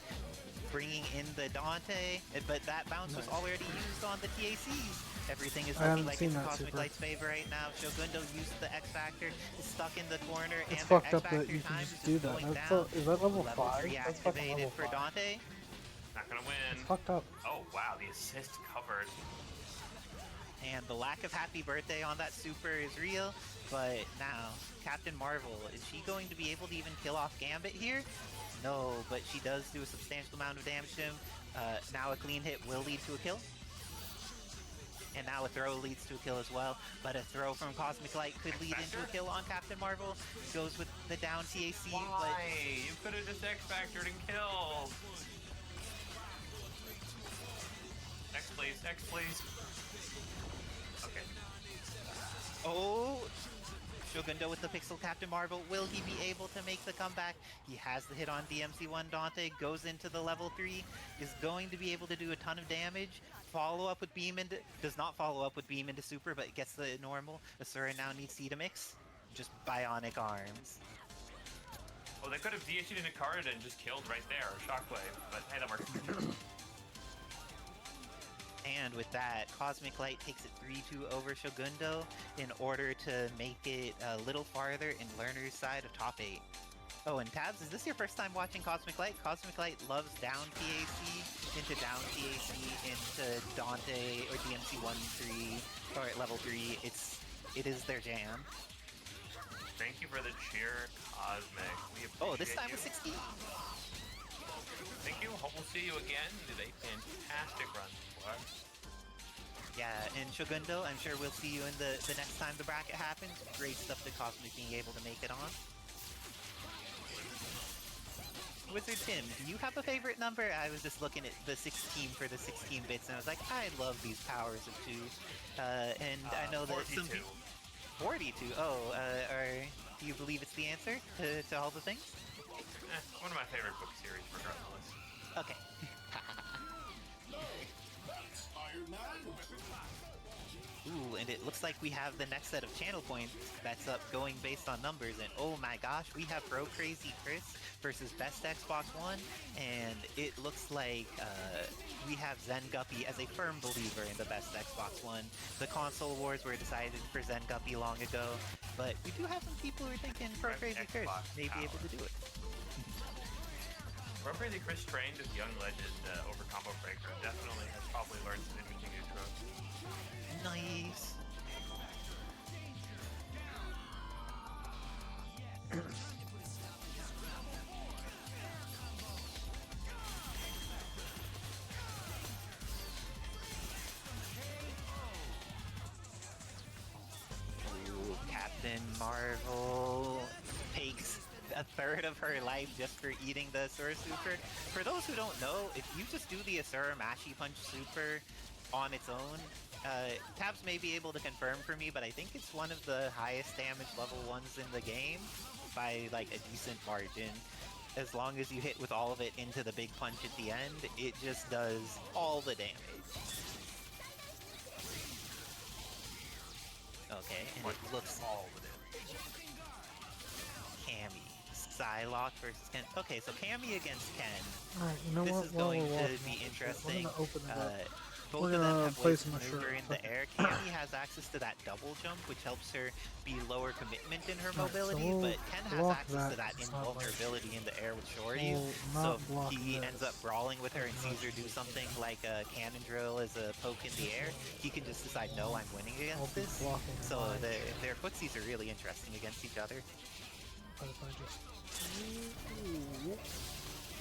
bringing in the Dante, but that bounce was already used on the TACs. Everything is looking like it's in Cosmic Light's favor right now. Shogundo used the X Factor, is stuck in the corner, It's and fucked X up Factor that you can times just is do that. going That's down. is that level 5? Level 3 That's fucking activated level for 5. Dante. Not gonna win. It's fucked up. Oh wow, the assist covered. And the lack of happy birthday on that super is real, but now, Captain Marvel, is she going to be able to even kill off Gambit here? No, but she does do a substantial amount of damage to him. Now a clean hit will lead to a kill. And now a throw leads to a kill as well, but a throw from Cosmic Light could lead into a kill on Captain Marvel. Goes with the down TAC, Why? but... You could have just X-Factored and killed! X please, X please. Okay. Oh! Shogundo with the Pixel Captain Marvel. Will he be able to make the comeback? He has the hit on DMC1 Dante, goes into the level 3, is going to be able to do a ton of damage. Follow up with beam into... Does not follow up with beam into super, but gets the normal. Asura now needs C to mix. Just bionic arms. Well, they could have DH'd into card and just killed right there, or Shockwave, but hey, that works. And with that, Cosmic Light takes it 3-2 over Shogundo in order to make it a little farther in Lerner's side of top 8. Oh, and Tabs, is this your first time watching Cosmic Light? Cosmic Light loves down TAC into down TAC into Dante or DMC 1-3 or level 3. It is their jam. Thank you for the cheer, Cosmic. We appreciate Oh, this time you. with 16. Thank you. Hope we'll see you again. You did a fantastic run for us. Yeah, and Shogundo, I'm sure we'll see you in the next time the bracket happens. Great stuff to Cosmic being able to make it on. Wizard Tim, do you have a favorite number? I was just looking at the 16 for the 16 bits, and I was like, I love these powers of 2. And I know that 42. some people... 42? Oh, do you believe it's the answer to all the things? One of my favorite book series, regardless. Okay. Ooh, and it looks like we have the next set of channel points that's up going based on numbers, and oh my gosh, we have Bro Crazy Chris versus Best Xbox One, and it looks like we have Zen Guppy as a firm believer in the Best Xbox One. The console wars were decided for Zen Guppy long ago, but we do have some people who are thinking Bro Crazy Chris may be able to do it. Bro Crazy Chris trained as young legend over Combo Breaker and definitely has probably learned some imaging intros. Nice. Ooh, Captain Marvel takes a third of her life just for eating the Asura Super. For those who don't know, if you just do the Asura Mashi Punch Super on its own, Tabs may be able to confirm for me, but I think it's one of the highest damage level ones in the game by like a decent margin. As long as you hit with all of it into the big punch at the end, it just does all the damage. Okay, and it looks all the damage. Cammy. Psylocke versus Ken. Okay, so Cammy against Ken. Alright, you know This what? is While going we're to walking be up, interesting. We're gonna open it up. Both We're of them gonna have play ways to some maneuver in the Asura. air. Cammy has access to that double jump, which helps her be lower commitment in her Alright, so mobility, we'll but Ken has block access to that. that It's not like- invulnerability in the air with shorties. We'll So not block he this. ends up brawling with her and sees her do something like a cannon drill as a poke in the air. He can just decide, no, I'm winning I'll against be this. blocking So mine. their footsies are really interesting against each other. But if I just...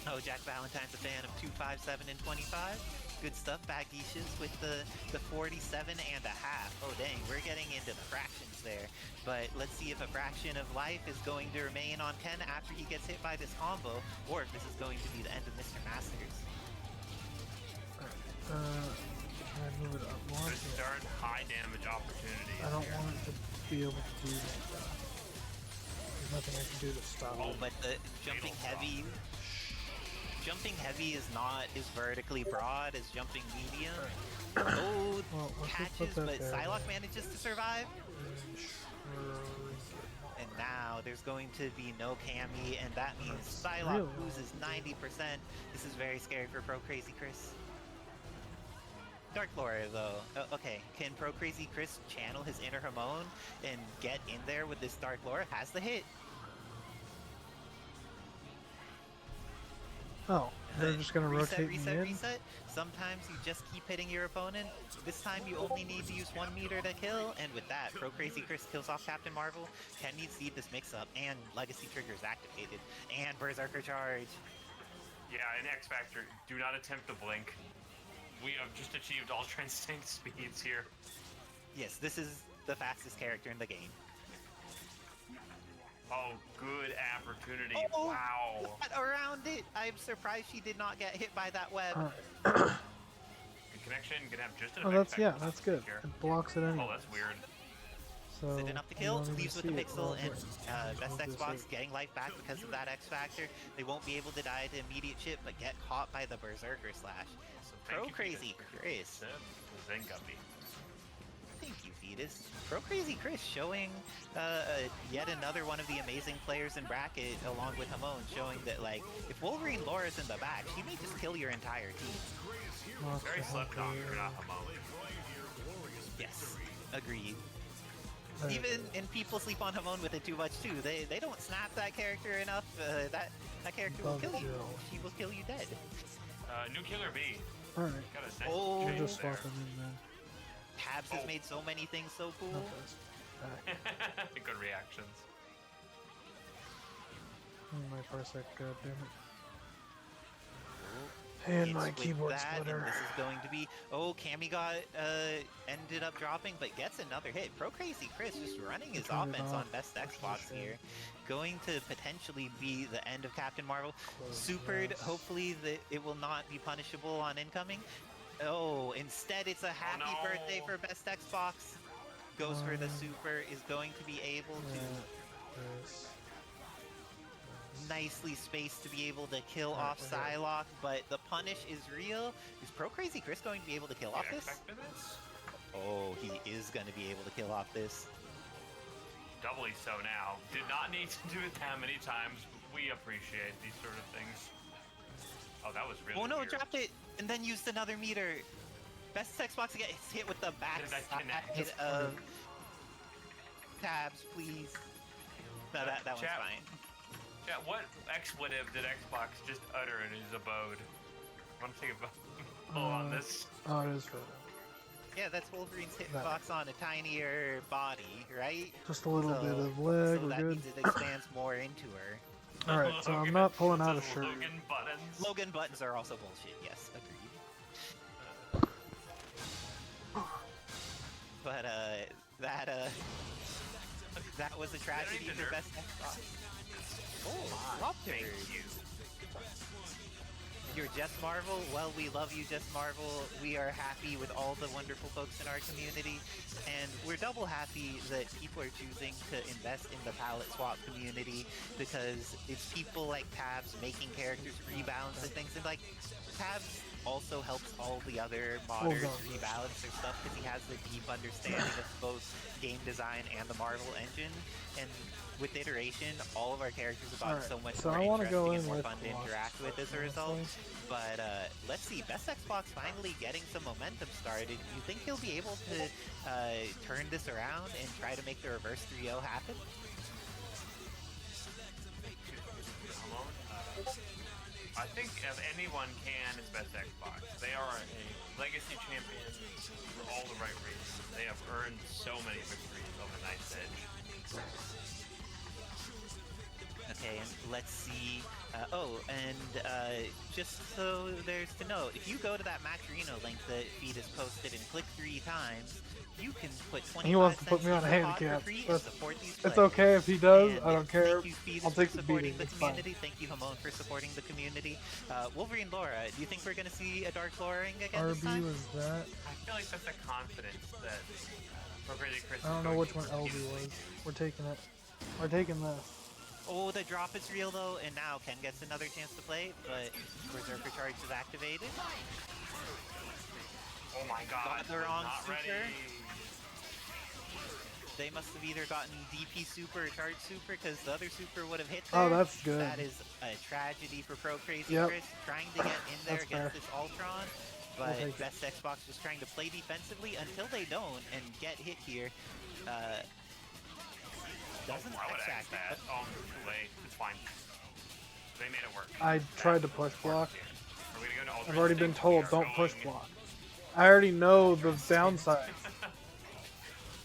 Oh, Jack Valentine's a fan of 2, 5, 7, and 25. Good stuff. Bagishas with the 47 and a half. Oh dang, we're getting into the fractions there. But let's see if a fraction of life is going to remain on Ken after he gets hit by this combo, or if this is going to be the end of Mr. Masters. Can I move it up more? Good start, high damage opportunity. I don't want it to be able to do that. There's nothing I can do to stop Oh, it. but the jumping heavy is not as vertically broad as jumping medium. Oh, Well, let's just catches, put that but there. Psylocke manages to survive. And shrink it. And now there's going to be no Cammy, and that means Psylocke Really? loses 90%. This is very scary for Pro Crazy Chris. Dark Laura, though. Okay, can Pro Crazy Chris channel his inner Hamon and get in there with this Dark Laura? Has the hit. Oh, They're just gonna reset, rotate me reset, in? reset. Sometimes you just keep hitting your opponent. This time you only need to use 1 meter to kill, and with that, Pro Crazy Chris kills off Captain Marvel. Ken needs to eat this mix-up, and Legacy Trigger is activated, and Berserker Charge. Yeah, in X Factor, do not attempt to blink. We have just achieved Ultra Instinct speeds here. Yes, this is the fastest character in the game. Oh, good opportunity. Oh, wow. Got around it. I'm surprised she did not get hit by that web. Good connection. Gonna have just enough. Oh, that's yeah, that's good. It blocks it in. Oh, that's weird. So Is it enough to kill? Leaves with the pixel, and best Xbox getting life back because of that X Factor. They won't be able to die to immediate chip, but get caught by the Berserker Slash. Pro Crazy Chris. Zenguppy. Thank you, Fetus. Pro Crazy Chris showing yet another one of the amazing players in bracket, along with Hamon, showing that, like, if Wolverine Laura's in the back, she may just kill your entire team. Very slept on, you're not Hamon. Yes, agreed. Even and people sleep on Hamon with it too much too. They don't snap that character enough. That character will kill you. She will kill you dead. New Killer B. Alright. Oh, We'll just swap them in there. Tabs has made so many things so cool. Good reactions. My parsec, goddammit. And my keyboard splitter. And this is going to be... Oh, Cammy got ended up dropping, but gets another hit. Pro Crazy Chris just running his offense on best Xbox here. Going to potentially be the end of Captain Marvel. Supered, hopefully it will not be punishable on incoming. Oh, instead it's a happy birthday for best Xbox. Goes for the super, is going to be able to... Nicely spaced to be able to kill off Psylocke, but the punish is real. Is Pro Crazy Chris going to be able to kill off this? Oh, he is going to be able to kill off this. Doubly so now. Did not need to do it that many times, but we appreciate these sort of things. Oh, that was really no, weird. Dropped it and then used another meter. Best Xbox gets hit with the back side of tabs, please. No, that one's fine. Yeah, what expletive did Xbox just utter in his abode? I want to take a vote on this. Oh, it is for them. Yeah, that's Wolverine's hitbox on a tinier body, right? Just a little bit of leg, so we're that good. means it expands more into her. Alright, so I'm not pulling out a shirt. Logan buttons. Logan buttons are also bullshit, yes, agreed. But, that was a tragedy for best Xbox. Oh, thank you. You're Just Marvel? Well, we love you, Just Marvel. We are happy with all the wonderful folks in our community, and we're double happy that people are choosing to invest in the palette swap community, because it's people like Tabs making characters rebalance and things, and like, Tabs also helps all the other modders rebalance their stuff because he has the deep understanding of both game design and the Marvel engine, and with iteration, all of our characters have gotten so much more interesting and more fun to interact with as a result. But let's see, best Xbox finally getting some momentum started. You think he'll be able to turn this around and try to make the reverse 3-0 happen? I think if anyone can, it's best Xbox. They are a legacy champion for all the right reasons. They have earned so many victories on the Knight's Edge. Okay, and let's see. Just so there's to know, if you go to that Macrino link that Feed has posted and click 3 times, you can put 25 He wants to put me on a handicap. It's okay if he does. I don't care. I'll take the beating. The community. Thank you, Hamon, for supporting the community. Wolverine Laura, do you think we're going to see a Dark Loring again this time? RB was that? I feel like that's a confidence that I don't know which one LB was. We're taking it. We're taking this. Oh, the drop is real though, and now Ken gets another chance to play, but Berserker Charge is activated. Oh my god, got the wrong super. Ready. They must have either gotten DP super or Charge super, because the other super would have hit Oh, there. that's good. That is a tragedy for Pro Crazy Chris, trying to get in there against this Ultron. But best Xbox was trying to play defensively until they don't and get hit here. Doesn't attack that. Oh, too late. It's fine. They made it work. I tried to push block. we gonna go to Ultra I've already been Instinct? We told are don't push going- block. I already know the downside.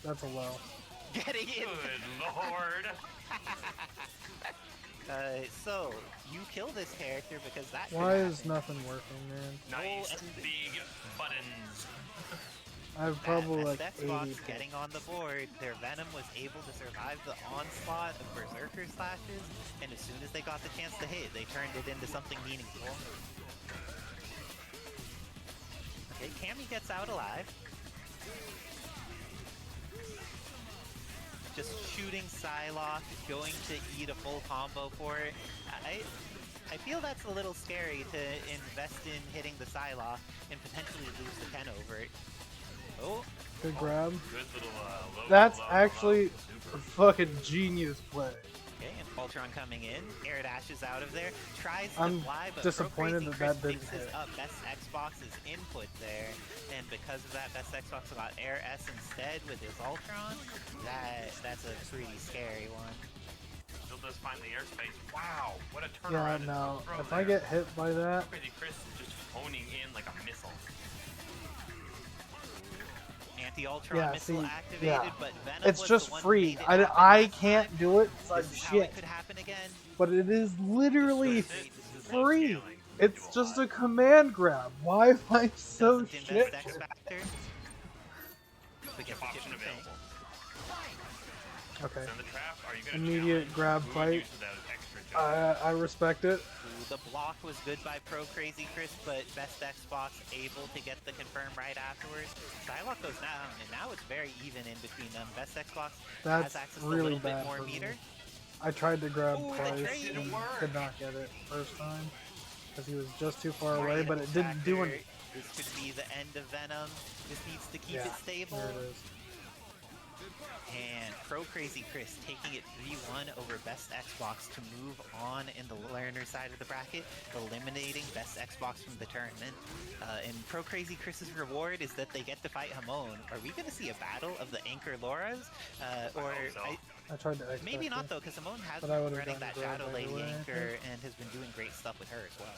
That's a low. Getting in. Good lord. So you kill this character because that. Why could is happen. nothing working, man? Nice and- big buttons. I have That probably like best 80 Xbox picks. getting on the board, their Venom was able to survive the onslaught of Berserker slashes, and as soon as they got the chance to hit, they turned it into something meaningful. Okay, Cammy gets out alive. Just shooting Psylocke, going to eat a full combo for it. I feel that's a little scary to invest in hitting the Psylocke and potentially lose the 10 over it. Oh. Good grab. Good little low. That's low, actually super. a fucking genius play. Okay, and Ultron coming in. Air dashes out of there. Tries to I'm fly, but disappointed Pro Crazy that Chris didn't mixes hit. up Best Xbox's input there, and because of that, Best Xbox got Air S instead with his Ultron. That's a pretty scary one. Still does find the airspace. Wow, what a Yeah, turnaround. no. Throw If I there. get hit by that, Crazy Chris is just honing in like a missile. Anti-Ultron yeah, missile see, activated, yeah. but Venom It's was just the one free. that made it happen I last can't time. do it, so I'm This is how it shit. could happen again. But it is literally This is free. scaling. It's just a command grab. Why am I so Doesn't shit? invest X Factor. We get the Option chip available. Okay. Send the trap. Are you gonna Immediate challenge? grab Who fight. uses that as extra jump? I respect it. Ooh, the block was good by Pro Crazy Chris, but Best Xbox able to get the confirm right afterwards. Psylocke goes down, and now it's very even in between them. Best Xbox That's has access to a really little bit bad more for me. meter. I tried to grab Ooh, the twice trade and worked. could not get it first time because he was just too far away, Great but it didn't do factor. anything. This could be the end of Venom. Just needs to keep Yeah, it stable. there it is. And Pro Crazy Chris taking it 3-1 over Best Xbox to move on in the learner side of the bracket, eliminating Best Xbox from the tournament. And Pro Crazy Chris's reward is that they get to fight Hamon. Are we going to see a battle of the Anchor Lauras? Or so. I tried to X maybe not Factor. though, because Hamon has But I been would've running done that grab Shadow right Lady away, I Anchor think. and has been doing great stuff with her as well.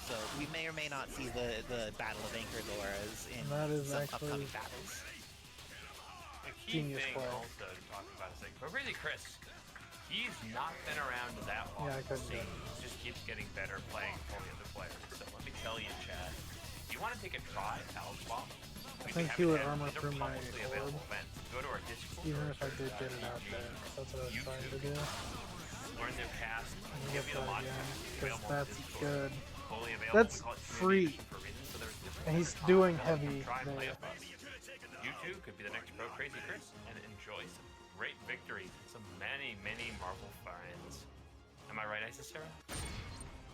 So we may or may not see the Battle of Anchor Lauras in And that is some actually upcoming battles. The key genius thing play. also to talk about is like Pro Crazy Chris. He's not been around that long. Yeah, I couldn't See, do it. he just keeps getting better playing for the other players. So let me tell you, Chad, if you want to take a try at Talon Swap, I think he would armor through my publicly orb, available events. Go to our Discord. even if I did get it out there. That's what I was trying to do. Learn their cast. And Give get me the that mod again, pack. because Available on that's Discord. good. Fully available. That's We call it free. community for a reason, so there's different And he's content doing that you can heavy try and play there. with us. You too could be the next Pro Crazy Chris and enjoy some great victories and some many Marvel finds. Am I right, Isisera?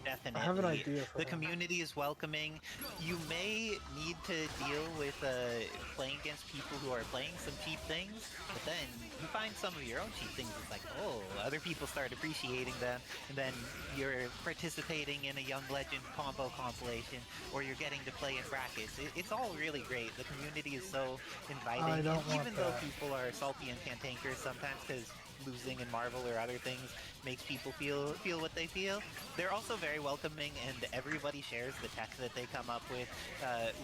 Definitely. I have an idea for the him. community is welcoming. You may need to deal with playing against people who are playing some cheap things, but then you find some of your own cheap things. It's like, oh, other people start appreciating them, and then you're participating in a Young Legend combo compilation, or you're getting to play in brackets. It's all really great. The community is so inviting, I don't and want even though that. people are salty and cantankerous sometimes because losing in Marvel or other things makes people feel what they feel, they're also very welcoming, and everybody shares the tech that they come up with.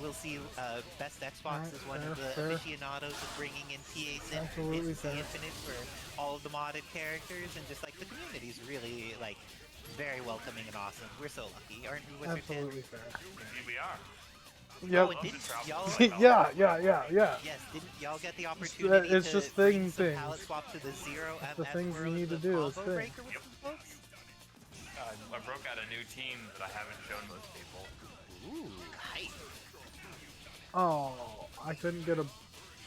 We'll see Best Xbox Right, is one of the fair. aficionados of bringing in TA Absolutely fair. Infinite for all of the modded characters, and just like the community is really like very welcoming and awesome. We're so lucky, aren't we, Wizard Tim? Absolutely fair. Indeed we are. Yep. Oh, and didn't y'all? yeah. Yes, didn't y'all get the opportunity it's to just bring some things. palette swap to the Zero It's the MF things you World need to of do, it's Combo things. Breaker with some folks? I broke out a new team that I haven't shown most people. Ooh, hype. Oh, I couldn't get a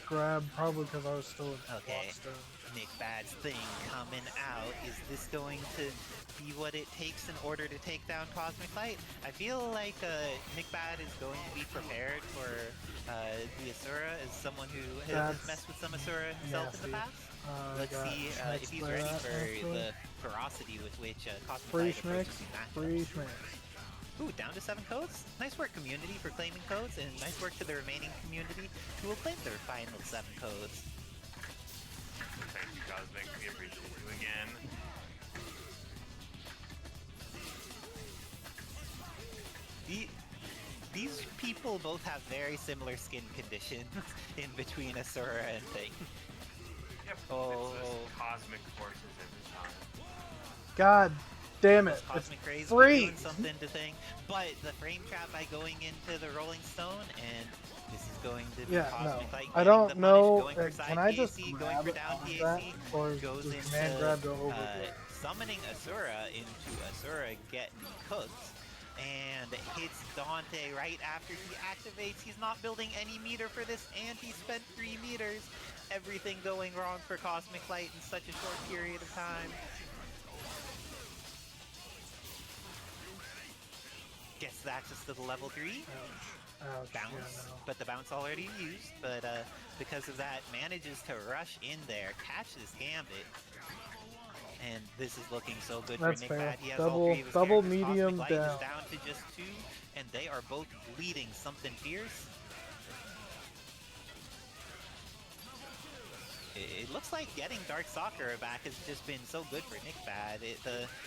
grab probably because I was still in Okay, Blockstone. Nick Bad's thing coming out. Is this going to be what it takes in order to take down Cosmic Light? I feel like Nick Bad is going to be prepared for the Asura as someone who has That's messed with some Asura himself in the nasty. past. Let's got see schmecks if he's by ready that, for actually. the ferocity with which Cosmic Free Light approaches schmecks, these matchups. free schmecks. Ooh, down to 7 codes. Nice work, community, for claiming codes, and nice work to the remaining community who will claim their final 7 codes. Thank you, Cosmic. We appreciate you again. These people both have very similar skin conditions in between Asura and Thing. Yep. Oh. It's just cosmic forces every time. God damn it! It's Cosmic Rays free. doing something to Thing, but the frame trap by going into the Rolling Stone, and this is going to be Yeah, no. Cosmic Light I getting don't the punish, know. going for side Can I just TAC, going grab for it down on TAC, that, or goes does into command grab go overboard? summoning Asura into Asura getting cooked, and hits Dante right after he activates. He's not building any meter for this, and he spent 3 meters. Everything going wrong for Cosmic Light in such a short period of time. Gets the access to the level 3. Ouch, Bounce, yeah, no. but the bounce already used. But because of that, manages to rush in there, catches Gambit. And this is looking so good That's for Nick fair. Bad. He has all 3 of his Double characters. medium Cosmic Light down. is down to just 2, and they are both bleeding something fierce. It looks like getting Dark Sakura back has just been so good for Nick Bad.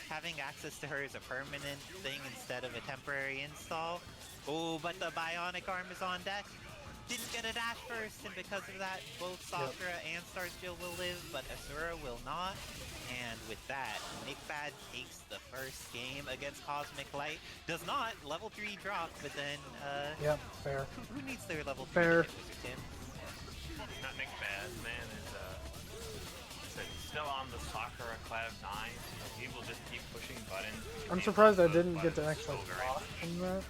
Having access to her is a permanent thing instead of a temporary install. Oh, but the Bionic Arm is on deck. Didn't get a dash first, and because of that, both Sakura and Starsjill will live, but Asura will not. And with that, Nick Bad takes the first game against Cosmic Light. Does not level 3 drop, but then Yep, fair. Who needs their level 3 Fair. to hit Wizard Tim? Not Nick Bad, man is still on the Sakura Cloud 9. He will just keep pushing buttons. I'm surprised I didn't get to actually block from that.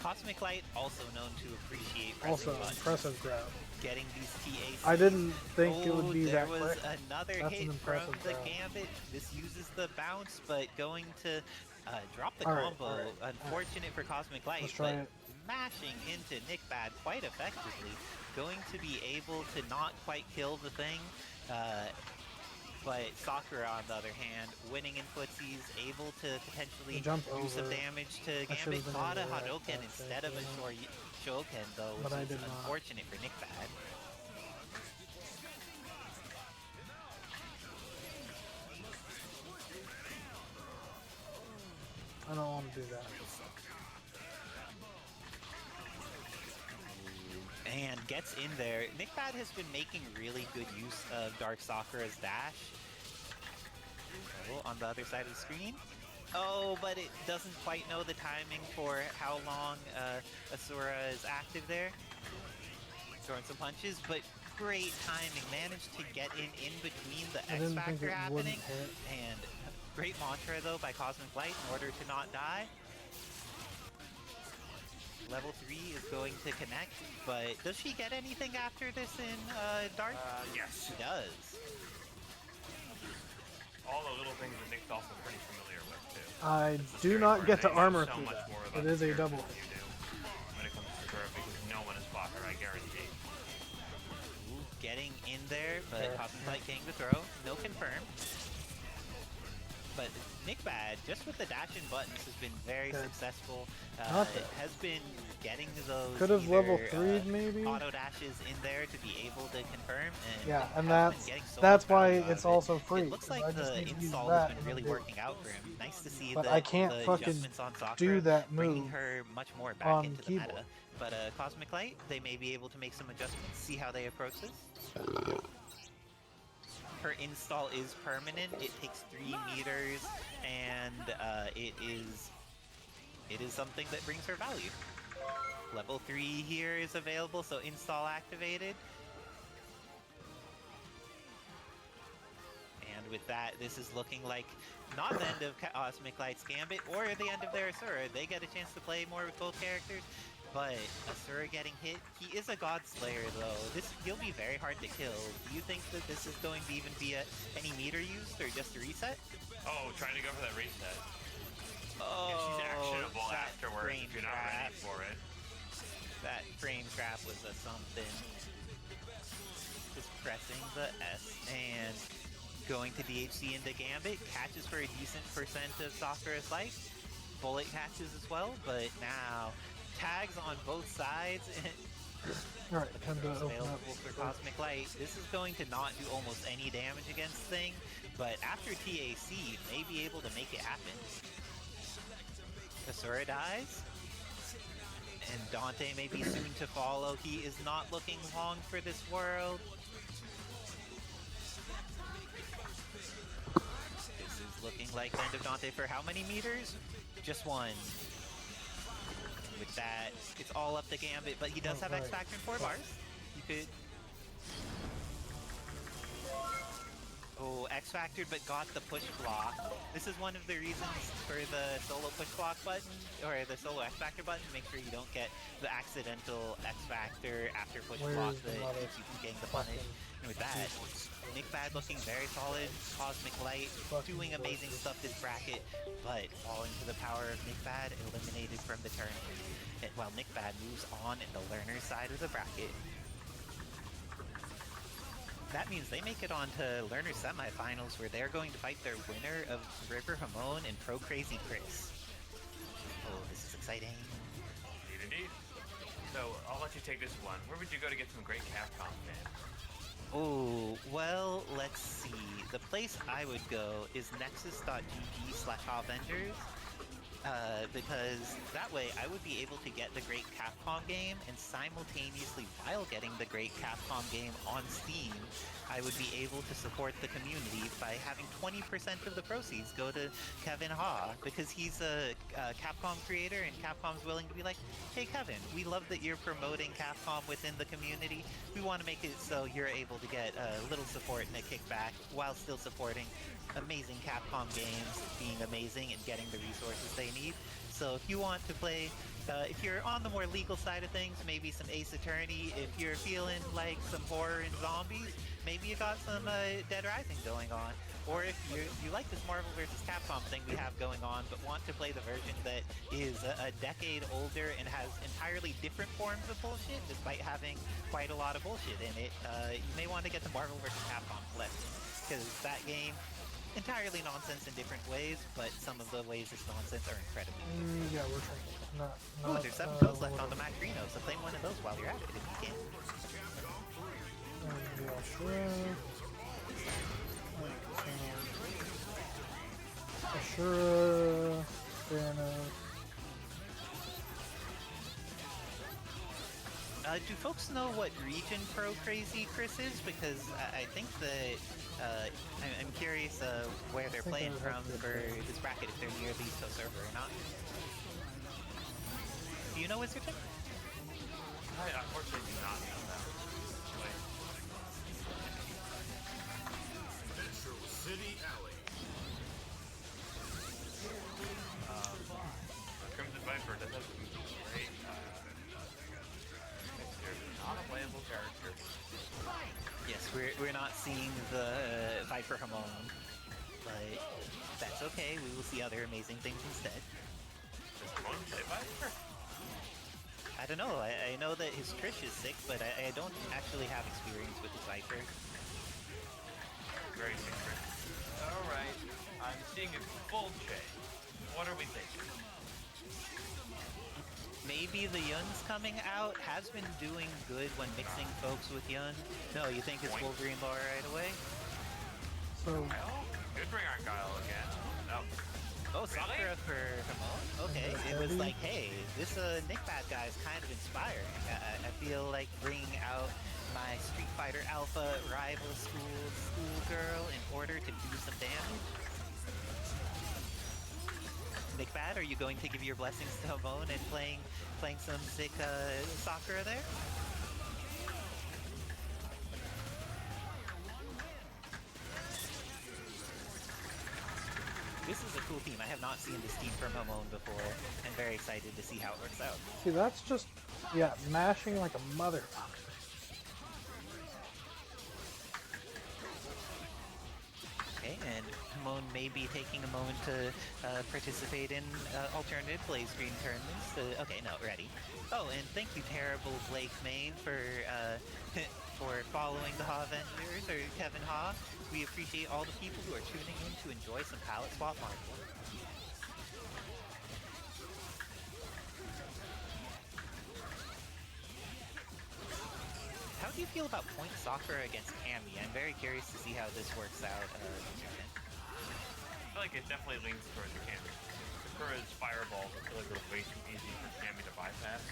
Cosmic Light, also known to appreciate pressing Also, buttons. impressive grab. Getting these TACs. I didn't think it would be there that was quick. another That's hit an from impressive the grab. Gambit. This uses the bounce, but going to drop the Alright, combo. alright. Unfortunate for Cosmic Light, Let's try but it. mashing into Nick Bad quite effectively. Going to be able to not quite kill the thing. But Sakura, on the other hand, winning in footsies, able to potentially Jump do some over. damage to I should've Gambit. been Caught a able to Hadouken that instead of a Shoken, though, But I which is did not. unfortunate for Nick Bad. I don't want to do that. And gets in there. Nick Bad has been making really good use of Dark Sakura's dash. Oh, on the other side of the screen. Oh, but it doesn't quite know the timing for how long Asura is active there. Throwing some punches, but great timing. Managed to get in between the I X didn't think Factor it happening. wouldn't hit. And great mantra, though, by Cosmic Light in order to not die. Level 3 is going to connect, but does she get anything after this in Dark? Yes. She does. All the little things that Nick's also pretty familiar with, too. I do not get to They know armor so through much that. more It about is the a double. character than you do when it comes to Sakura, because no one has fought her, I guarantee. Ooh, getting in there, but Fair. Cosmic Light getting the throw. No confirm. But Nick Bad, just with the dash and buttons, has been very Okay. successful. Not bad. Has been getting those Could have level either, 3'd maybe? auto dashes in there to be able to confirm. And Yeah, and has been that's getting so that's much value why out it's of it. also free. It looks 'cause like I just the need to use install that has been and really then do it. working out for him. Nice to see But the, I can't the fucking adjustments on Sakura, do that bringing move her much more back on into the keyboard. meta. But Cosmic Light, they may be able to make some adjustments, see how they approach this. Her install is permanent. It takes 3 meters, and it is something that brings her value. Level 3 here is available, so install activated. And with that, this is looking like not the end of Cosmic Light's Gambit or the end of their Asura. They get a chance to play more with both characters, but Asura getting hit. He is a God Slayer, though. He'll be very hard to kill. Do you think that this is going to even be any meter used or just a reset? Oh, trying to go for that reset. Oh, Yeah, she's actionable that afterwards frame if you're not ready trap. for it. That frame trap was a something. Just pressing the S and going to DHC into Gambit. Catches for a decent percent of Sakura's life. Bullet catches as well, but now tags on both sides. Alright, time to Throws open up. available for Cosmic Light. This is going to not do almost any damage against Thing, but after TAC, may be able to make it happen. Asura dies. And Dante may be soon to follow. He is not looking long for this world. This is looking like the end of Dante for how many meters? Just one. With that, it's all up to Gambit, but he does have X Factor in 4 bars. You could... Oh, X Factored, but got the push block. This is one of the reasons for the solo push block button, or the solo X Factor button. Make sure you don't get the accidental X Factor after push block that keeps you from getting the punish. And with that, Nick Bad looking very solid. Cosmic Light doing amazing stuff this bracket, but falling to the power of Nick Bad, eliminated from the tournament. And while Nick Bad moves on in the learner side of the bracket. That means they make it on to learner semifinals where they're going to fight their winner of River Hamon and Pro Crazy Chris. Oh, this is exciting. Indeed. So, I'll let you take this one. Where would you go to get some great Capcom fans? Oh, well, let's see. The place I would go is nexus.gg/Avengers. Because that way I would be able to get the great Capcom game, and simultaneously while getting the great Capcom game on Steam, I would be able to support the community by having 20% of the proceeds go to Kevin Ha, because he's a Capcom creator and Capcom's willing to be like, hey Kevin, we love that you're promoting Capcom within the community. We want to make it so you're able to get a little support and a kickback while still supporting amazing Capcom games being amazing and getting the resources they need. So if you want to play, if you're on the more legal side of things, maybe some Ace Attorney. If you're feeling like some horror and zombies, maybe you got some Dead Rising going on. Or if you like this Marvel vs. Capcom thing we have going on, but want to play the version that is a decade older and has entirely different forms of bullshit, despite having quite a lot of bullshit in it, you may want to get the Marvel vs. Capcom collection, because that game, entirely nonsense in different ways, but some of the ways it's nonsense are incredibly good. Yeah, we're trying. Ooh, there's 7 codes left on the Mac Reno, so claim one of those while you're at it if you can. Ashura, Thanos. Do folks know what region Pro Crazy Chris is? Because I think that I'm curious where they're playing from for this bracket, if they're near the East Coast server or not. Do you know Wizardton? I unfortunately do not know that. Metro City Alley. Crimson Viper does have some great not a playable character. Yes, we're not seeing the Viper Hamon, but that's okay. We will see other amazing things instead. Does Hamon play Viper? I don't know. I know that his Trish is sick, but I don't actually have experience with his Viper. Very secret. Alright, I'm seeing a full change. What are we thinking? Maybe the Yun's coming out has been doing good when mixing folks with Yun. No, you think it's Wolverine lore right away? So could bring our Guile again. No. Oh, Sakura for Hamon? Okay, it was like, hey, this Nick Bad guy is kind of inspiring. I feel like bringing out my Street Fighter Alpha rival schoolgirl in order to do some damage. Nick Bad, are you going to give your blessings to Hamon and playing some sick Sakura there? This is a cool team. I have not seen this team from Hamon before. I'm very excited to see how it works out. see, that's just mashing like a motherfucker. Okay, and Hamon may be taking a moment to participate in alternative play screen tournaments. Okay, no, ready. Oh, and thank you, Terrible Blake Main, for for following the Ha Avengers, or Kevin Ha. We appreciate all the people who are tuning in to enjoy some palette swap Marvel. How do you feel about Point Sakura against Cammy? I'm very curious to see how this works out. I feel like it definitely leans towards the Cammy. Sakura's fireballs, I feel like they're way too easy for Cammy to bypass.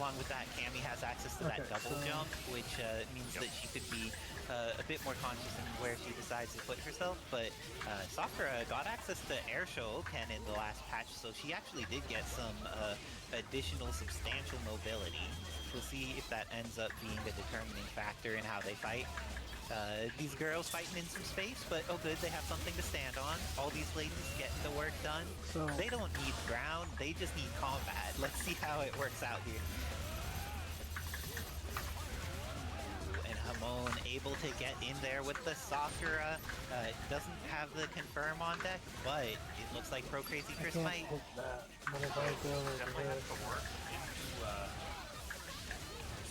along with that, Cammy has access to that Okay, double so- jump, which means that she could be a bit more conscious in where she decides to put herself. But Sakura got access to air Shoryuken in the last patch, so she actually did get some additional substantial mobility. We'll see if that ends up being a determining factor in how they fight. These girls fighting in some space, but oh good, they have something to stand on. All these ladies getting the work done. So- They don't need ground, they just need combat. Let's see how it works out here. Ooh, and Hamon able to get in there with the Sakura. Doesn't have the confirm on deck, but it looks like Pro Crazy I Chris can't might. hit that, but if I go over Definitely here, have to work into.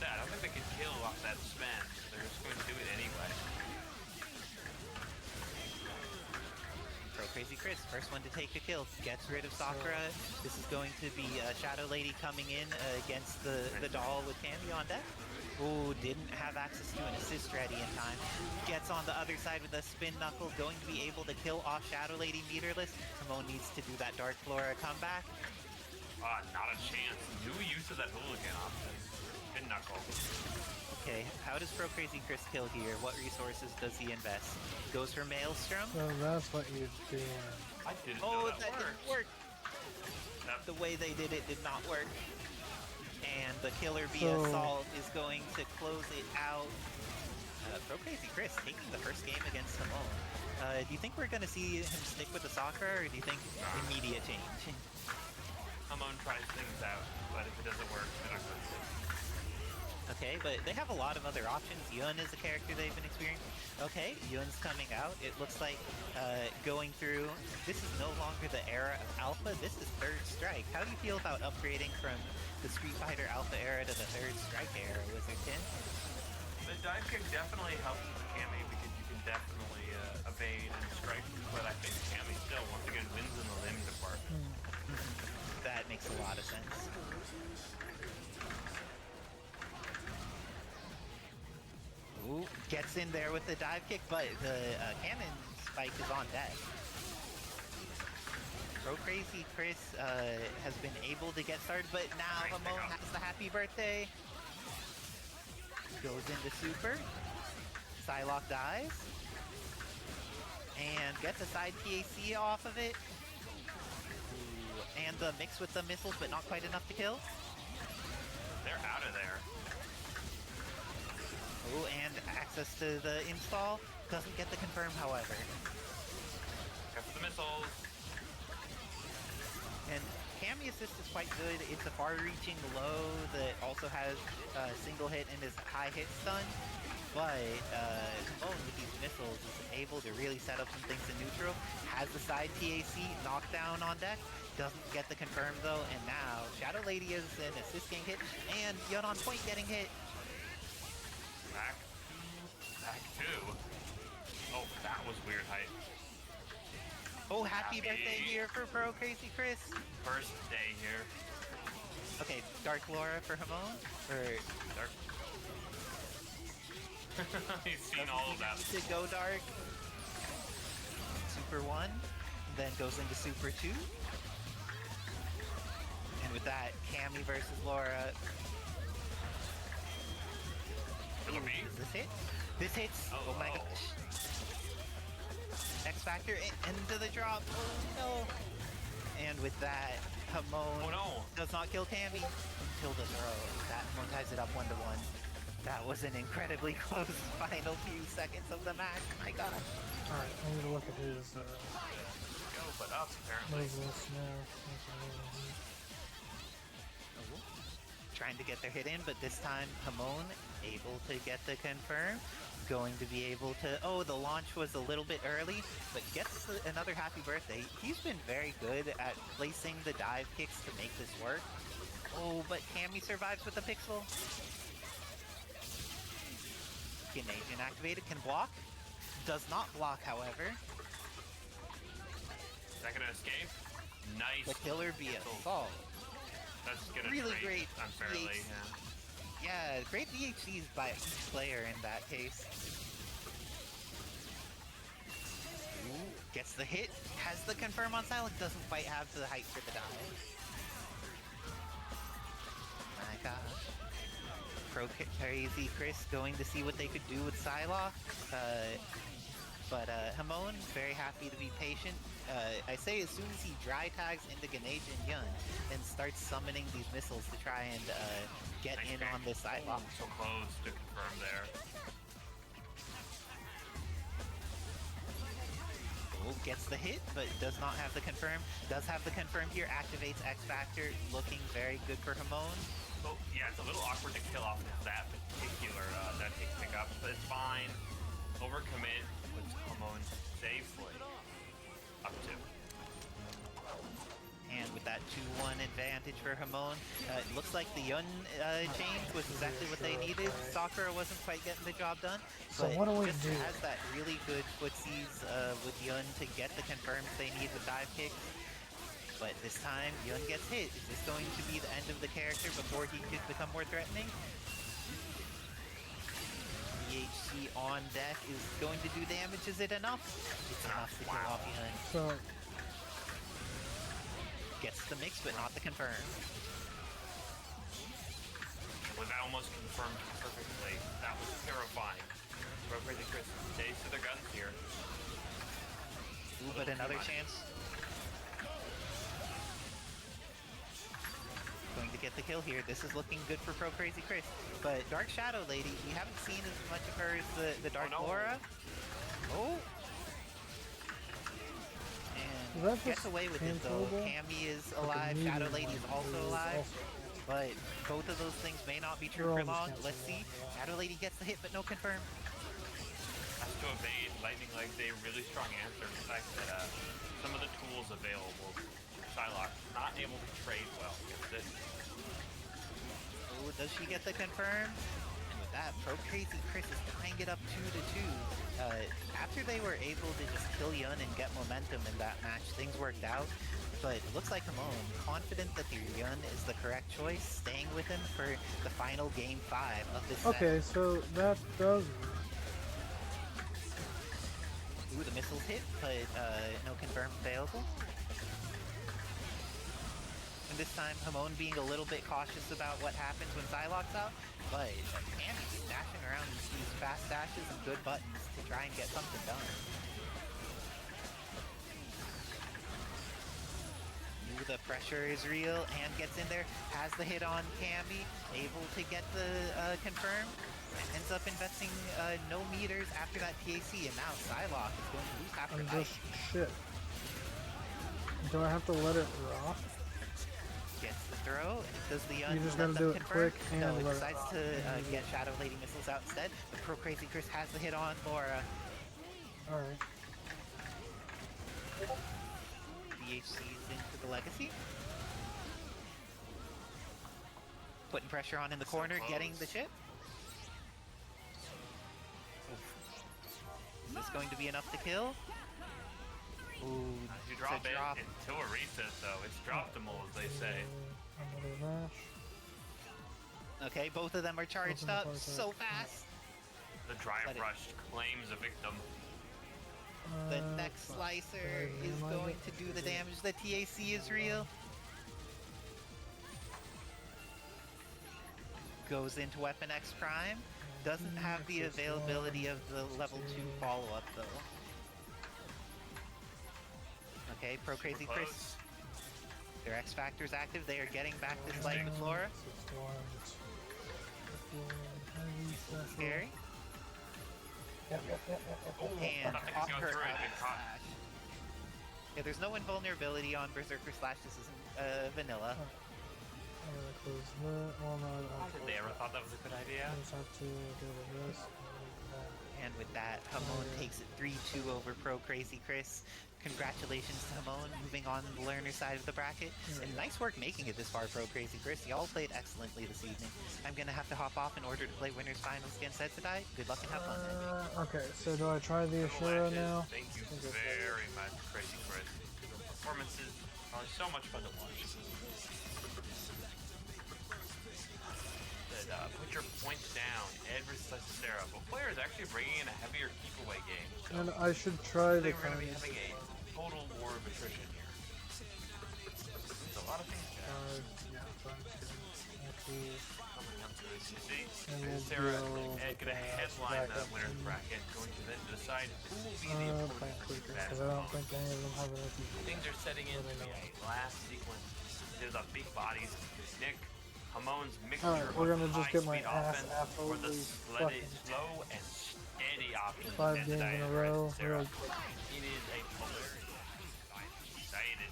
I don't think they can kill off that spin. So they're just going to do it anyway. Pro Crazy Chris, first one to take a kill, gets rid of Sakura. This is going to be Shadow Lady coming in against the doll with Cammy on deck. Ooh, didn't have access to an assist ready in time. Gets on the other side with a spin knuckle, going to be able to kill off Shadow Lady meterless. Simone needs to do that Dark Flora comeback. Not a chance. New use of that hooligan option. Spin knuckle. Okay, how does Pro Crazy Chris kill here? What resources does he invest? Goes for Maelstrom. so that's what you're doing. I didn't know that didn't work. The way they did it did not work. And the killer via So- Salt is going to close it out. Pro Crazy Chris taking the first game against Simone. Do you think we're going to see him stick with the soccer, or do you think immediate change? Hamon tries things out, but if it doesn't work, they're not going to stick. Okay, but they have a lot of other options. Yun is a character they've been experiencing. Okay, Yun's coming out. It looks like going through. This is no longer the era of Alpha. This is Third Strike. How do you feel about upgrading from the Street Fighter Alpha era to the Third Strike era, Wizardkin? The dive kick definitely helps with Cammy because you can definitely evade and strike, but I think Cammy still, once again, wins in the limb department. That makes a lot of sense. Ooh, gets in there with the dive kick, but the cannon spike is on deck. Pro Crazy Chris has been able to get started, but now Hamon has the happy birthday. Goes into super. Psylocke dies. And gets a side PAC off of it. Ooh, and the mix with the missiles, but not quite enough to kill. They're out of there. Oh, and access to the install. Doesn't get the confirm, however. Go for the missiles. And Cammy Assist is quite good. It's a far-reaching low that also has single hit and is high hit stun. But Simone with these missiles is able to really set up some things in neutral. Has the side TAC knockdown on deck. Doesn't get the confirm though. And now Shadow Lady is an assist getting hit. And Yun on point getting hit. Back two. Oh, that was weird height. Oh, happy birthday here for Pro Crazy Chris. First day here. Okay, Dark Laura for Hamon? Or Dark. He's seen all of that. To go dark. Super 1, then goes into Super 2. And with that, Cammy versus Laura. Will it be? Does this hit? This hits! Oh my gosh. X Factor into the drop. Oh no! And with that, Hamon does not kill Cammy until the throw. That one ties it up 1-1. That was an incredibly close final few seconds of the match. My gosh. Alright, I need to look at his Go, but up apparently. legless now. Trying to get their hit in, but this time Hamon able to get the confirm. Going to be able to... Oh, the launch was a little bit early, but gets another happy birthday. He's been very good at placing the dive kicks to make this work. Oh, but Cammy survives with the pixel. Agent activated, can block. Does not block, however. Is that gonna escape? Nice. The killer via assault. That's gonna Really trade great unfairly. Yeah, great VHCs by each player in that case. Ooh, gets the hit, has the confirm on silent, doesn't quite have the height for the dive. My gosh. Crazy Chris going to see what they could do with Psylocke. But Hamon, very happy to be patient. I say as soon as he dry tags into Ganesh and Yun and starts summoning these missiles to try and get in on this Psylocke. So close to confirm there. Gets the hit, but does not have the confirm. Does have the confirm here, activates X Factor, looking very good for Hamon. Oh, yeah, it's a little awkward to kill off that particular pick up, but it's fine. Overcommit puts Hamon safely up 2. And with that 2-1 advantage for Hamon, it looks like the Yun change was exactly what they needed. Sakura wasn't quite getting the job done. So but what do we just do? has that really good footsies with Yun to get the confirms they need with dive kicks. But this time, Yun gets hit. Is this going to be the end of the character before he could become more threatening? DHC on deck is going to do damage. Is it enough? It's enough to kill off Yun. So gets the mix, but not the confirm. Well, that almost confirmed perfectly. That was terrifying. Crazy Chris stays to their guns here. Ooh, but another chance. Going to get the kill here. This is looking good for Pro Crazy Chris. But Dark Shadow Lady, we haven't seen as much of her as the Dark Laura. Oh! And gets away with it though. Cammy is alive, Shadow Lady is also alive. But both of those things may not be true for long. Let's see. Shadow Lady gets the hit, but no confirm. Has to evade Lightning Legs, a really strong answer. The fact that some of the tools available, Psylocke not able to trade well against it. Oh, does she get the confirm? And with that, Pro Crazy Chris is tying it up 2-2. After they were able to just kill Yun and get momentum in that match, things worked out. But it looks like Hamon, confident that the Yun is the correct choice, staying with him for the final game 5 of this set. okay, so that does. Ooh, the missiles hit, but no confirm available. And this time, Hamon being a little bit cautious about what happens when Psylocke's out, but Andy's dashing around these fast dashes and good buttons to try and get something done. Ooh, the pressure is real, and gets in there, has the hit on Cammy, able to get the confirm, and ends up investing no meters after that PAC, and now Psylocke is going to lose half her life. Shit. Do I have to let it rock? Gets the throw. Does the You just gotta do it quick and no, it let decides to get Shadow Lady missiles out instead. But Pro Crazy Chris has the hit on Laura. Alright. DHC's into the Legacy. Putting pressure on in the corner, getting the chip. Is this going to be enough to kill? Ooh, You drop it until a reset though. It's drop-timal as they say. Another dash. Okay, both of them are charged up so fast. The drive rush claims a victim. The next slicer is going to do the damage. The TAC is real. Goes into Weapon X Prime. Doesn't have the availability of the level 2 follow-up though. Okay, Pro Crazy Chris. Their X Factor's active. They are getting back this light with Laura. Scary. And off her slash. Yeah, there's no invulnerability on Berserker Slash. This is vanilla. They ever thought that was a good idea? And with that, Hamon takes it 3-2 over Pro Crazy Chris. Congratulations to Hamon, moving on the learner side of the bracket. And nice work making it this far, Pro Crazy Chris. Y'all played excellently this evening. I'm going to have to hop off in order to play winners finals against Setsutai. Good luck and have fun. Okay, so do I try the Ashura now? Thank you very much, Crazy Chris. The performances are so much fun to watch. Put your points down, Ed versus Sarah. But players actually bringing in a heavier keep away game. So And I should try the we're going to be having a total war of attrition here. There's a lot of things, Jack. Coming up to the CC. back the up. winner's bracket, going to then decide who will be the Plant opponent. Creeper, because I don't think any of them have enough people. Things are setting in to be a last sequence. There's a big bodies. Nick, Hamon's mixture Alright, we're gonna of just get my high-speed ass offense or the absolutely fucking slow and steady option. 5 games in a row. Really quick. It is a polarity. I'm excited.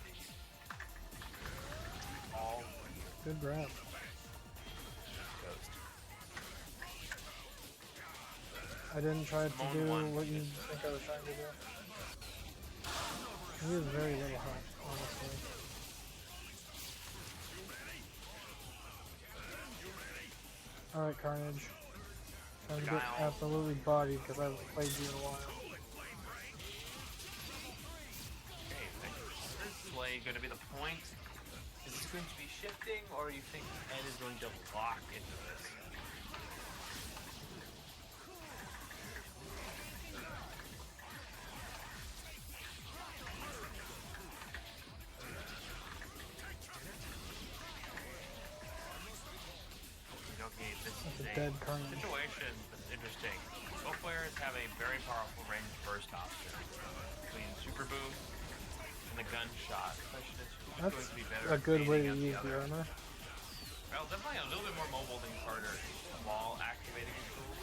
All Good grab. Ghost. I didn't try to Simone do won. what you think I was trying to do. He was very little hot, honestly. Alright, Carnage. Time to get absolutely bodied because I haven't played you in a while. Okay, is Slay going to be the point? Is this going to be shifting, or you think Ed is going to lock into this? Okay, this is a dead Carnage. situation that's interesting. Both players have a very powerful range burst option between Super Boost and the gunshot. The question is who's That's going to be better a at good way fading to out use the the other? armor. Well, definitely a little bit more mobile than Carter while activating the tool.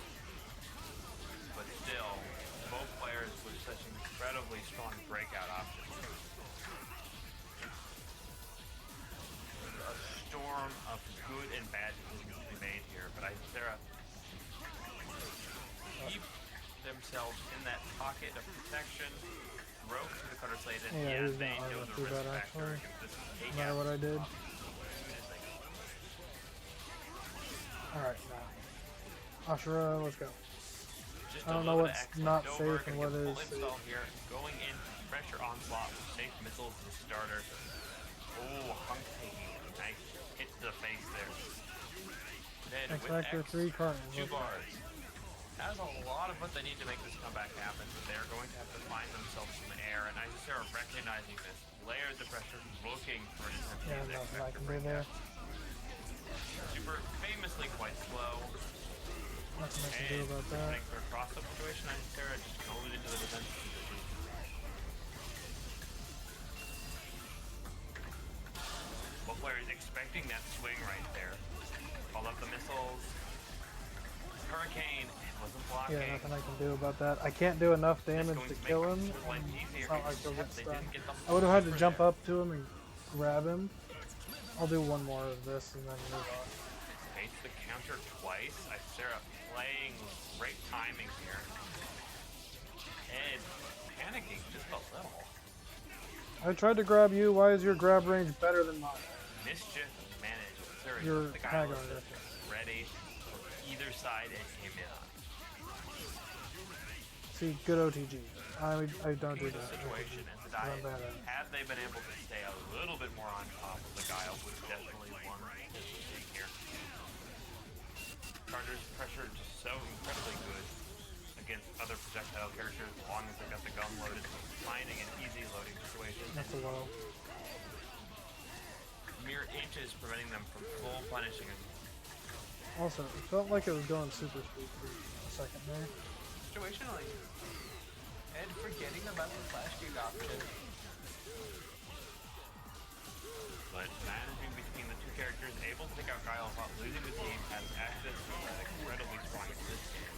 But still, both players with such incredibly strong breakout options. A storm of good and bad decisions to be made here, but I think Sarah keep themselves in that pocket of protection, rope to the cutter slate, and Yeah, he's they not know armor the too risk bad factor actually. against this No matter what I did. Alright, now. Ashura, let's go. Just I don't know what's not safe and what is safe. Here, going in pressure onslaught with safe missiles to starter. Oh, Hunk taking a nice hit to the face there. Then X with Factor 3 Carnage. 2 bars. Has a lot of what they need to make this comeback happen, but they're going to have to find themselves some air, and Isisera recognizing this, layered the pressure, looking for an intensity. Yeah, nothing I can do there. Super famously quite slow. Nothing I can do about that. For a cross-up situation, Isisera just goes into the defensive position. Both players expecting that swing right there. Called up the missiles. Hurricane wasn't blocking. Yeah, nothing I can do about that. I can't do enough damage to kill him. And it's not like he'll get stunned. I would have had to jump up to him and grab him. I'll do one more of this and then move on. Hates the counter twice. Isisera playing great timing here. Ed panicking just a little. I tried to grab you. Why is your grab range better than mine? Mischief managed. Isisera Your the guy tag was on it. ready for either side and came in on. See, good OTG. I don't do The that. situation and the I'm diet, bad at it. had they been able to stay a little bit more on top of the Guile, would have definitely won this thing here. Carter's pressure just so incredibly good against other projectile characters as long as they got the gun loaded, finding an easy loading situation. That's a low. Mere inches preventing them from full punishing him. Also, it felt like it was going super speed for a second there. Situationally, and forgetting about the flash kick option. But managing between the two characters, able to take out Guile without losing the team, has access to an incredibly strong assist game.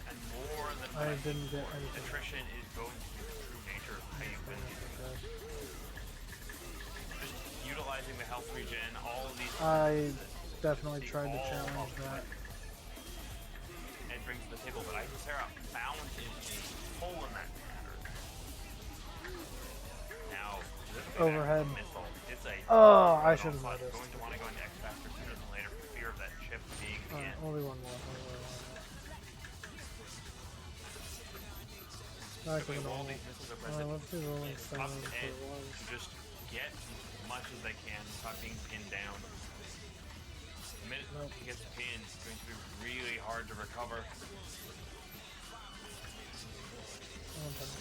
And more than I didn't get anything. attrition is going to be the true nature of how you win. Just utilizing the health regen, all of these. I definitely tried to challenge that. And brings to the table, but Isisera found a hole in that counter. Now, Overhead. missile. It's a Oh, I should have going noticed. to want to go into X Factor sooner than later for fear of that chip being in. Only one more. Back to the All normal. these missiles are present. Let's do rolling It's stone up to for Ed once. to just get as much as they can without being pinned down. The minute he gets pinned, it's going to be really hard to recover.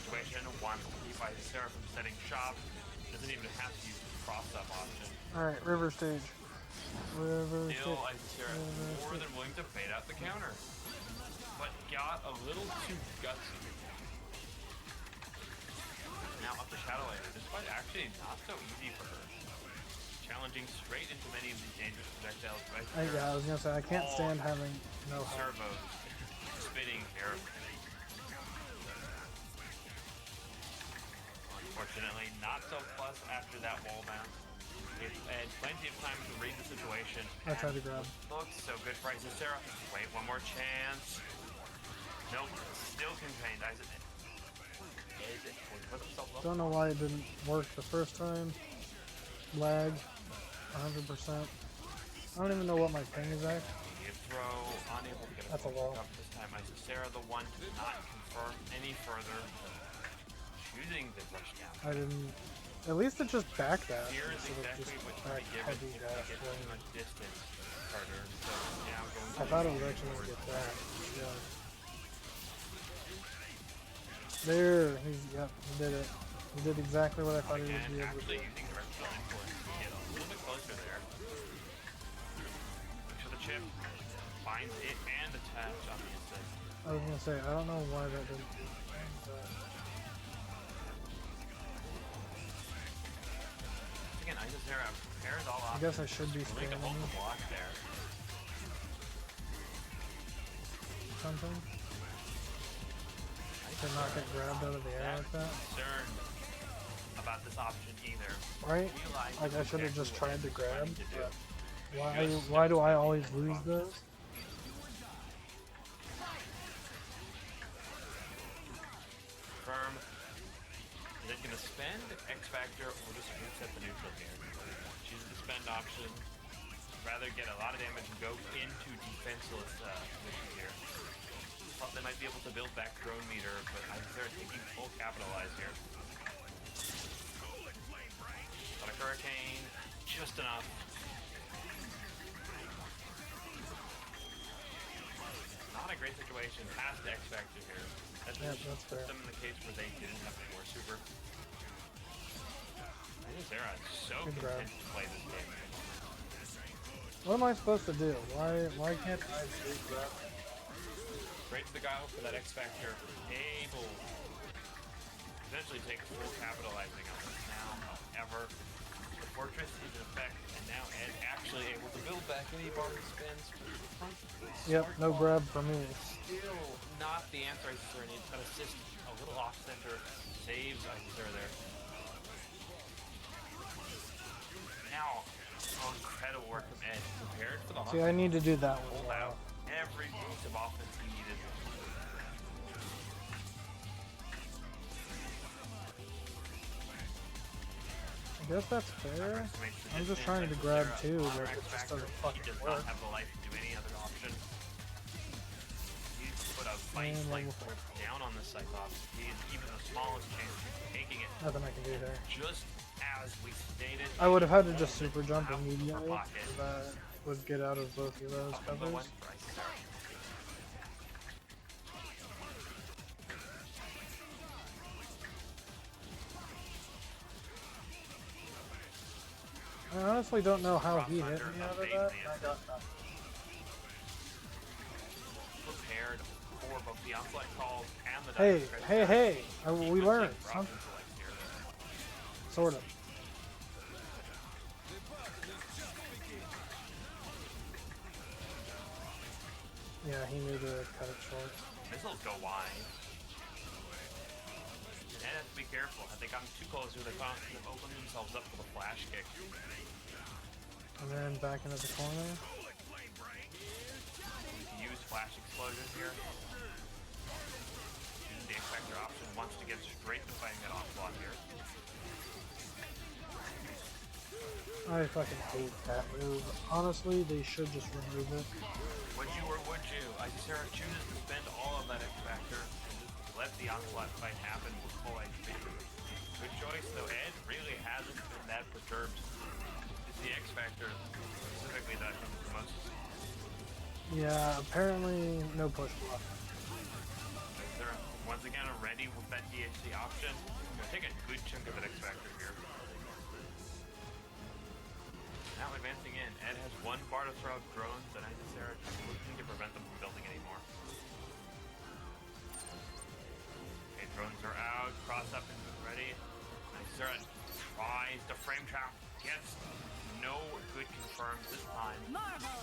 Situation one will keep Isisera from setting shop. Doesn't even have to use the cross-up option. Alright, river stage. River Still, City. Icera more than willing to bait out the counter. But got a little too gutsy. Now up to Shadow Lane. This fight actually not so easy for her. Challenging straight into many of these dangerous projectiles. Yeah, I was gonna say, I can't stand having no help. Servos spinning here. Unfortunately, not so plus after that wall bounce. It had plenty of time to read the situation. I tried to grab. Looks so good for Isisera. Wait, one more chance. Nope, still contained. Don't know why it didn't work the first time. Lag, 100%. I don't even know what my ping is at. Throw, unable to get a That's a wall. up this time. Isisera, the one to not confirm any further. Choosing the rush down. I didn't. At least it just back dash Here's instead of exactly just what back you give heavy it dash. if you get too much distance. Carter. So now going I thought it was actually gonna get that. Yeah. There, yep, he did it. He did exactly what I thought he would be able to do. using the rest of the influence to get a little bit closer there. Look for the chip. Finds it and attach on the inside. I was gonna say, I don't know why that didn't do that. Again, Isisera prepares all I options. guess I should be Really to spamming hold the block there. something. To not get grabbed out of the air like that. Concerned about this option either. Right? Like I should have just tried to grab, but why do I always lose those? Firm. Is it gonna spend X Factor or just reset the neutral here? Choose the spend option. Rather get a lot of damage and go into defenseless position here. Thought they might be able to build back drone meter, but I think they're taking full capitalize here. Got a hurricane, just enough. Not a great situation. Past the X Factor here. That's fair. them in the case where they didn't have more super. I think Zera is so Good content grab. to play this game. What am I supposed to do? Why can't I just grab? Right to the guy for that X Factor. Able to essentially take full capitalizing on this now. However, the fortress is in effect, and now Ed actually able to build back any bargain spins. Yep, no grab for me. Still not the answer Isisera needs. An assist a little off center saves Isisera there. Now, incredible work from Ed. Prepared for the See, I need to do that one. Pulled out every piece of offense he needed. I guess that's fair. I'm just trying to grab too, but it just doesn't fucking He does work. not have the life to do any other option. He's put a vice like down on the Cyclops. He is even the smallest chance of taking it. Nothing I can do there. Just as we stated. I would have had to just super jump immediately. That would get out of both of those covers. I honestly don't know how he hit me out of that. I got nothing. Prepared for both the onslaught calls and the Hey! We learned something. Sort of. Yeah, he knew to cut it short. Missiles go wide. And have to be careful. I think I'm too close to the fountain. They've opened themselves up for the flash kick. And then back into the corner. Use flash explosion here. The X Factor option wants to get straight to fighting that onslaught here. I fucking hate that move. Honestly, they should just remove it. Would you or would you? Isisera chooses to spend all of that X Factor and just let the onslaught fight happen with full HP. Good choice, though. Ed really hasn't been that perturbed. It's the X Factor specifically that comes the most. Yeah, apparently no push block. They're once again ready with that DHC option. Gonna take a good chunk of that X Factor here. Now advancing in, Ed has to throw out drones and Sarah looking to prevent them from building anymore. Okay, drones are out, cross up and ready. Sarah tries to frame trap, gets no good confirms this time.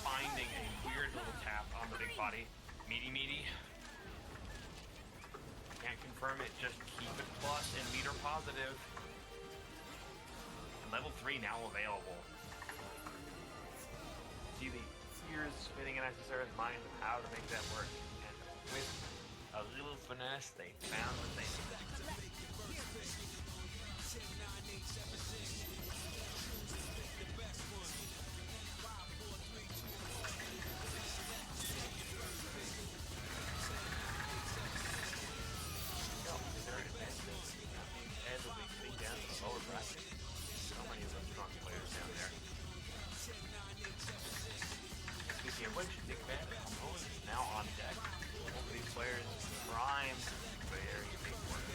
Finding a weird little tap on the big body. Meaty. Can't confirm it, just keep it plus and meter positive. And level 3 now available. See the ears spinning in Isisara's mind of how to make that work. And with a little finesse, they found what they needed. Which Nick Bad is now on deck. Both of these players prime very big work.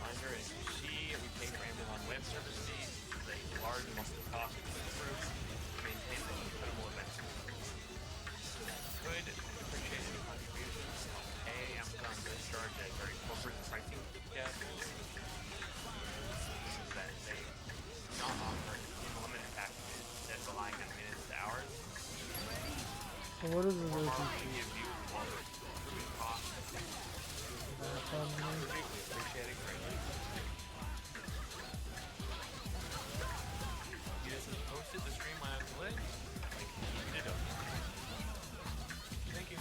Under is she, we pay for Amazon Web Service fees. This is a large monthly cost for the group to maintain the incredible event. Could appreciate any contributions. Hey, Amazon does charge a very corporate pricing gap. That they not offer unlimited packages instead relying on minutes to hours. So what is the Or version? give you longer improving costs. Appreciate it greatly. You guys have posted the stream when I was lit. Like, you did it. Thank you.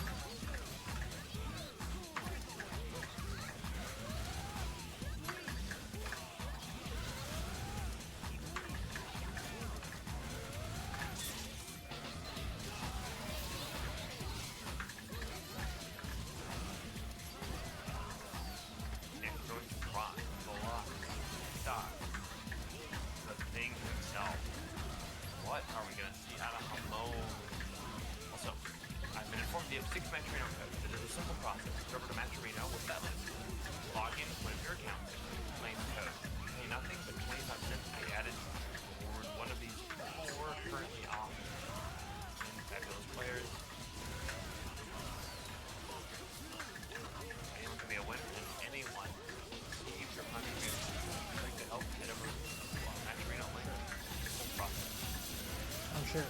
What are we going to see out of Hamon? Also, I've been informed you have 6 Matcherino codes. It is a simple process. Go over to Matcherino with that link. Log in with one of your accounts, claim the code. Pay nothing but 25 cents to be added toward one of these 4 currently off and fabulous players. Anyone can be a winner, and anyone receives your contribution. If you'd like to help, head over to Matcherino link. Simple process. I'm sure.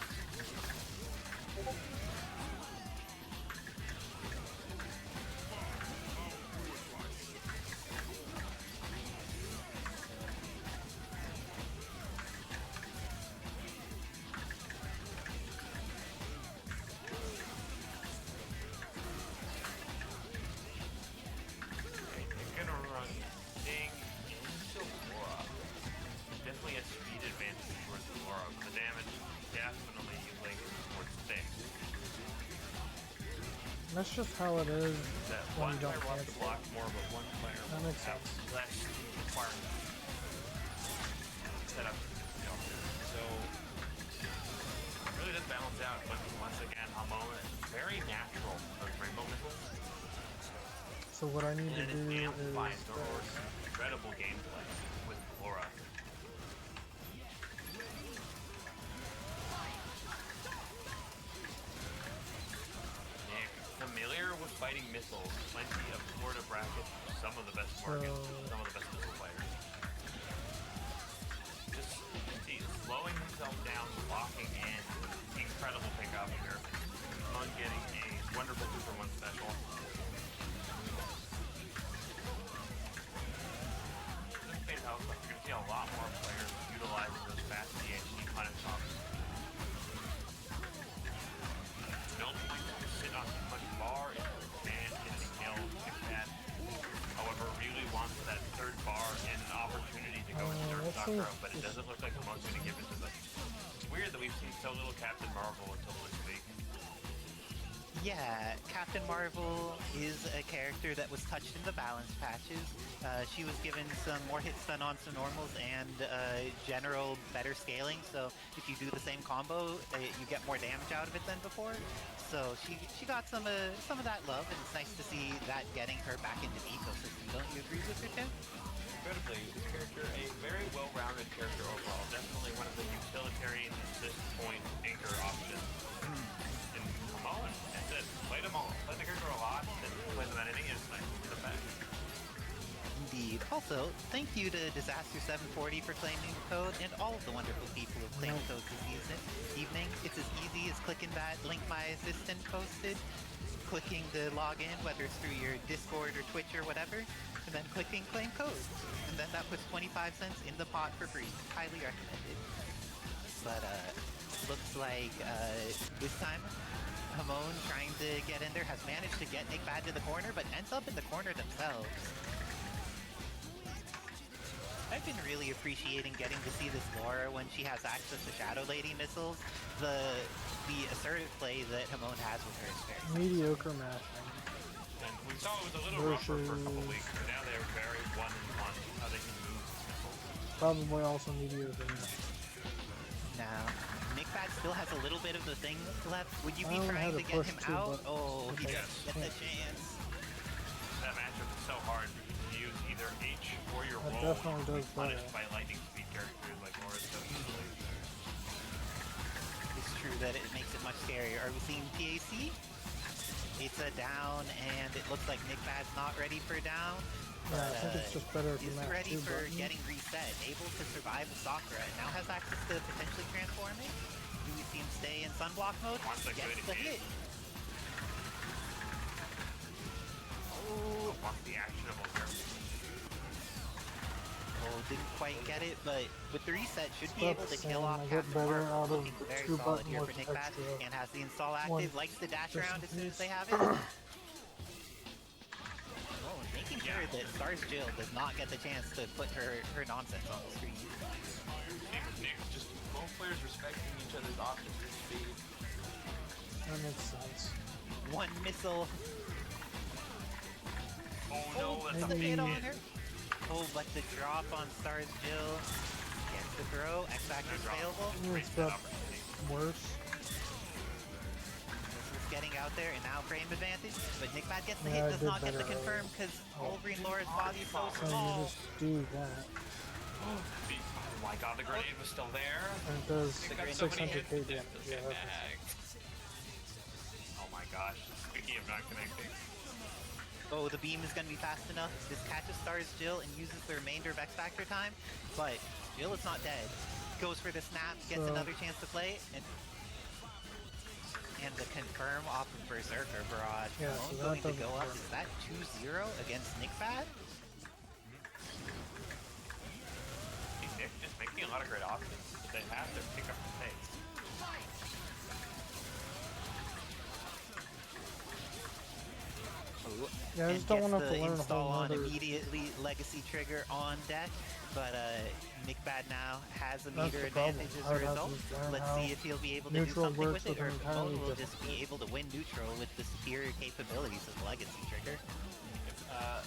That's just how it is when you don't cancel. Block more, but one player that makes sense. Less requirement set up. So it really does balance out. But once again, Hamon is very natural those rainbow missiles. So what I need to do is incredible gameplay with Laura. Familiar with fighting missiles, plenty of Florida brackets, some of the best markets, some of the best missile players. Just see, slowing himself down, locking in, incredible pickup here. On getting a wonderful 2-for-1 special. This phase out, you're going to see a lot more players utilizing those fast DHC punish tops. Don't like to sit on too much bar and get any kills like that. However, really wants that third bar and an opportunity to go into third Sakura, but it doesn't look like Hamon's going to give it to them. It's weird that we've seen so little Captain Marvel until this week. Yeah, Captain Marvel is a character that was touched in the balance patches. She was given some more hit stun on some normals and general better scaling, so if you do the same combo, you get more damage out of it than before. So she got some of that love, and it's nice to see that getting her back into the ecosystem. Don't you agree with her, Tim? Incredibly, this character, a very well-rounded character overall. Definitely one of the utilitarian assist point anchor options. And come on, that's it. Play them all. Play the character a lot, and play them at anything, it's nice to the back. Indeed. Also, thank you to Disaster740 for claiming the code, and all of the wonderful people who claimed the code this evening. It's as easy as clicking that link my assistant posted, clicking to log in, whether it's through your Discord or Twitch or whatever, and then clicking claim code. And then that puts 25 cents in the pot for free. Highly recommended. But, looks like, this time, Hamon, trying to get in there, has managed to get Nick Bad to the corner, but ends up in the corner themselves. I've been really appreciating getting to see this Laura when she has access to Shadow Lady missiles. The assertive play that Hamon has with her is very mediocre mashing. And we saw it was a little rougher for a couple weeks, but now they're very one-on-one how they can move missiles. Probably also mediocre mashing. Now, Nick Bad still has a little bit of the thing left. Would you be I trying to get him out? But Oh, he doesn't get the chance. That matchup is so hard because you use either H or your That roll definitely to be does punished better. by lightning speed characters like Laura so easily. It's true that it makes it much scarier. Are we seeing PAC? It's a down, and it looks like Nick Bad's not ready for down. Yeah, I think it's just better if you is match ready two for buttons. getting reset, able to survive the Sakura, and now has access to potentially transforming. Do we see him stay in sunblock mode? Gets the hit. Oh, wants the actionable here. Oh, didn't quite get it, but with the reset, should be About able the to kill same. off I get Captain better Marvel, out of looking very two solid button here for with Nick Bad, extra and has the install one active, likes to dash around as soon as they have it. Oh, making sure that Stars Jill does not get the chance to put her nonsense on the screen. Same with Nick, just both players respecting each other's options and speed. That makes sense. One missile. Oh no, that's a hit big on hit. her. Oh, but the drop on Stars Jill gets the throw. X Factor's available. It's got worse. This is getting out there, and now frame advantage. But Nick Bad gets the Yeah, I hit, does did not get the better confirm because Wolverine Laura's body is so So you small. just do that. Oh my god, the grenade was still there. And it does They got so many 600k hits. damage. Yeah, that's Oh my gosh, speaking of not connecting. Oh, the beam is going to be fast enough. This catches Stars Jill and uses the remainder of X Factor time, but Jill is not dead. Goes for the snap, gets So- another chance to play, and the confirm off of Berserker Barrage. Yeah, Ramon's so that going to doesn't go up. work. Is that 2-0 against Nick Bad? Nick just making a lot of great options, but they have to pick up the pace. Yeah, I And just don't gets want to have the to learn a install whole on nother. immediately legacy trigger on deck, but Nick Bad now has a That's meter the problem. advantage I as would a have result. to learn Let's how see if he'll be able to do neutral something works with it, or with if an entirely Moan will different just be able to win neutral with the superior capabilities of legacy trigger.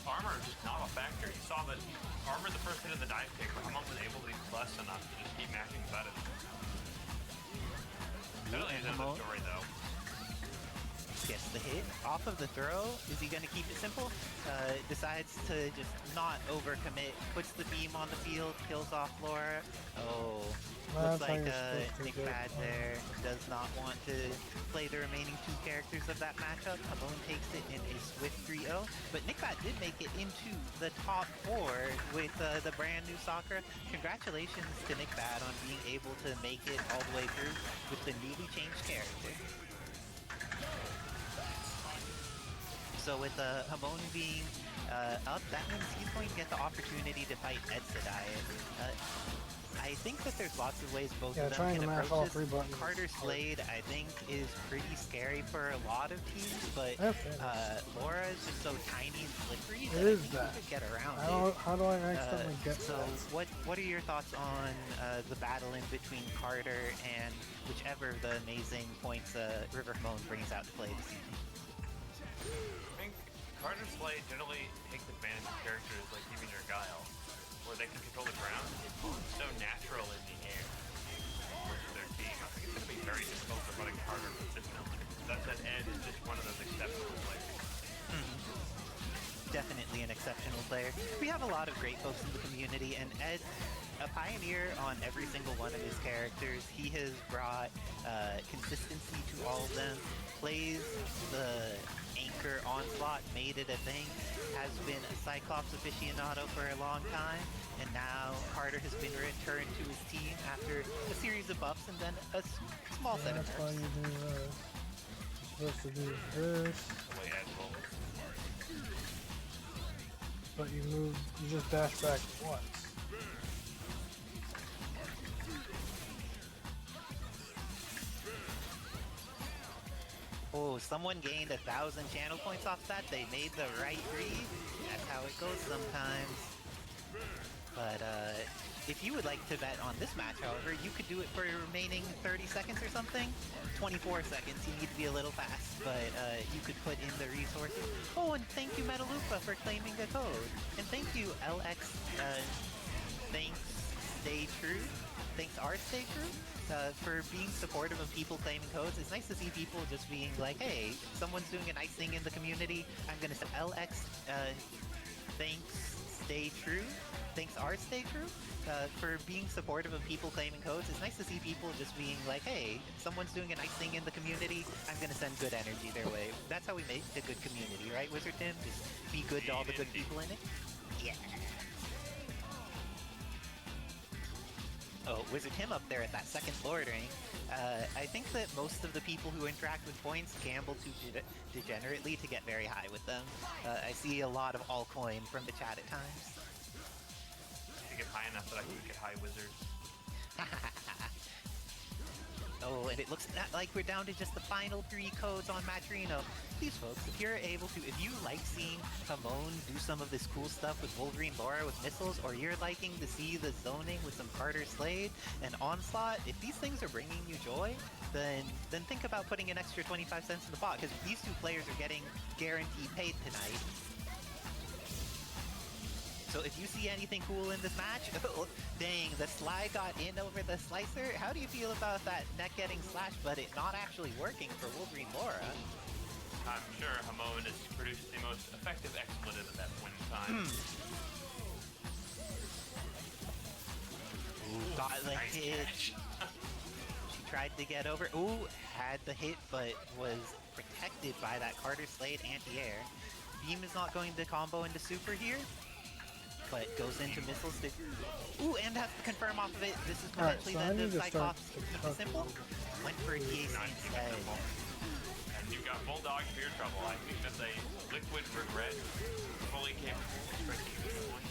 Armor just not a factor. You saw that armor the first hit of the dive kick, but Hamon was able to be blessed enough to just keep mashing about it. That'll use another story though. Gets the hit off of the throw. Is he going to keep it simple? Decides to just not overcommit. Puts the beam on the field. Kills off Laura. Oh, looks That's how like you're supposed to Nick get Bad there does not want to play the remaining two characters of that matchup. Hamon takes it in a swift 3-0. But Nick Bad did make it into the top 4 with the brand new Sakura. Congratulations to Nick Bad on being able to make it all the way through with the newly changed character. So with Hamon being up, that means he's going to get the opportunity to fight Ed Sedai. I think that there's lots of ways both Yeah, of them trying can to mash approach all this. 3 buttons. Carter Slade, I think, is pretty scary for a lot of teams, but Laura is just so tiny and slippery that I think you could get around it. How do I accidentally get So, that? what are your thoughts on the battle in between Carter and whichever of the amazing points River Hamon brings out to play this season? I think Carter Slade generally takes advantage of characters like even your Guile, where they can control the ground. It's so natural in the air versus their team. I think it's going to be very difficult for running Carter consistently. That said, Ed is just one of those exceptional players. Definitely an exceptional player. We have a lot of great folks in the community, and Ed, a pioneer on every single one of his characters. He has brought consistency to all of them, plays the anchor onslaught, made it a thing, has been a Cyclops aficionado for a long time, and now Carter has been returned to his team after a series of buffs and then a small set of That's why nerfs. you do this. You're supposed to do this. But you just dash back once. Oh, someone gained 1,000 channel points off that. They made the right read. That's how it goes sometimes. But if you would like to bet on this match, however, you could do it for your remaining 30 seconds or something. 24 seconds, you need to be a little fast, but you could put in the resources. Oh, and thank you Metalupa for claiming the code. And thank you LX, thanks Stay True. Thanks Art Stay True. For being supportive of people claiming codes. It's nice to see people just being like, hey, someone's doing a nice thing in the community. I'm gonna say LX, thanks Stay True. Thanks Art Stay True. For being supportive of people claiming codes. It's nice to see people just being like, hey, someone's doing a nice thing in the community. I'm gonna send good energy their way. That's how we make a good community, right, Wizard Tim? Just be good to all the good people in it. Yeah. Oh, Wizard Tim up there at that second lording. I think that most of the people who interact with points gamble too degenerately to get very high with them. I see a lot of all coin from the chat at times. To get high enough that I can get high wizards. Oh, and it looks like we're down to just the final 3 codes on Matrino. Please, folks, if you like seeing Hamon do some of this cool stuff with Wolverine Laura with missiles, or you're liking to see the zoning with some Carter Slade and Onslaught, if these things are bringing you joy, then think about putting an extra 25 cents in the pot, because these 2 players are getting guaranteed paid tonight. So if you see anything cool in this match, oh, dang, the slide got in over the slicer. How do you feel about that neck getting slashed, but it not actually working for Wolverine Laura? I'm sure Hamon has produced the most effective expletive at that point in time. Ooh, got the nice hit. Catch. She tried to get over. Ooh, had the hit, but was protected by that Carter Slade anti-air. Beam is not going to combo into super here, but goes into missile stick. Ooh, and has to confirm off of it. This is potentially the end of Cyclops. Keep it simple. Went for a DAC instead. And you got Bulldog for your trouble. I think that's a liquid regret, fully capable of striking this one.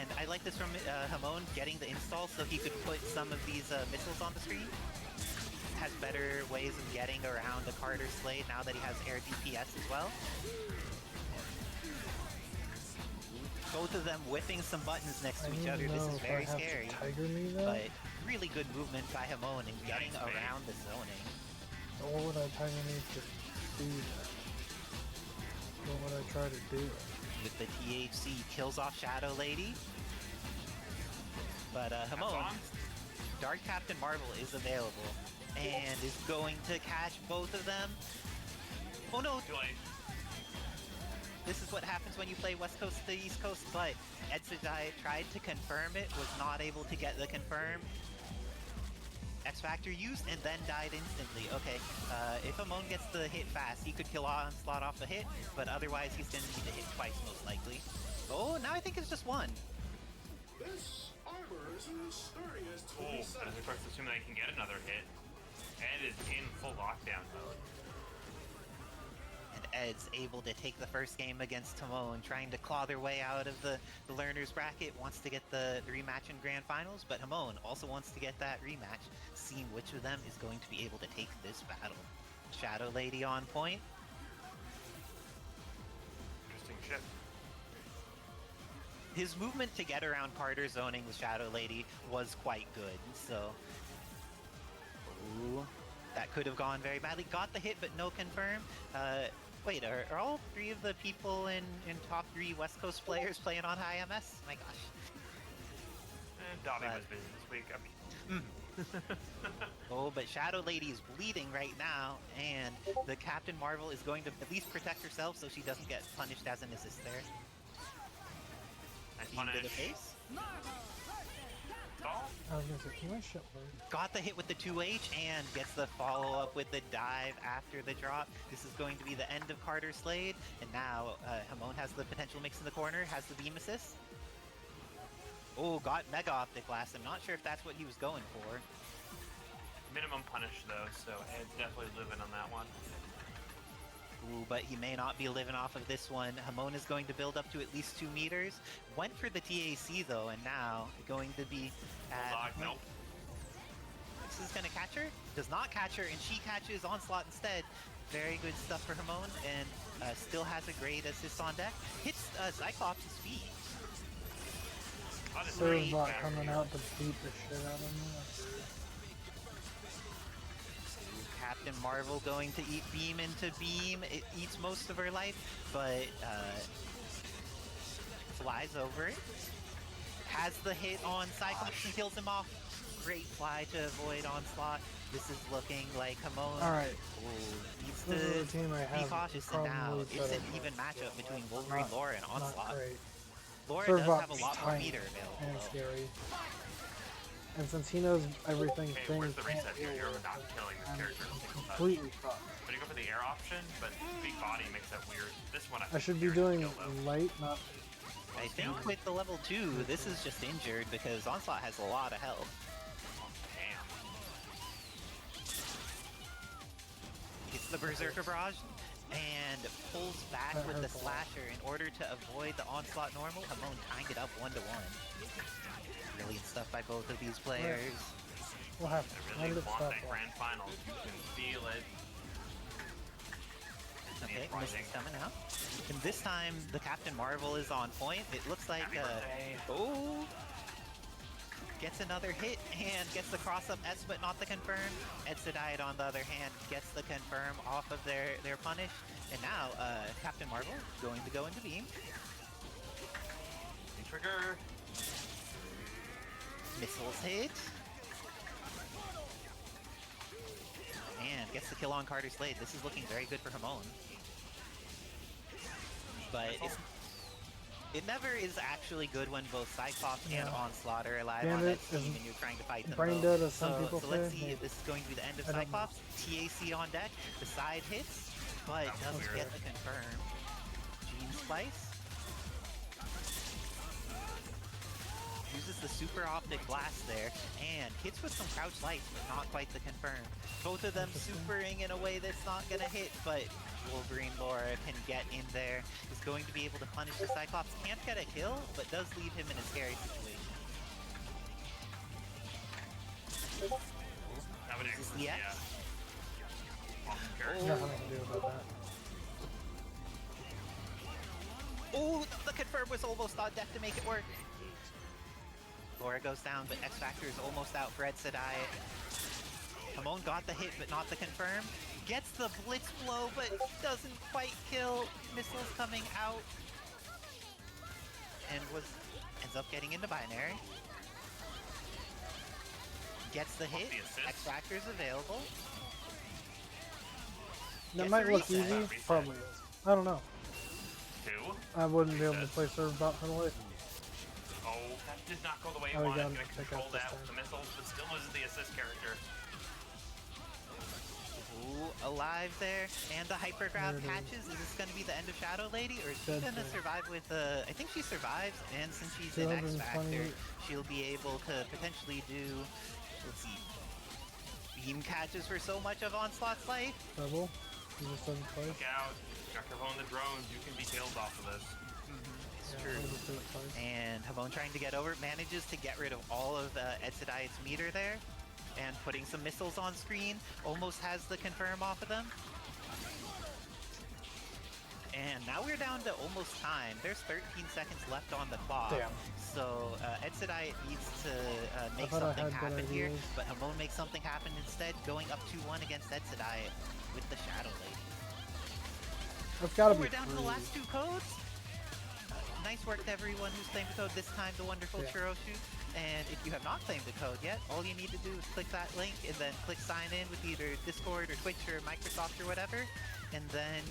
And I like this from Hamon getting the install so he could put some of these missiles on the screen. Has better ways of getting around the Carter Slade now that he has air DPS as well. Both of them whipping some buttons next to each other. This is very scary. But really good movement by Hamon in getting around the zoning. So what would I Tiger need to do that? What would I try to do? With the THC kills off Shadow Lady. But Hamon, Dark Captain Marvel is available and is going to catch both of them. Oh no! This is what happens when you play West Coast to East Coast, but Edsajai tried to confirm it, was not able to get the confirm. X-Factor used and then died instantly. Okay, if Hamon gets the hit fast, he could kill Onslaught off the hit, but otherwise he's going to need to hit twice most likely. Oh, now I think it's just one. This armor is as sturdy as and of course, assuming they can get another hit, Ed is in full lockdown mode. And Ed's able to take the first game against Timon, trying to claw their way out of the learner's bracket, wants to get the rematch in Grand Finals, but Timon also wants to get that rematch, seeing which of them is going to be able to take this battle. Shadow Lady on point. Interesting shit. His movement to get around Carter zoning the Shadow Lady was quite good, so... Ooh, that could have gone very badly. Got the hit, but no confirm. Wait, are all three of the people in top 3 West Coast players playing on high MS? My gosh. Dobby was busy this week, I mean. Oh, but Shadow Lady is bleeding right now, and the Captain Marvel is going to at least protect herself so she doesn't get punished as an assist there. Nice Beam to the punish. face. I was gonna say, can my shit work? Got the hit with the 2H and gets the follow-up with the dive after the drop. This is going to be the end of Carter Slade, and now Hamon has the potential mix in the corner, has the beam assist. Oh, got Mega Optic Blast. I'm not sure if that's what he was going for. Minimum punish though, so Ed's definitely living on that one. Ooh, but he may not be living off of this one. Hamon is going to build up to at least 2 meters. Went for the TAC though, and now going to be at... Nope. This is going to catch her. Does not catch her, and she catches Onslaught instead. Very good stuff for Hamon, and still has a great assist on deck. Hits Cyclops' feet. Servbot coming out to beat the shit out of me. Captain Marvel going to eat beam into beam. It eats most of her life, but flies over it. Has the hit on Cyclops and kills him off. Great fly to avoid Onslaught. This is looking like Hamon. Alright. Needs This is to the team I be have cautious, and now probably it's better an even matchup between Wolverine, Laura, and Not Onslaught. great. Laura does Servbot's have a lot more tiny meter available. and though. scary. And since he knows everything, Okay, things where's the can't reset here? deal You're with not it, killing this I'm character. completely fucked. But you go for the air option, but big body makes that weird. This one I should be doing light, not... I think with the level 2, this is just injured because Onslaught has a lot of health. Damn. Hits the Berserker Barrage and pulls back That with the hurts a lot. Slasher in order to avoid the Onslaught normal. Hamon tying it up 1-1. Brilliant stuff by both of these players. We'll have to I really end it want stuff that grand final. You can feel it. Okay, Misty's coming out. And this time, the Captain Marvel is on point. It looks like, oh! Gets another hit and gets the cross-up S, but not the confirm. Edsedite, on the other hand, gets the confirm off of their punish. And now, Captain Marvel going to go into beam. Trigger. Missiles hit. And gets the kill on Carter Slade. This is looking very good for Hamon. But it never is actually good when both Cyclops and Onslaught are alive on that team and you're trying to fight them brain both. dead, as some people so let's say. see if this is going to be the end of Cyclops. TAC on deck. The side hits, but doesn't get the confirm. Gene Splice. Uses the super optic blast there and hits with some crouch lights, but not quite the confirm. Both of them supering in a way that's not gonna hit, but Wolverine Laura can get in there. Is going to be able to punish the Cyclops. Can't get a kill, but does leave him in a scary situation. This is the X. Nothing I can do about that. Oh, the confirm was almost on deck to make it work. Laura goes down, but X Factor is almost out for Edsedite. Hamon got the hit, but not the confirm. Gets the blitz blow, but doesn't quite kill. Missiles coming out. And ends up getting into binary. Gets the hit. X Factor is available. That Gets might a look reset. easy. Probably is. I don't know. 2? I wouldn't be able to play Servbot for the way. Oh, that did not go the way you Oh, we wanted. got Gonna him to pick control up this that with the time. missiles, but still loses the assist character. Ooh, alive there. And the hypergraph There it is. catches. Is this going to be the end of Shadow Lady? Or is she Dead going to thing. survive with I think she survives, and since she's in X 220. Factor, she'll be able to potentially do, let's see, beam catches for so much of Onslaught's life. Double. He just doesn't twice. Look out. Got careful on the drones. You can be killed off of this. It's Yeah, true. he just does it twice. And Hamon trying to get over, manages to get rid of all of Etsudait's meter there, and putting some missiles on screen, almost has the confirm off of them. And now we're down to almost time. There's 13 seconds left on the clock. Damn. So Etsudai needs to make thought I something had good happen here, ideas. but Hamon makes something happen instead, going up 2-1 against Etsudai with the Shadow Lady. That's gotta be We're down to the free. last 2 codes. Nice work to everyone who's claimed the code this time, the wonderful Yeah. Churoshu. And if you have not claimed the code yet, all you need to do is click that link and then click sign in with either Discord or Twitch or Microsoft or whatever. And then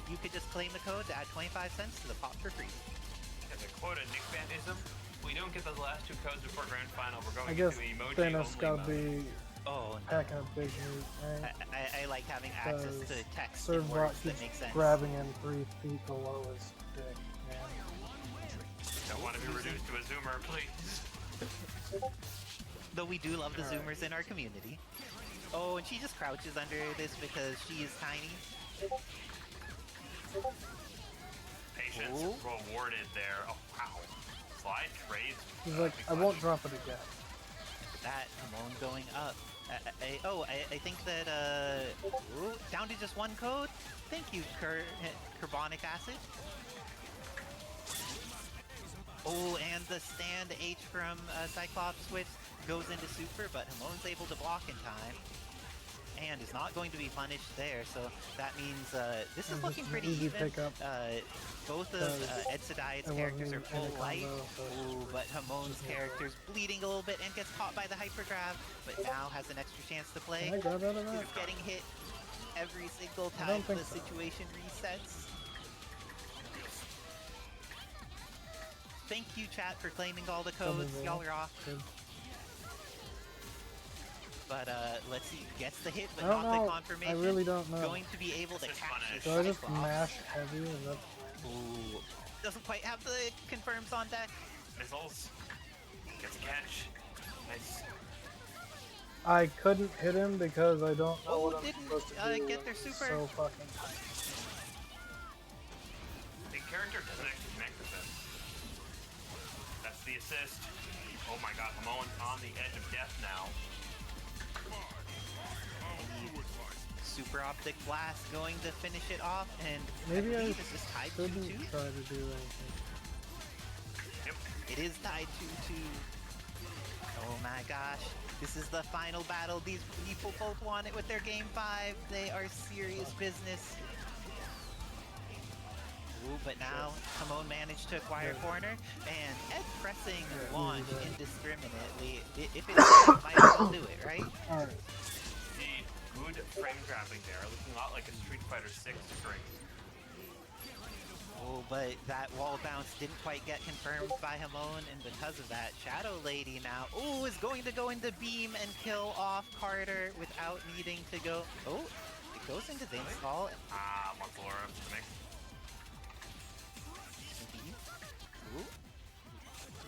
you could just claim the code to add 25 cents to the pot for free. As a quote, a Nick Bandism, we don't get those last 2 codes before Grand Final. We're going I guess into emoji Thanos only gotta mode. be Oh, no. packing a big meat, right? I like having access to Because text and Servbot words that keeps make sense. grabbing him 3 feet below his dick, man. Don't want to be reduced to a zoomer, please. Though we do love the zoomers in our community. Oh, and she just crouches under this because she is tiny. Patience Ooh. rewarded there. Oh, wow. Slide trades. He's like, I won't drop it again. That Hamon going up. I think that ooh, down to just 1 code. Thank you, carbonic acid. Oh, and the stand H from Cyclops switch goes into super, but Hamon's able to block in time. And is not going to be punished there, so that means this is looking pretty easy even. pickup. Both of Etsudai's I characters are wasn't in full a life, combo, so ooh, but Hamon's character's bleeding a little bit and gets caught by the hyper grab, but now has an extra chance to play. Can I grab out of that? He's getting hit every single I time don't the think so. situation resets. Thank you, chat, for claiming all the Tell me codes. more. Y'all are off. Good. But let's see, gets the hit, but I don't not know. the confirmation. I really don't know. Going to be able to catch this Do I just Cyclops. mash heavy and that's Ooh, doesn't quite have the confirms on deck. Missiles. Gets a catch. Nice. I couldn't hit him because I don't know Oh, what I'm didn't, supposed to do. get their It's super. So fucking tight. The character doesn't actually connect with him. That's the assist. Oh my god, Hamon's on the edge of death now. Super optic blast going to finish it off, and Maybe I believe it's just tied shouldn't 2-2. try to do anything. Yep. It is tied 2-2. Oh my gosh. This is the final battle. These people both want it with their game 5. They are serious business. Ooh, but now Hamon managed to acquire corner, and Ed pressing launch indiscriminately. If it might as well do it, right? Alright. See, good frame trapping there, looking a lot like a Street Fighter 6 string. Oh, but that wall bounce didn't quite get confirmed by Hamon, and because of that, Shadow Lady now, ooh, is going to go into beam and kill off Carter without needing to go. Oh, it goes into the install. Ah, Monflora. Mix. Ooh.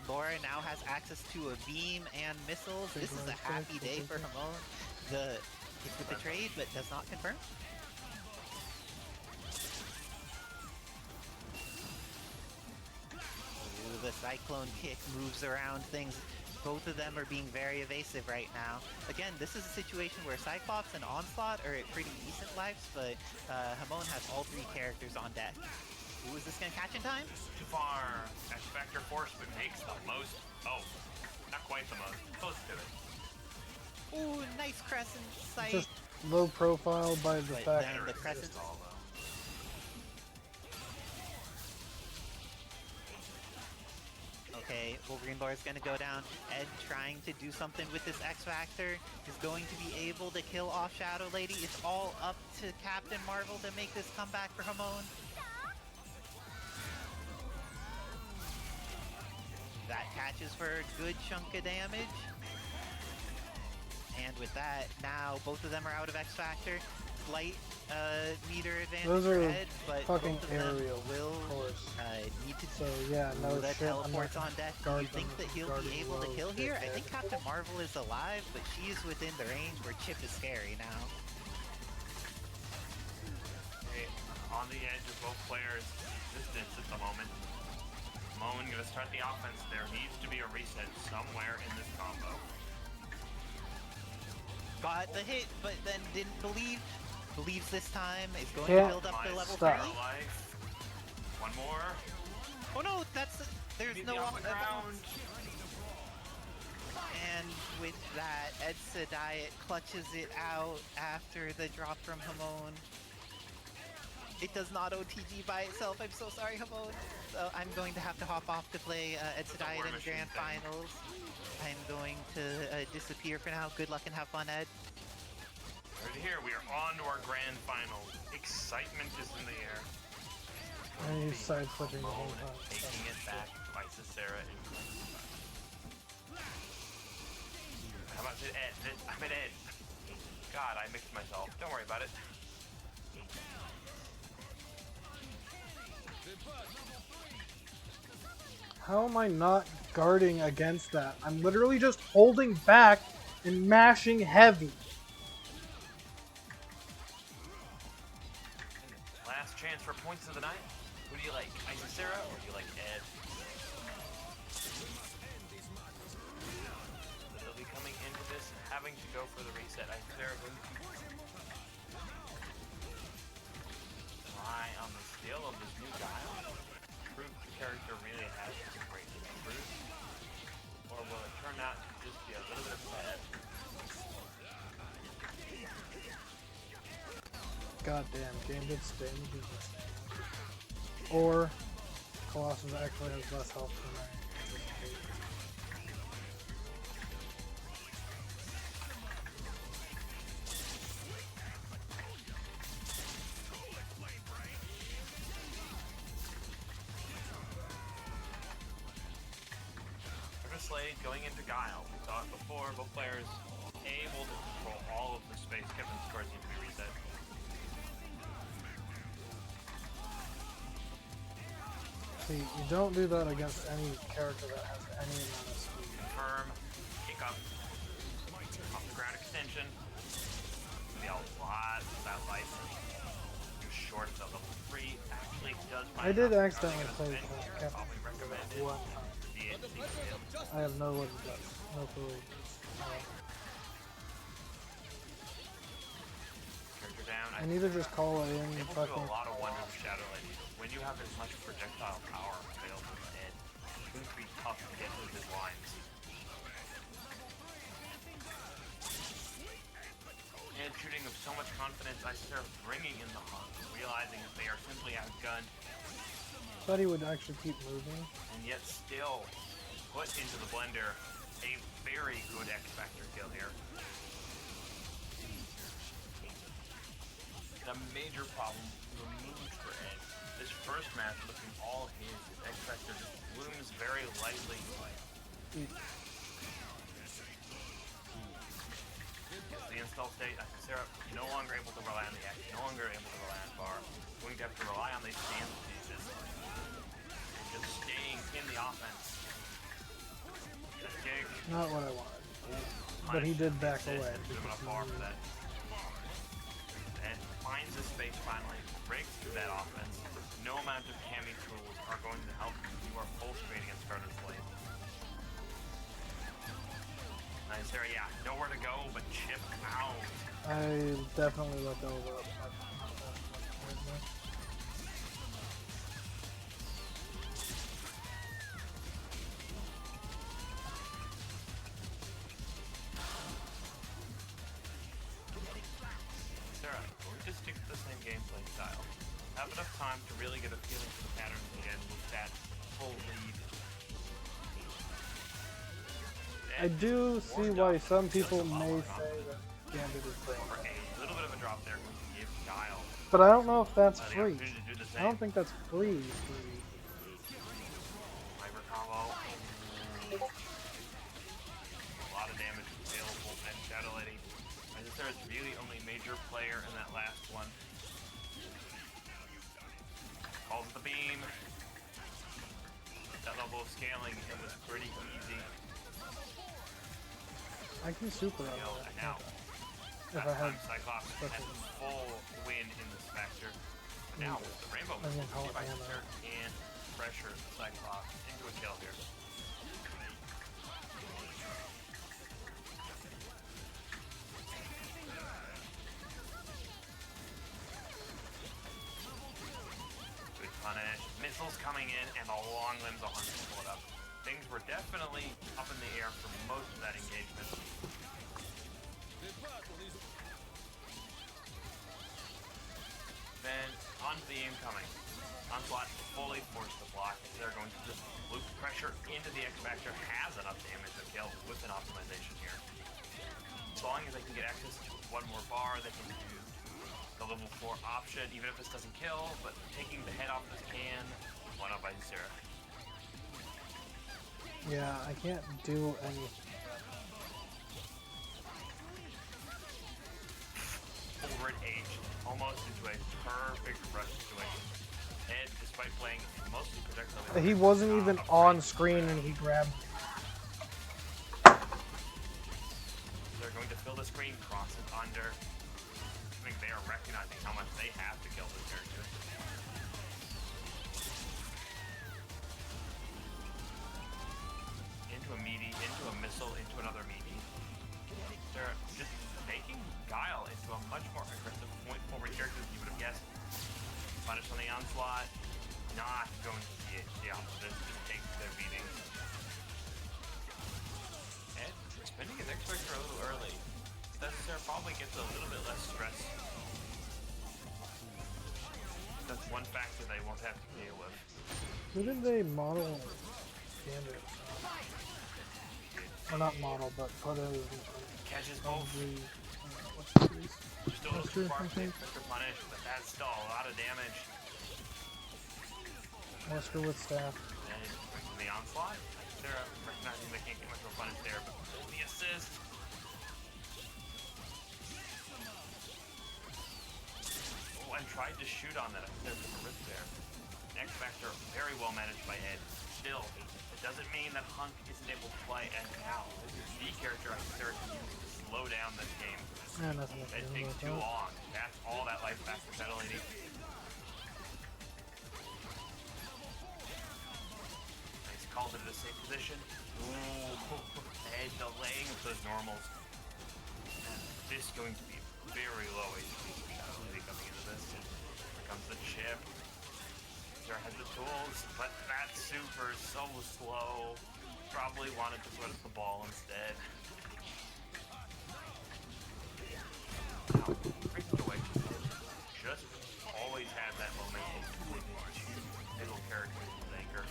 Laura now has access to a beam and missiles. This is a happy day for Hamon. The hits with the trade, but does not confirm. Ooh, the Cyclone kick moves around things. Both of them are being very evasive right now. Again, this is a situation where Cyclops and Onslaught are at pretty decent lives, but Hamon has all 3 characters on deck. Ooh, is this gonna catch in time? Too far. X Factor Force, but makes the most. Oh, not quite the most. Close to it. Ooh, nice crescent sight. Just low profile by the But fact then the crescent. Okay, Wolverine Lore is going to go down. Ed trying to do something with this X Factor is going to be able to kill off Shadow Lady. It's all up to Captain Marvel to make this comeback for Hamon. That catches for a good chunk of damage. And with that, now both of them are out of X Factor. Slight meter advantage Those for are Ed, but fucking both of them aerial, will of course. need to. So yeah, no Ooh, that shit. I'm not teleport's gonna on deck. Do guard you think them that he'll guarding be able to low, kill here? I dickhead. think Captain Marvel is alive, but she is within the range where Chip is scary now. the edge of both players' existence at the moment. Moan gonna start the offense. There needs to be a reset somewhere in this combo. Got the hit, but then didn't believe. Believes this time. Is going Can't to build up to level stop. 3. Life. One more. Oh no, that's there's Beat no the off the ground. And with that, Edsa Diet clutches it out after the drop from Hamon. It does not OTG by itself. I'm so sorry, Hamon. So I'm going to have to hop off to play Edsa Diet in the Grand Finals. I'm going to disappear for now. Good luck and have fun, Ed. Right here, we are on to our Grand Finals. Excitement is in the air. And he's side switching the whole Moan time. taking it back by Cicera and how about Ed? I'm at Ed. God, I mixed myself. Don't worry about it. How am I not guarding against that? I'm literally just holding back and mashing heavy. Last chance for points of the night. Who do you like, Isacera or do you like Ed? They'll be coming into this having to go for the reset. Isacera going to rely on the skill of this new dial. Prove the character really has been greatly improved. Or will it turn out to just be a little bit of bad? Goddamn, Gambit stings. Or Colossus actually has less health than I anticipate. Slade going into Guile. We saw it before, both players able to control all of the space. Kevin's scores need to be reset. See, you don't do that against any character that has any amount of speed. Confirm, kick up, off the ground extension. Be a lot of that life. Short of level 3 actually does. I did accidentally play Captain Probably recommend it. one time. I have no what it does. No clue what it does. Character down. I need to just call it in. Able to do a lot of wonders with Shadow Lady. When you have as much projectile power available in Ed, it's going to be tough to get with his lines. And shooting with so much confidence, I start bringing in the hunt, realizing that they are simply outgunned. Thought he would actually keep moving. And yet still put into the blender a very good X Factor kill here. And a major problem removed for Ed. This first match looking all his X Factor just blooms very lightly. Yes, the install state, Sarah, you're no longer able to rely on the X, no longer able to rely on bar. You're going to have to rely on these stance pieces. Just staying in the offense. Not what I wanted. But he did back away. And finds the space finally, breaks through that offense. No amount of Cammy tools are going to help you. You are full screen against Garden Slade. Nice there, yeah. Nowhere to go but chip out. I definitely let go of it. Stick to the same gameplay style. Have enough time to really get a feeling for the patterns again with that full lead. I do see why some people may say that Gambit is free. A little bit of a drop there to give Guile. But I don't know if that's free. I don't think that's free. Hyper combo. A lot of damage available and Shadow Lady. I just there's really only major player in that last one. Calls the beam. That level of scaling, it was pretty easy. I can super out of that. Now, If I had Cyclops has a full win in this factor. Now, the Rainbow I mean, Missile, how Levi ammo. can pressure the Cyclops into a kill here. Good punish. Missiles coming in, and the long limbs on to pull it up. Things were definitely up in the air for most of that engagement. Then on to the incoming. Onslaught fully forced the block. They're going to just loop pressure into the X-Factor. Has enough damage to kill with an optimization here. As long as they can get access to one more bar, they can do the level 4 option, even if this doesn't kill, but taking the head off this can, one up by Sarah. Yeah, I can't do anything. Forward H, almost into a perfect rush situation. And despite playing mostly projectile, He wasn't even on screen and he grabbed. They're going to fill the screen, cross it under. I think they are recognizing how much they have to kill this character. Into a meaty, into a missile, into another meaty. They're just making Guile into a much more aggressive point forward character than you would have guessed. Punish on the onslaught, not going to be the opposite, just take their beatings. Ed spending his X-Factor a little early. Sarah probably gets a little bit less stress. That's one factor they won't have to deal with. Who did they model Gambit? Or not model, but put as Catches both. Just a little too far for punish, but that's still a lot of damage. Wesker with staff. And the onslaught. They're recognizing they can't get much more punish there, but the assist. Oh, and tried to shoot on that. There's a rip there. Next factor, very well managed by Ed. Still, it doesn't mean that Hunk isn't able to play, and now this is the character I consider to slow down this game. Yeah, nothing to It do takes about too that. long. That's all that life back to that lady. He's called it a safe position. Ooh, Ed delaying with those normals. And this is going to be very low HP lady coming into this. And here comes the chip. Sarah has the tools, but that super is so slow. Probably wanted to put up the ball instead. Just always had that momentum with two middle characters as anchor.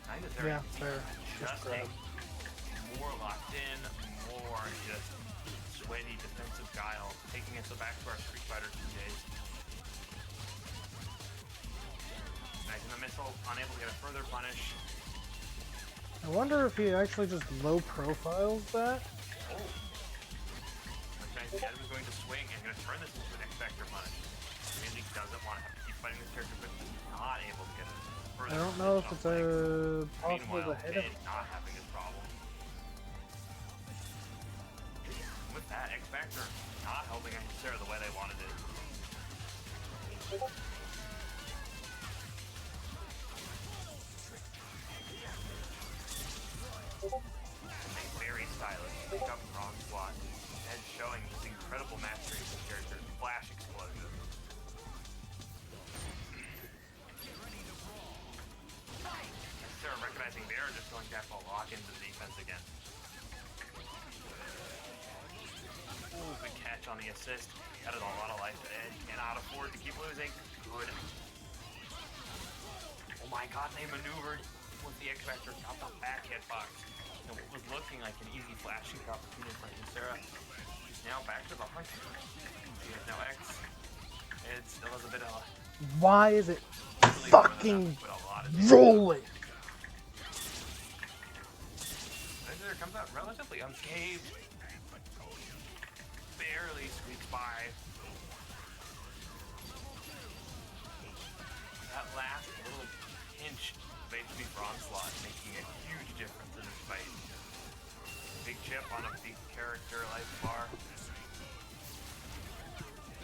Kind of very fair. Just more locked in, more just sweaty defensive Guile, taking us back to our Street Fighter 2 days. Making the missile, unable to get a further punish. I wonder if he actually just low profiles that. Oh. Okay, Ed was going to swing and going to turn this into an X-Factor punish. Really doesn't want to have to keep fighting this character, but he's not able to get it further. I don't know if it's possible to hit him. Not having this problem. With that, X-Factor not helping Sarah the way they wanted it. Very stylish, pick up wrong slot, and showing his incredible mastery of the character. Flash explosion. Sarah recognizing they're just going to have to lock into the defense again. Ooh, good catch on the assist. That is a lot of life, and cannot afford to keep losing. Good. Oh my god, they maneuvered with the X-Factor, got the back hitbox. And what was looking like an easy flashing opportunity for Sarah is now back to the hunt. She has no X. It still has a bit of Why is it fucking rolling? There comes out relatively unscathed. Barely squeaks by. That last little pinch of HP for Onslaught making a huge difference in this fight. Big chip on a big character life bar.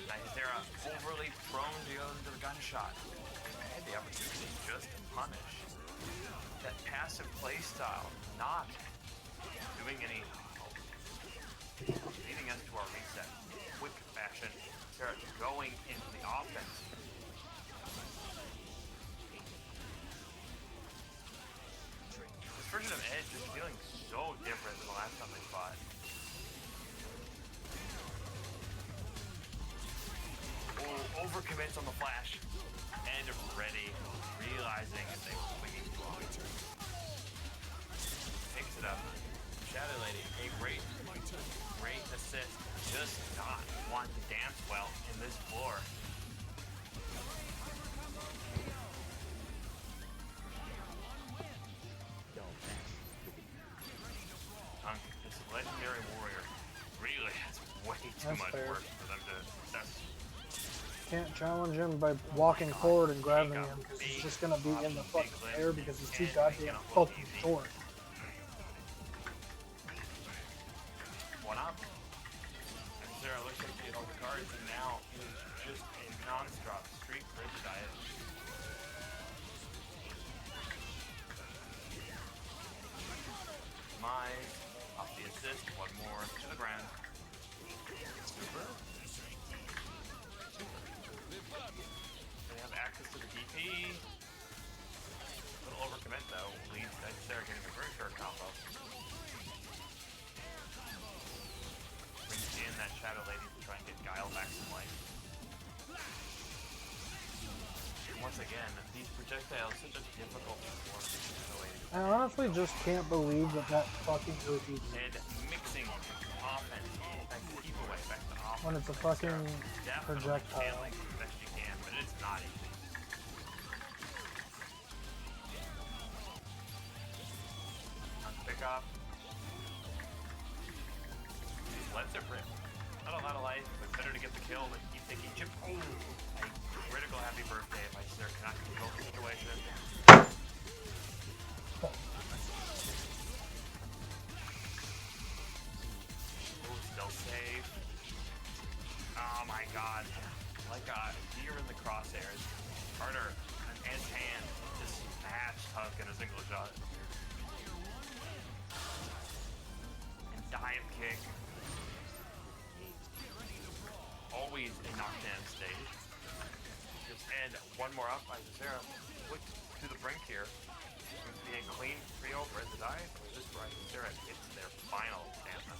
Nightera overly prone to go into the gunshot. I had the opportunity just to punish. That passive playstyle, not doing any leading us to our reset. Quick fashion. Sarah going into the offense. This version of Edge is feeling so different than the last time they fought. Oh, overcommits on the flash. And ready, realizing if they were swinging wrong. Picks it up. Shadow Lady, a great assist. Just not want to dance well in this floor. This legendary warrior really has way too much work for them to success. Can't challenge him by walking forward and grabbing him because he's just gonna be in the fucking air because he's too goddamn fucking short. One up. And Sarah looks like she had all the cards, and now it is just a non-stop streak for the diet. Off the assist, one more to the ground. Super. They have access to the DP. A little overcommit though, leads to Sarah getting a very short combo. Brings in that Shadow Lady to try and get Guile back some life. Once again, these projectiles are such a difficult form to Shadow Lady. I honestly just can't believe that fucking OT. And mixing offense, back to keep away, back to offense. When it's a fucking projectile. Scaling as best you can, but it's not easy. On pick off. Lets it rip. Not a lot of life, but better to get the kill than keep taking chip. Oh, a critical happy birthday if I cannot control the situation. Still safe. Oh my god. Like a deer in the crosshairs. Carter, an Ed's hand, just smash Hug in a single shot. And dive kick. Always a knockdown stage. And one more up by Zera. Quick to the brink here. Seems to be a clean 3-0 for the dive. Or is this right? Zera hits their final stamina.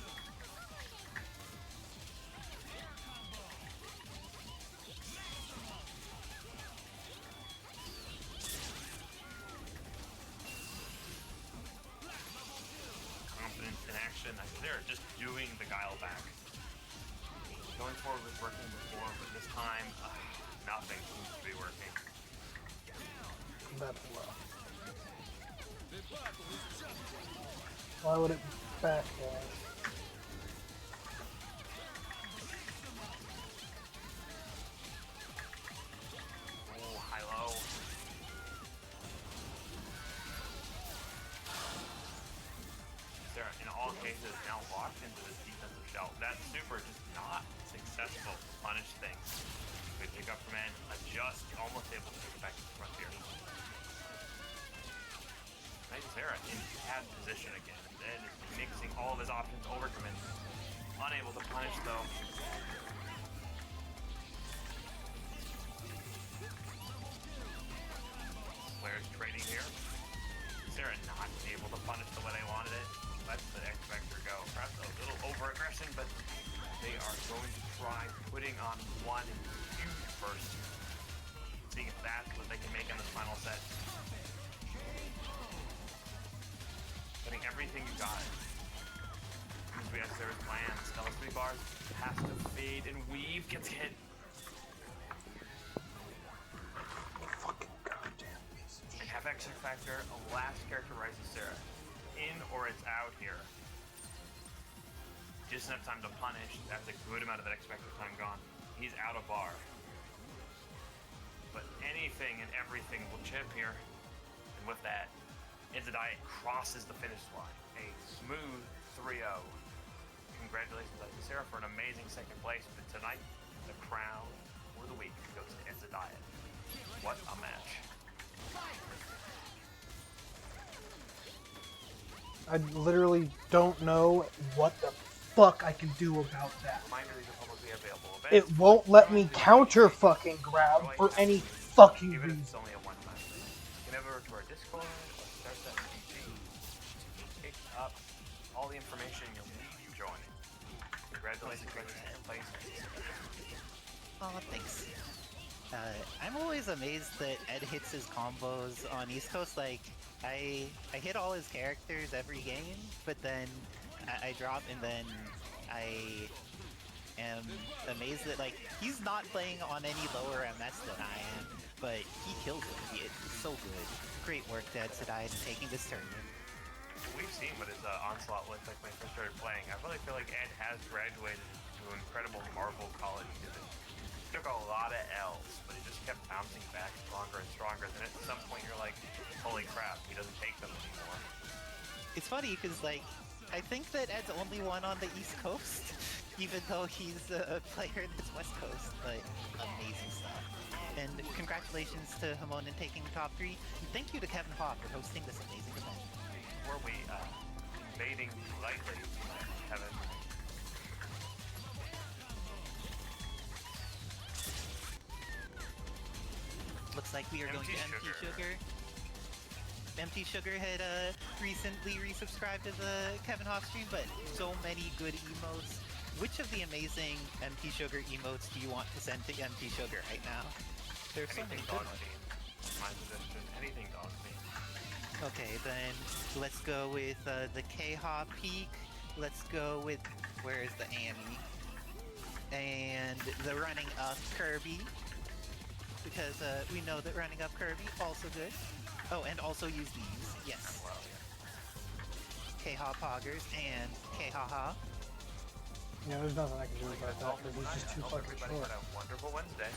Confidence in action. They're just doing the Guile back. Going forward was working before, but this time, nothing seems to be working. That's low. Why would it backdash? Oh, high-low. Sarah, in all cases, now locked into this defensive shell. That super just not successful to punish things. Good pick up from Ed, adjust, almost able to take it back to the front here. Nice Sarah in bad position again. Ed is mixing all of his options, overcommit. Unable to punish though. Players trading here. Sarah not able to punish the way they wanted it. Lets the X Vector go. Perhaps a little over-aggression, but they are going to try putting on one huge burst. Seeing if that's what they can make on this final set. Putting everything you got. We have Sarah's plans. LSB bars has to fade and weave. Gets hit. And have X Factor, a last character rises Sarah. In or it's out here. Just enough time to punish. That's a good amount of that X Factor time gone. He's out of bar. But anything and everything will chip here. And with that, Inzadai crosses the finish line. A smooth 3-0. Congratulations to Sarah for an amazing second place. But tonight, The crown for the week goes to Ezadiah. What a match. I literally don't know what the fuck I can do about that. Reminder, these are publicly available It events. won't let me counter fucking grab for any fucking Even if reason. it's only a one-time thing. You can head over to our Discord or StarSetPG. Pick up all the information you'll need to join. Congratulations on your second place. Oh, thanks. I'm always amazed that Ed hits his combos on East Coast. Like, I hit all his characters every game, but then I drop, and then I am amazed that, like, he's not playing on any lower MS than I am, but he kills it. It's so good. Great work, Dead Sedai, taking this tournament. We've seen what his onslaught looked like when he first started playing. I really feel like Ed has graduated to an incredible Marvel quality to it. He took a lot of L's, but he just kept bouncing back stronger and stronger. Then at some point you're like, holy crap, he doesn't take them anymore. It's funny because, like, I think that Ed's only one on the East Coast, even though he's a player in this West Coast. But amazing stuff. And congratulations to Hamon in taking the top 3. And thank you to Kevin Haw for hosting this amazing event. Were we invading lightly, Kevin? Looks like we are going to Empty Sugar. Empty Sugar had recently resubscribed to the Kevin Haw stream, but so many good emotes. Which of the amazing Empty Sugar emotes do you want to send to Empty Sugar right now? There's so many good ones. My suggestion, anything dog me. Okay, then let's go with the K-Haw Peak. Let's go with, where is the Annie? And the Running Up Kirby. Because we know that Running Up Kirby, also good. Oh, and also use these, yes. Well, K-Haw Poggers and K-Haw-Ha. Yeah, there's nothing I can do about that because he's just too fucking everybody short. had a wonderful Wednesday.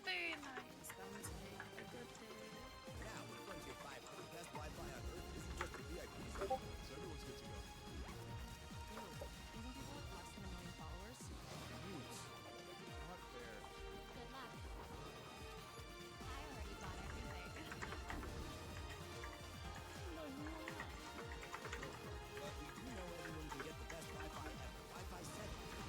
Very nice. A good day. Now, with friends get 500 best Wi-Fi on Earth isn't just the VIP zone, so everyone's good to go. Even people with less than 1 million followers? News. Not fair. Good luck. I already bought everything. But we do know everyone can get the best Wi-Fi ever. Wi-Fi 7,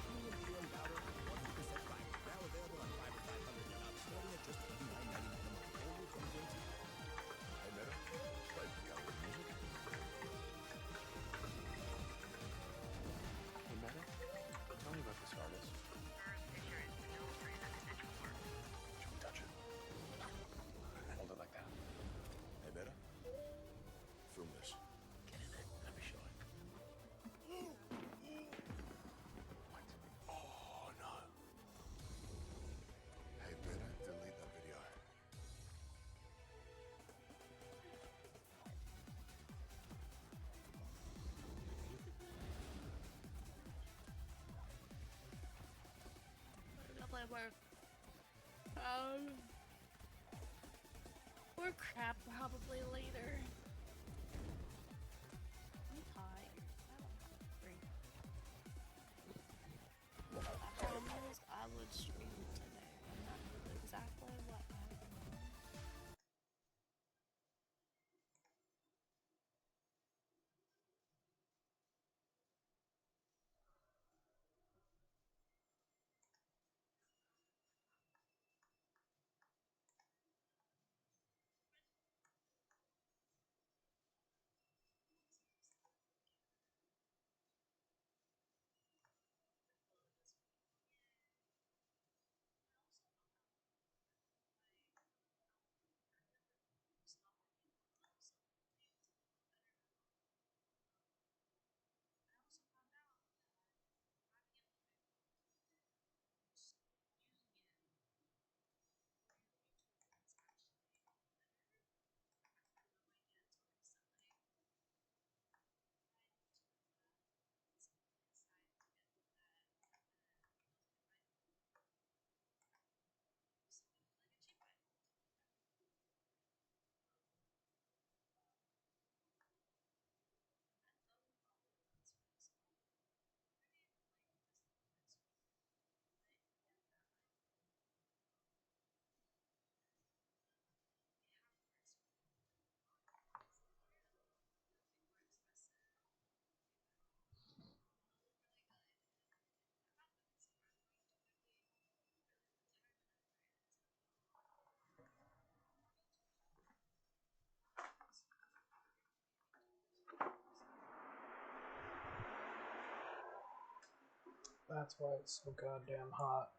premium video and router, 100% fiber. Now available on Fiber 500 and up, starting at just $89.99 a month. Only from AT&T. Hey, Meta. Like, you got good music? Hey, Meta, tell me about this artist. Don't touch it. Hold it like that. Hey, Meta. Film this. Get in it. Let me show it. What? Oh, no. Hey, Meta, delete that video. We're gonna play more. More crap probably later. I'm tired. I don't have a break. I promised I would stream today, and that is exactly what I did. That's why it's so goddamn hot.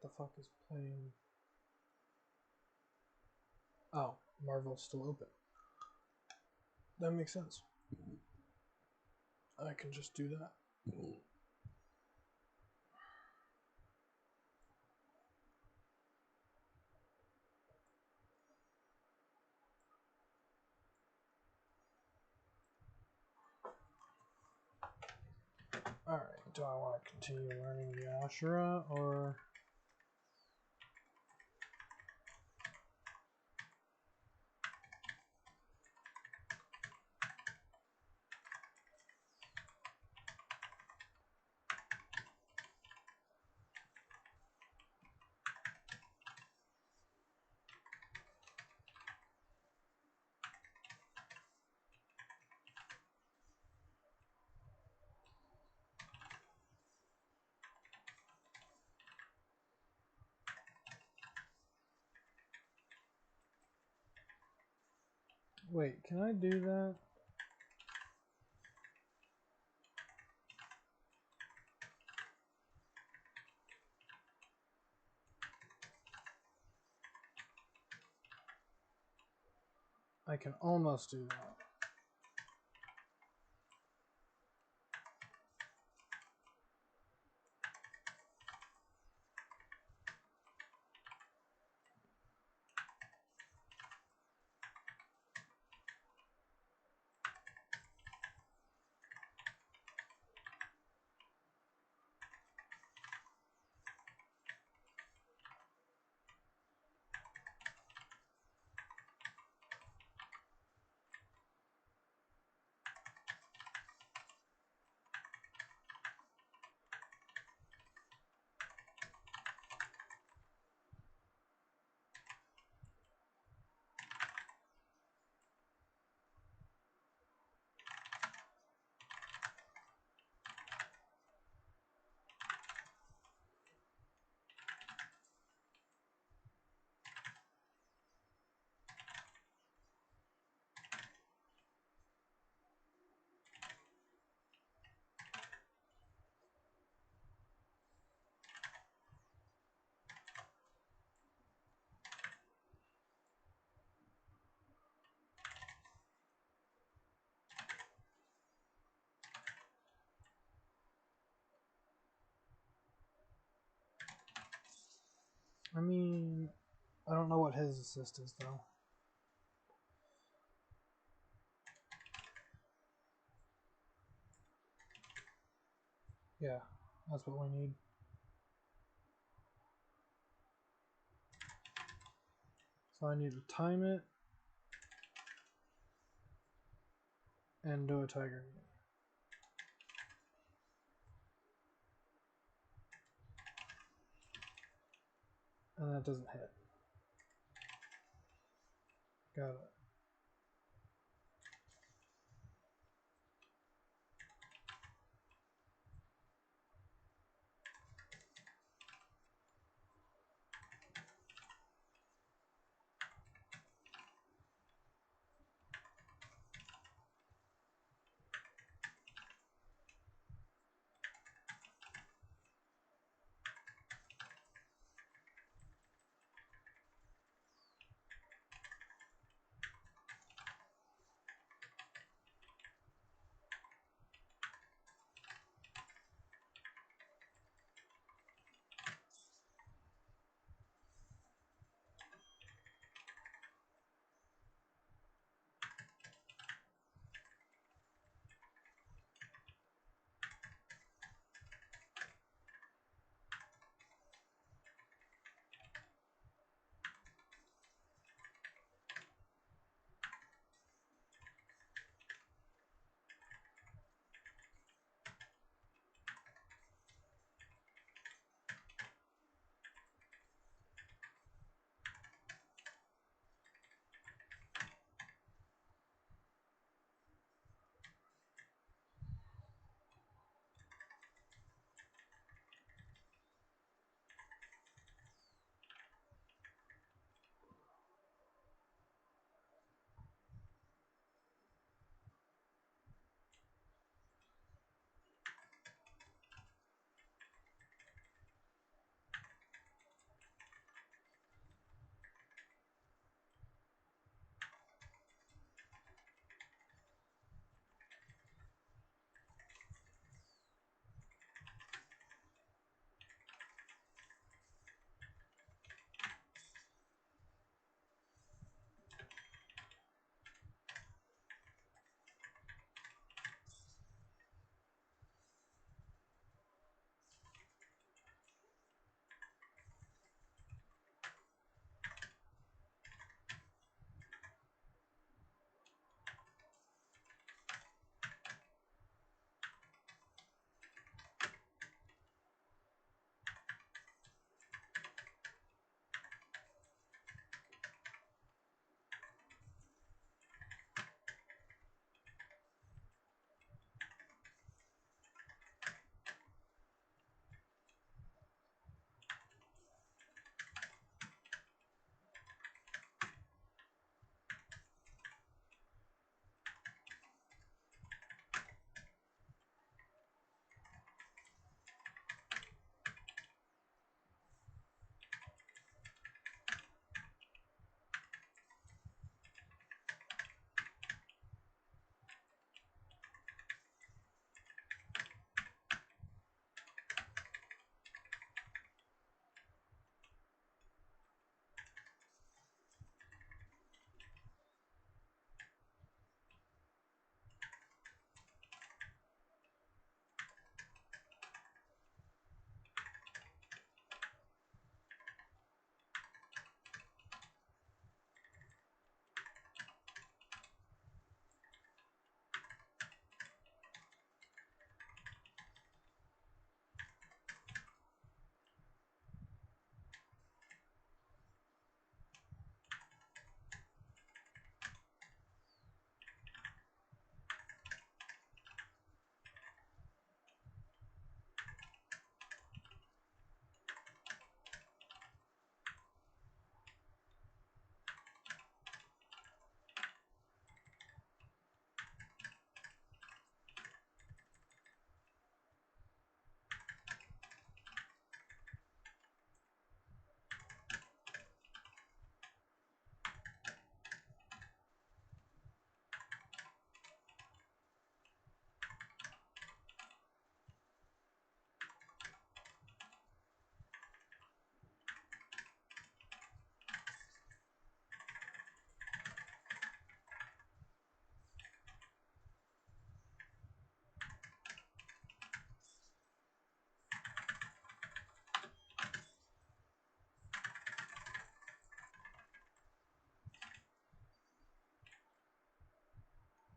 The fuck is playing? Oh, Marvel's still open. That makes sense. I can just do that. Alright, do I want to continue learning the Ashura or... Wait, can I do that? I can almost do that. I mean, I don't know what his assist is though. Yeah, that's what we need. So I need to time it and do a tiger knee. And that doesn't hit. Got it.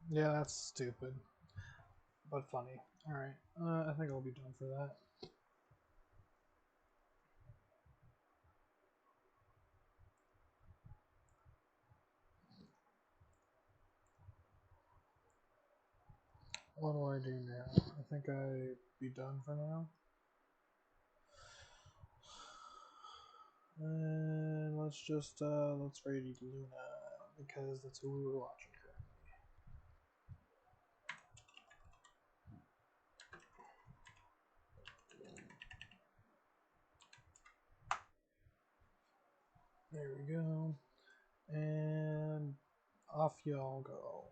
Yeah, that's stupid. But funny. Alright, I think I'll be done for that. What do I do now? I think I'd be done for now. And let's just, let's raid Luna, because that's who we were watching currently. There we go. And off y'all go.